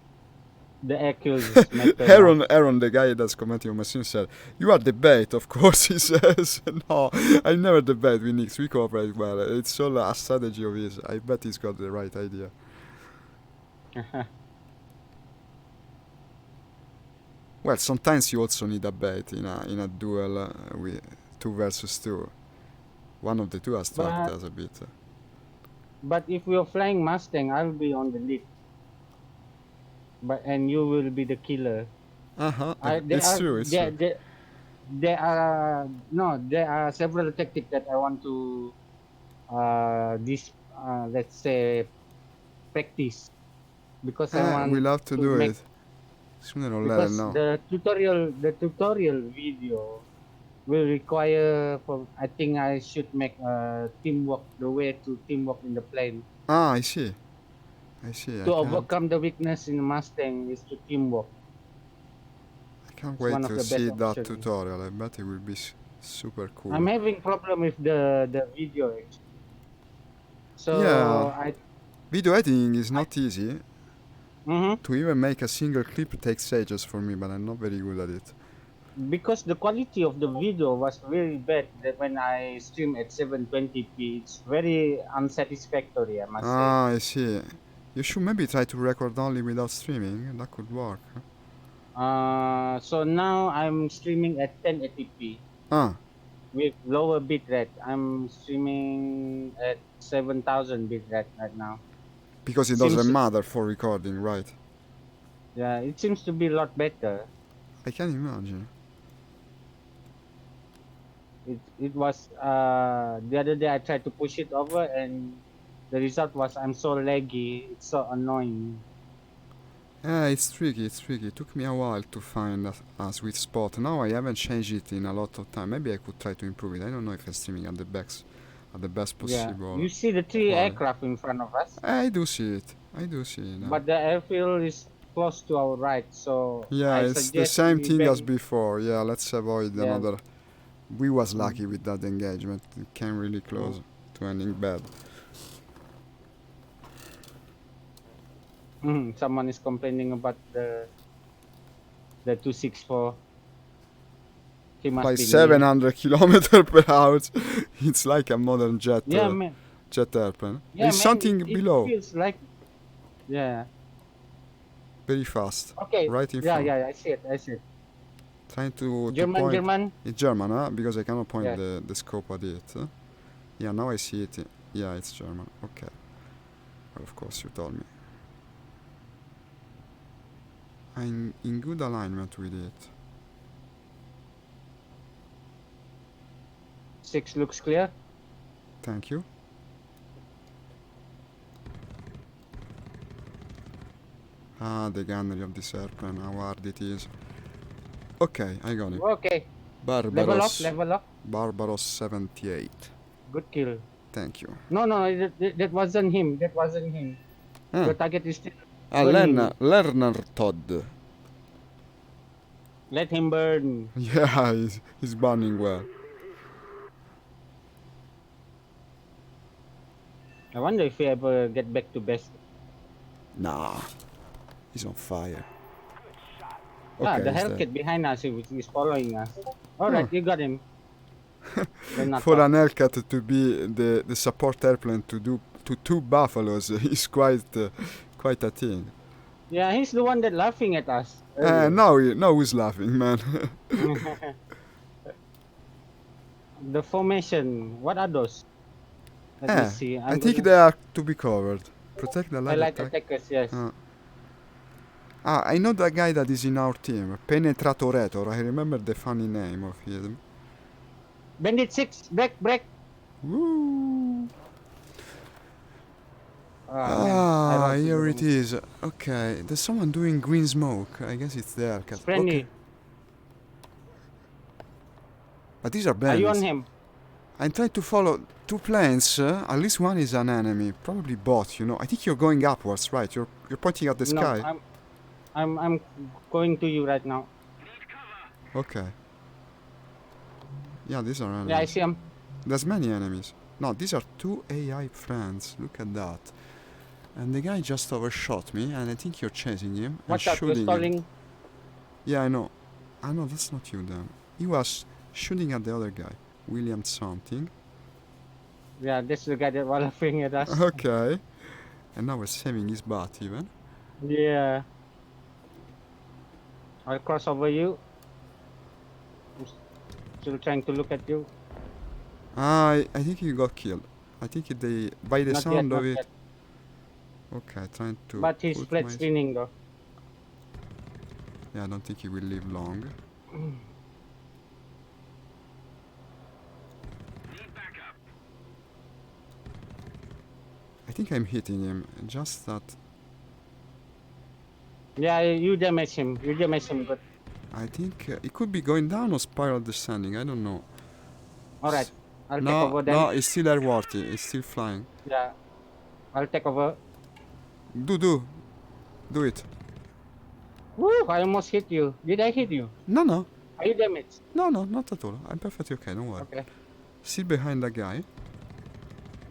S3: The air kills matter more.
S1: Aaron, the guy that's commenting on my stream said, "You are debate, of course." He says, "No, I never debate with Nix. We cooperate well. It's all a strategy of his. I bet he's got the right idea." Well, sometimes you also need a bait in a duel with 2 versus 2. One of the two has tracked
S3: but
S1: us a bit.
S3: but if we're flying Mustang, I'll be on the lead. And you will be the killer. I there
S1: It's
S3: are
S1: true. It's true.
S3: there are no there are several tactics that I want to this let's say practice because I
S1: We
S3: want
S1: love to
S3: to
S1: do
S3: make
S1: it. Sooner or later,
S3: because
S1: no.
S3: the tutorial video will require for I think I should make teamwork the way to teamwork in the plane
S1: Ah, I see. I
S3: to
S1: can't.
S3: overcome the weakness in the Mustang is to teamwork.
S1: I can't
S3: It's
S1: wait
S3: one of
S1: to
S3: the best
S1: see that
S3: options.
S1: tutorial. I bet it will be super
S3: I'm
S1: cool.
S3: having problem with the video actually.
S1: Yeah,
S3: So
S1: video editing is
S3: I
S1: not easy.
S3: mm-hmm.
S1: To even make a single clip takes ages for me, but I'm not very good at it.
S3: Because the quality of the video was very bad that when I stream at 720p, it's very unsatisfactory, I must say.
S1: Ah, I see. You should maybe try to record only without streaming. That could work.
S3: So now I'm streaming at 1080p
S1: Ah,
S3: with lower bitrate. I'm streaming at 7,000 bitrate right now.
S1: because it
S3: Seems
S1: doesn't matter for recording, right?
S3: Yeah, it seems to be a lot better.
S1: I can imagine.
S3: It was the other day I tried to push it over and the result was I'm so laggy. It's so annoying.
S1: Yeah, it's tricky, it's tricky. It took me a while to find a sweet spot. Now I haven't changed it in a lot of time. Maybe I could try to improve it. I don't know if I'm streaming at the best
S3: Yeah,
S1: possible
S3: you see the three
S1: quality.
S3: aircraft in front of us,
S1: I do see it. I do see it now.
S3: but the airfield is close to our right, so
S1: Yeah,
S3: I
S1: it's the
S3: suggest
S1: same
S3: we
S1: thing as
S3: bang.
S1: before. Yeah, let's avoid
S3: Yeah,
S1: another. We was
S3: mm,
S1: lucky with that engagement. It came really
S3: mm,
S1: close to ending bad.
S3: someone is complaining about the 264. He must
S1: Like
S3: be new.
S1: 700 kilometer per hour. It's like a modern
S3: Yeah, man.
S1: jet airplane. There
S3: Yeah,
S1: is
S3: man.
S1: something
S3: It
S1: below,
S3: feels like yeah.
S1: very fast,
S3: Okay.
S1: right in
S3: Yeah,
S1: front.
S3: yeah. I see it. I see it.
S1: Trying to
S3: German,
S1: point.
S3: German.
S1: It's German, huh? Because I cannot point
S3: Yeah.
S1: the scope at it. Huh? Yeah, now I see it. Yeah, it's German. Okay. Well, of course, you told me. I'm in good alignment with it.
S3: 6 looks clear.
S1: Thank you. Ah, the gunnery of this airplane, how hard it is. Okay, I got it.
S3: Okay. Level up.
S1: Barbaros.
S3: Level up.
S1: Barbaros 78.
S3: Good kill.
S1: Thank you.
S3: No, that wasn't him. That wasn't him.
S1: Ah,
S3: Your target is still burning.
S1: Lerner Todd.
S3: Let him burn.
S1: Yeah, he's burning well.
S3: I wonder if he ever get back to best.
S1: Nah, he's on fire.
S3: Yeah,
S1: Okay,
S3: the
S1: he's dead.
S3: Hellcat behind us is following us. All
S1: Huh.
S3: right, you got him. Then not
S1: For
S3: talk.
S1: an Hellcat to be the support airplane to two buffaloes is quite a thing.
S3: Yeah, he's the one that laughing at us earlier.
S1: Now who's laughing, man?
S3: The formation. What are those? Let me see.
S1: I
S3: I'm
S1: think
S3: gonna
S1: they are to be covered. Protect the light
S3: highlight
S1: attack.
S3: attackers. Yes.
S1: Uh, I know the guy that is in our team, Penetratorator. I remember the funny name of him.
S3: Bandit 6. Break.
S1: Woo!
S3: Ah man, I wrote to the
S1: Here it
S3: wrong.
S1: is. Okay, there's someone doing green smoke. I guess it's the Hellcat.
S3: It's friendly.
S1: Okay, but these are
S3: Are you on
S1: bandits.
S3: him?
S1: I'm trying to follow two planes. At least one is an enemy. Probably both. You know. I think you're going upwards, right? You're pointing at the
S3: No,
S1: sky.
S3: I'm going to you right now.
S1: Okay. Yeah, these are enemies.
S3: Yeah, I see him.
S1: There's many enemies. No, these are two AI friends. Look at that. And the guy just overshot me, and I think you're chasing him and
S3: Watch out, we're
S1: shooting him.
S3: stalling.
S1: Yeah, I know. I know, that's not you then. He was shooting at the other guy. William something.
S3: Yeah, that's the guy that was laughing at us.
S1: Okay. And now we're saving his butt even.
S3: Yeah. I'll cross over you. I'm still trying to look at you.
S1: I think he got killed. I think they, by the
S3: Not
S1: sound
S3: yet,
S1: of
S3: not
S1: it.
S3: yet.
S1: Okay, trying to.
S3: But he's
S1: put
S3: flat
S1: my-
S3: spinning though.
S1: Yeah, I don't think he will live long.
S2: Need backup.
S1: I think I'm hitting him. Just that.
S3: Yeah, you damage him. You damage him good.
S1: I think it could be going down or spiral descending. I don't know.
S3: Alright. I'll take
S1: No,
S3: over then.
S1: no, it's still airworthy. It's still flying.
S3: Yeah. I'll take over.
S1: Do it.
S3: Woo! I almost hit you. Did I hit you?
S1: No,
S3: Are you damaged?
S1: no, not at all. I'm perfectly okay. Don't worry.
S3: Okay.
S1: Still behind that guy.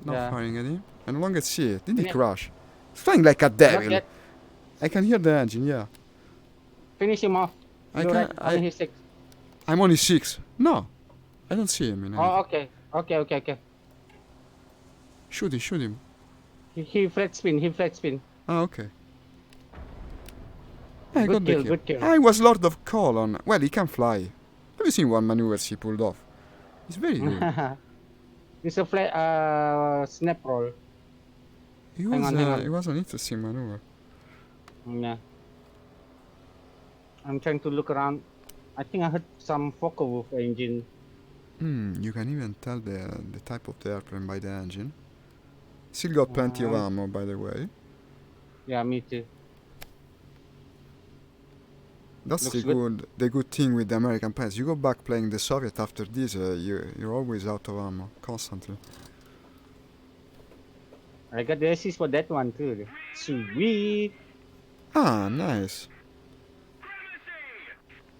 S1: Not
S3: Yeah.
S1: firing at him. And long as see it. Didn't he
S3: Yeah.
S1: crash? It's flying like a
S3: Not
S1: devil.
S3: yet.
S1: I can hear the engine. Yeah.
S3: Finish him off.
S1: I
S3: You're
S1: can.
S3: right. On his 6.
S1: I'm only 6. No, I don't see him in anything.
S3: Oh, okay. Okay.
S1: Shoot him.
S3: He flat spin.
S1: Ah, okay. I
S3: Good
S1: got the
S3: kill,
S1: kill.
S3: good kill.
S1: I was Lord of Colon. Well, he can fly. Have you seen what maneuvers he pulled off? It's very good.
S3: It's a flat snap roll.
S1: It
S3: Hang
S1: was,
S3: on.
S1: it was an interesting maneuver.
S3: Yeah. I'm trying to look around. I think I heard some Focke-Wulf engine.
S1: You can even tell the type of the airplane by the engine. Still got plenty of ammo, by the way.
S3: Yeah, me too.
S1: That's
S3: Looks
S1: the good thing with the American planes. You go back playing the Soviet after this, you're always out of ammo, constantly.
S3: I got the assist for that one too. Sweet.
S1: Ah, nice.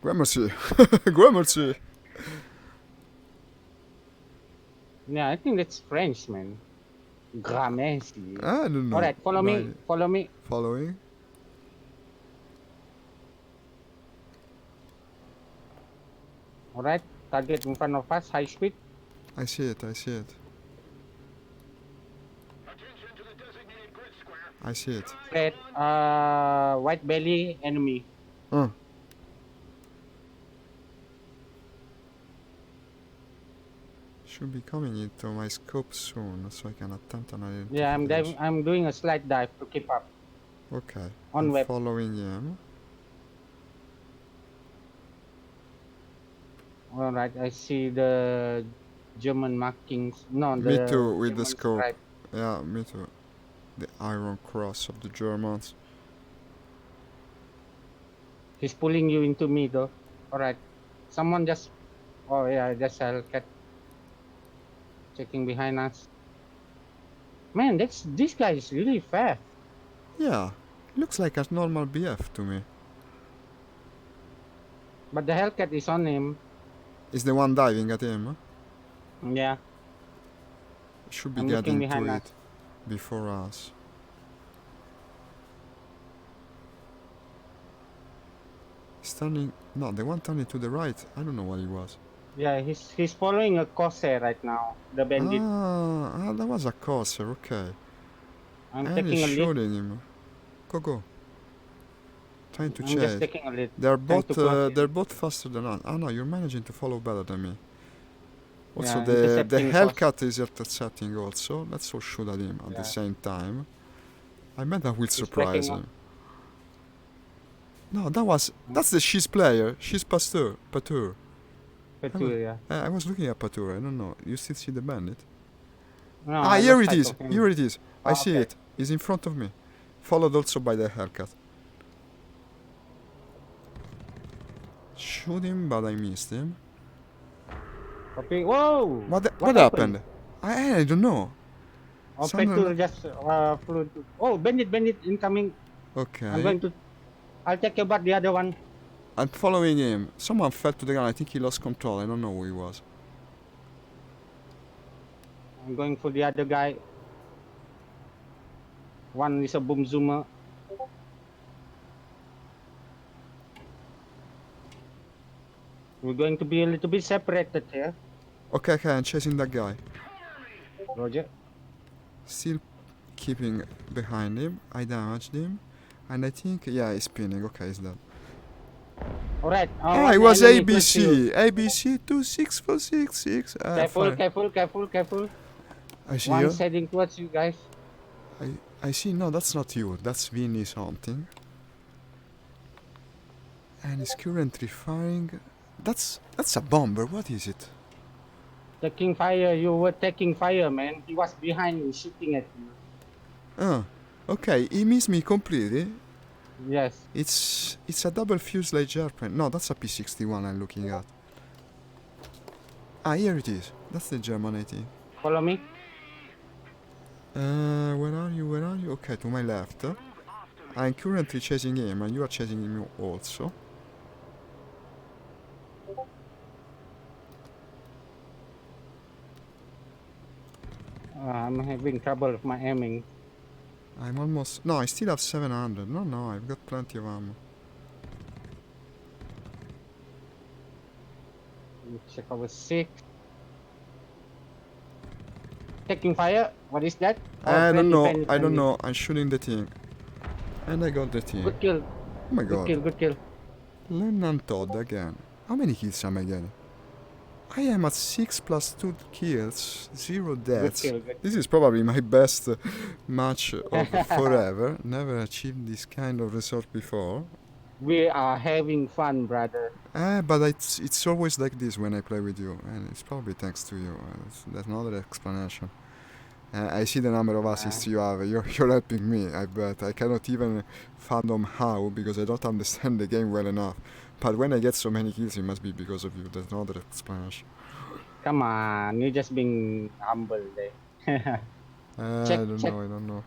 S1: Gramercy. Gramercy.
S3: Yeah, I think that's French, man. Gramercy.
S1: I don't know.
S3: Alright, follow me.
S1: Following.
S3: Alright, target in front of us, high speed.
S1: I see it.
S2: Attention to the designated grid square.
S1: I see it.
S3: Flat, white belly enemy.
S1: Should be coming into my scope soon, so I can attempt an identification.
S3: Yeah, I'm doing a slight dive to keep up.
S1: Okay.
S3: On
S1: I'm
S3: web.
S1: following him.
S3: Alright, I see the German markings. No,
S1: Me
S3: the
S1: too, with the
S3: German
S1: scope.
S3: stripe.
S1: Yeah, me too. The Iron Cross of the Germans.
S3: He's pulling you into me though. Alright. Someone just... Oh yeah, just Hellcat. Checking behind us. Man, this guy is really fast.
S1: Yeah, looks like a normal BF to me.
S3: But the Hellcat is on him.
S1: Is the one diving at him?
S3: Yeah.
S1: Should be
S3: I'm looking
S1: getting
S3: behind
S1: to
S3: us.
S1: it before us. He's turning. No, the one turning to the right. I don't know what he was.
S3: Yeah, he's following a corsair right now. The bandit.
S1: That was a corsair. Okay.
S3: I'm
S1: And he's
S3: taking a lead.
S1: shooting him. Go. Trying to
S3: I'm just
S1: chase.
S3: taking a lead.
S1: They're
S3: Trying to cross him.
S1: both faster than us. Oh no, you're managing to follow better than me. Also,
S3: Yeah,
S1: the
S3: intercepting
S1: Hellcat is intercepting also. Let's all shoot at him at the
S3: Yeah.
S1: same time. I bet that will
S3: He's
S1: surprise
S3: backing
S1: him. No, that's the She's player. She's Pasteur.
S3: Patur, yeah.
S1: I was looking at Patur. I don't know. You still see the bandit?
S3: No,
S1: Ah,
S3: I
S1: here
S3: lost
S1: it
S3: sight
S1: is.
S3: of him.
S1: Here it is. I see
S3: okay.
S1: it. He's in front of me. Followed also by the Hellcat. Shoot him, but I missed him.
S3: Copy. Whoa!
S1: What happened? I don't know.
S3: Oh,
S1: Someone-
S3: Patur just flew to... Oh, bandit incoming.
S1: Okay.
S3: I'm going to... I'll take about the other one.
S1: I'm following him. Someone fell to the ground. I think he lost control. I don't know who he was.
S3: I'm going for the other guy. One is a boom zoomer. We're going to be a little bit separated here.
S1: Okay, I'm chasing that guy.
S3: Roger.
S1: Still keeping behind him. I damaged him. And I think, yeah, he's spinning. Okay, he's dead.
S3: Alright.
S1: It was ABC. ABC 26466.
S3: Careful.
S1: I see
S3: One's
S1: you.
S3: heading towards you guys.
S1: I see. No, that's not you. That's Vinny something. And he's currently firing. That's a bomber. What is it?
S3: Taking fire. You were taking fire, man. He was behind you, shooting at you.
S1: Okay. He missed me completely.
S3: Yes.
S1: It's a double fuselage airplane. No, that's a P-61 I'm looking at. Here it is. That's the German, I think.
S3: Follow me.
S1: Where are you? Okay, to my left. I'm currently chasing him, and you are chasing him also.
S3: I'm having trouble with my aiming.
S1: I'm almost... No, I still have 700. No, I've got plenty of ammo.
S3: Let me check over 6. Taking fire. What is that?
S1: I don't know. I'm shooting the thing. And I got the thing.
S3: Good kill.
S1: Oh my god.
S3: Good kill.
S1: Lieutenant Todd again. How many kills am I getting? I am at 6 plus 2 kills, 0 deaths.
S3: Good.
S1: This is probably my best match of forever. Never achieved this kind of result before.
S3: We are having fun, brother.
S1: But it's always like this when I play with you, and it's probably thanks to you. That's another explanation. I see the number of assists you have. You're helping me, I bet. I cannot even fathom how, because I don't understand the game well enough. But when I get so many kills, it must be because of you. That's another explanation.
S3: Come on, you're just being humble there.
S1: I don't know.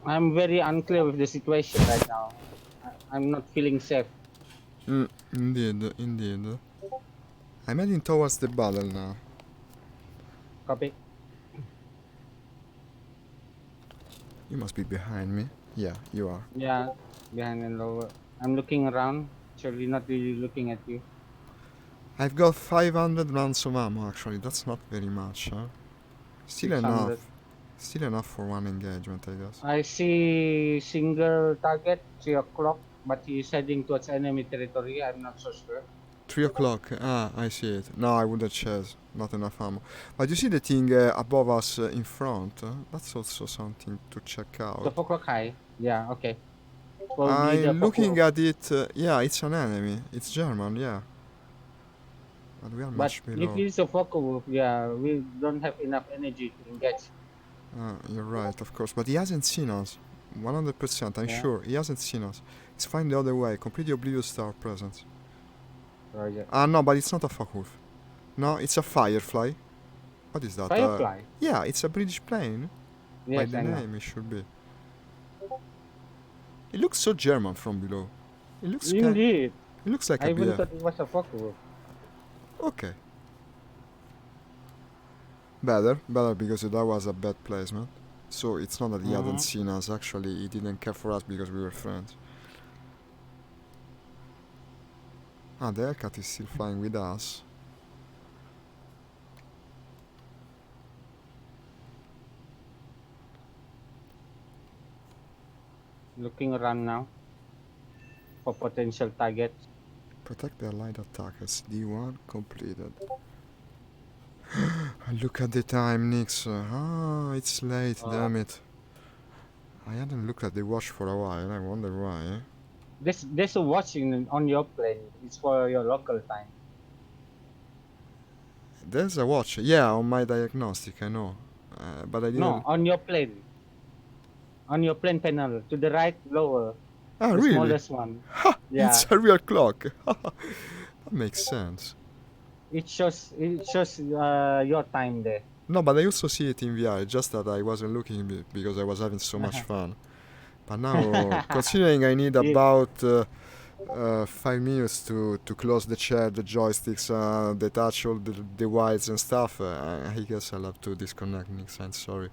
S3: I'm very unclear with the situation right now. I'm not feeling safe.
S1: Indeed. I'm heading towards the battle now.
S3: Copy.
S1: You must be behind me. Yeah, you are.
S3: Yeah, behind and lower. I'm looking around. Actually, not really looking at you.
S1: I've got 500 rounds of ammo, actually. That's not very much, huh? Still
S3: 600.
S1: enough. Still enough for one engagement, I guess.
S3: I see single target, 3 o'clock, but he's heading towards enemy territory. I'm not so sure.
S1: 3 o'clock. I see it. No, I wouldn't chase. Not enough ammo. But you see the thing above us in front? That's also something to check out.
S3: 12 o'clock high. Yeah, okay. Probably the
S1: I'm looking
S3: Focke-Wulf.
S1: at it. Yeah, it's an enemy. It's German, yeah. But we are
S3: But
S1: much below.
S3: if it's a Focke-Wulf, yeah, we don't have enough energy to engage.
S1: You're right, of course. But he hasn't seen us. 100%, I'm sure. He hasn't seen us. It's fine the other way. Completely oblivious to our presence.
S3: Roger.
S1: No, but it's not a Focke-Wulf. No, it's a Firefly. What is that?
S3: Firefly?
S1: Yeah, it's a British plane. By
S3: Yes,
S1: the
S3: I know.
S1: name, it should be. It looks so German from below. It looks
S3: Indeed.
S1: It looks like
S3: I
S1: a
S3: even
S1: BF. 'Even.
S3: thought it was a Focke-Wulf.
S1: Okay. Better because that was a bad placement. So it's not that he hadn't
S3: Mm-hmm.
S1: seen us, actually he didn't care for us because we were friends. Ah, the Hellcat is still flying with us.
S3: Looking around now for potential targets.
S1: Protect the allied attackers. D1 completed. Look at the time, Nix. Ah, it's late,
S3: Uh,
S1: damn it. I hadn't looked at the watch for a while, I wonder why.
S3: there's a watch on your plane. It's for your local time.
S1: There's a watch, yeah, on my diagnostic, I know. But I
S3: No,
S1: didn't.
S3: on your plane. On your plane panel, to the right, lower,
S1: Ah,
S3: the
S1: really?
S3: smallest one.
S1: Ha!
S3: Yeah,
S1: It's a real clock! That makes sense.
S3: it shows your time there.
S1: No, but I also see it in VR, just that I wasn't looking because I was having so much fun. But now, considering I need
S3: You-
S1: about 5 minutes to close the chair, the joysticks, detach all the wires and stuff, I guess I'll have to disconnect, Nix. I'm sorry.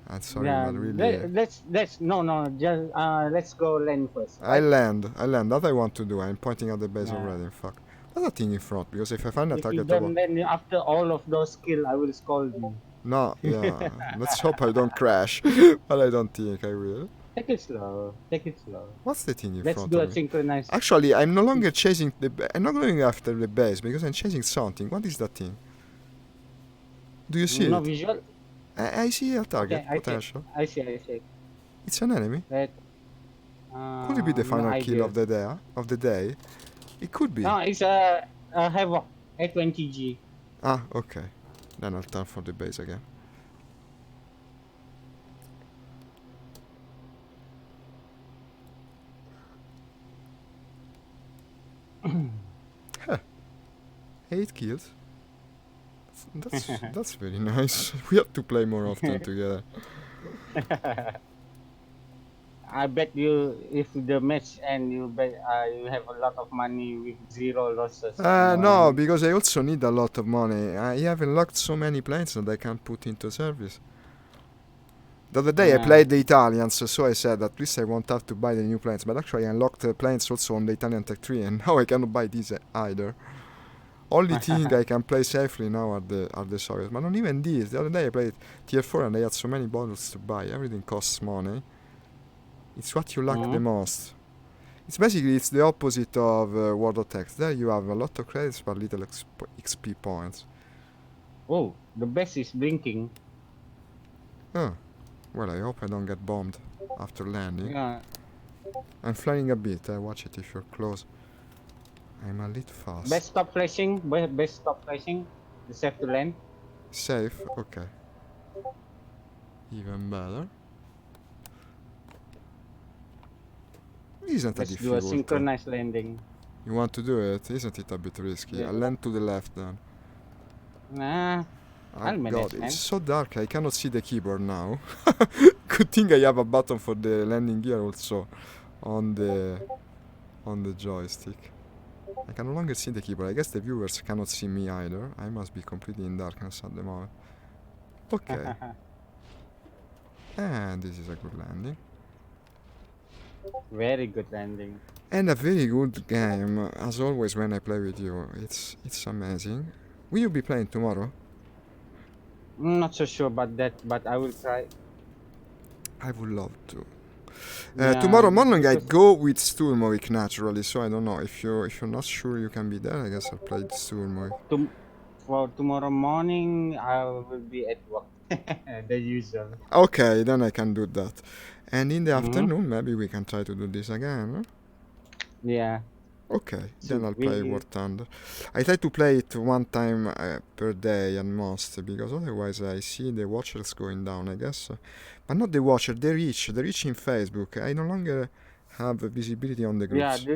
S1: I'm sorry,
S3: yeah,
S1: but really.
S3: let's no, just let's go land first,
S1: I
S3: right?
S1: land. I land. That I want to do. I'm pointing at the base
S3: Yeah.
S1: already, in fact. There's a thing in front, because if I find a
S3: If you
S1: target over.
S3: don't land after all of those kills, I will scold you.
S1: No, yeah. Let's hope I don't crash. But I don't think I will.
S3: Take it slow. Take it slow.
S1: What's the thing in
S3: Let's
S1: front
S3: do
S1: of
S3: a
S1: me?
S3: synchronized.
S1: Actually, I'm no longer chasing I'm not going after the base because I'm chasing something. What is that thing? Do you see
S3: No
S1: it?
S3: visual.
S1: I see a target
S3: Okay,
S1: potential.
S3: I see. I see.
S1: It's an enemy.
S3: Let
S1: Could it be the
S3: no
S1: final kill
S3: idea.
S1: of the day? Of the day? It could be.
S3: No, it's a Havoc A20G.
S1: Ah, okay. Then I'll turn for the base again. Huh. 8 kills. That's very nice. We have to play more often together.
S3: I bet you if the match and you have a lot of money with zero losses
S1: No,
S3: and
S1: because I also need a lot of money. I have unlocked so many planes that I can't put into service. The other day I
S3: uh,
S1: played the Italians, so I said at least I won't have to buy the new planes. But actually I unlocked the planes also on the Italian Tech 3, and now I cannot buy these either. Only thing I can play safely now are the Soviets. But not even these. The other day I played Tier 4 and I had so many bottles to buy. Everything costs money. It's what you lack the
S3: mhm.
S1: most. It's the opposite of World of Tanks. There you have a lot of credits but little XP points.
S3: Oh, the best is blinking.
S1: Oh, well, I hope I don't get bombed after landing.
S3: Yeah,
S1: I'm flying a bit. Watch it if you're close. I'm a little fast.
S3: best stop flashing. Best stop flashing. It's safe to land.
S1: Safe? Okay. Even better. Isn't a
S3: Let's do a
S1: difficult.
S3: synchronized landing.
S1: You want to do it? Isn't it a bit risky?
S3: Yeah.
S1: I'll land to the left then.
S3: Nah,
S1: Oh
S3: I'll manage,
S1: god,
S3: man.
S1: it's so dark I cannot see the keyboard now. Good thing I have a button for the landing gear also on the joystick. I can no longer see the keyboard. I guess the viewers cannot see me either. I must be completely in darkness at the moment. Okay. And this is a good landing.
S3: Very good landing.
S1: And a very good game, as always when I play with you. It's amazing. Will you be playing tomorrow?
S3: I'm not so sure about that, but I will try.
S1: I would love to.
S3: Yeah,
S1: Tomorrow morning I
S3: because
S1: go with Sturmovik naturally, so I don't know if you're not sure you can be there. I guess I'll play Sturmovik.
S3: for tomorrow morning I will be at work. The usual.
S1: Okay, then I can do that. And in the
S3: Mm-hmm.
S1: afternoon maybe we can try to do this again. Huh?
S3: Yeah.
S1: Okay,
S3: So
S1: then I'll play War Thunder. I try to play it one time per day at most, because otherwise I see the watchers going down, I guess. But not the watcher, the reach in Facebook. I no longer have visibility on the
S3: Yeah,
S1: groups.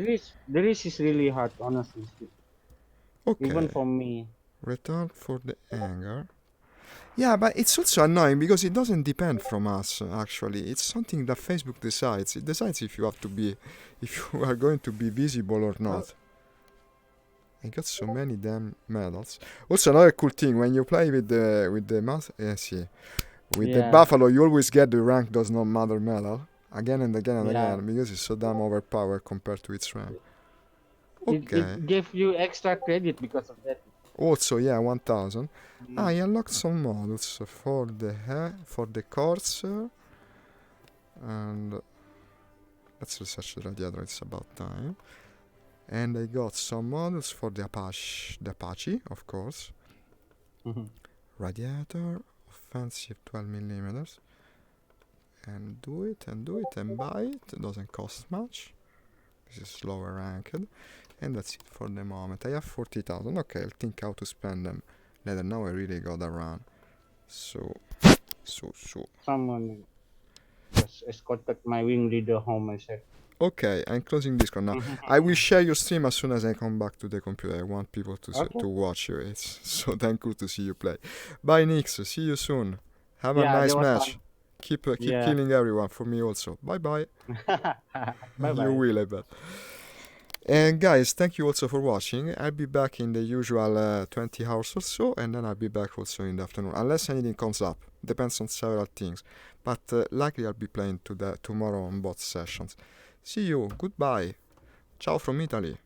S3: the risk is really hard, honestly speaking. Even
S1: Okay,
S3: for me.
S1: return for the hangar. Yeah, but it's also annoying because it doesn't depend from us, actually. It's something that Facebook decides. It decides if you have to be, if you are going to be visible or not. I got so many damn medals. Also, another cool thing when you play with the with the
S3: Yeah,
S1: buffalo, you always get the rank does not matter medal again and again and
S3: yeah.
S1: again because it's so damn overpowered compared to its rank. Okay.
S3: It gave you extra credit because of that.
S1: Also, yeah, 1000. I
S3: Mm.
S1: unlocked some models for the Corsair, and let's research the radiator. It's about time. And I got some models for the Apache, of course.
S3: Mhm.
S1: Radiator, offensive 12 millimeters, and do it and buy it. It doesn't cost much. This is lower ranked, and that's it for the moment. I have 40,000. Okay, I'll think how to spend them later. Now I really gotta run. So.
S3: Someone just escorted my wing leader home, I said.
S1: Okay, I'm closing Discord now. I will share your stream as soon as I come back to the computer. I want people
S3: Okay.
S1: to watch you. It's so damn cool to see you play. Bye, Nix. See you soon. Have a
S3: Yeah, that
S1: nice
S3: was
S1: match.
S3: fun.
S1: Keep
S3: Yeah.
S1: killing everyone for me also. Bye bye.
S3: Bye
S1: You
S3: bye.
S1: will, I bet. And guys, thank you also for watching. I'll be back in the usual 20 hours or so, and then I'll be back also in the afternoon, unless anything comes up. Depends on several things. But likely I'll be playing tomorrow on both sessions. See you. Goodbye. Ciao from Italy.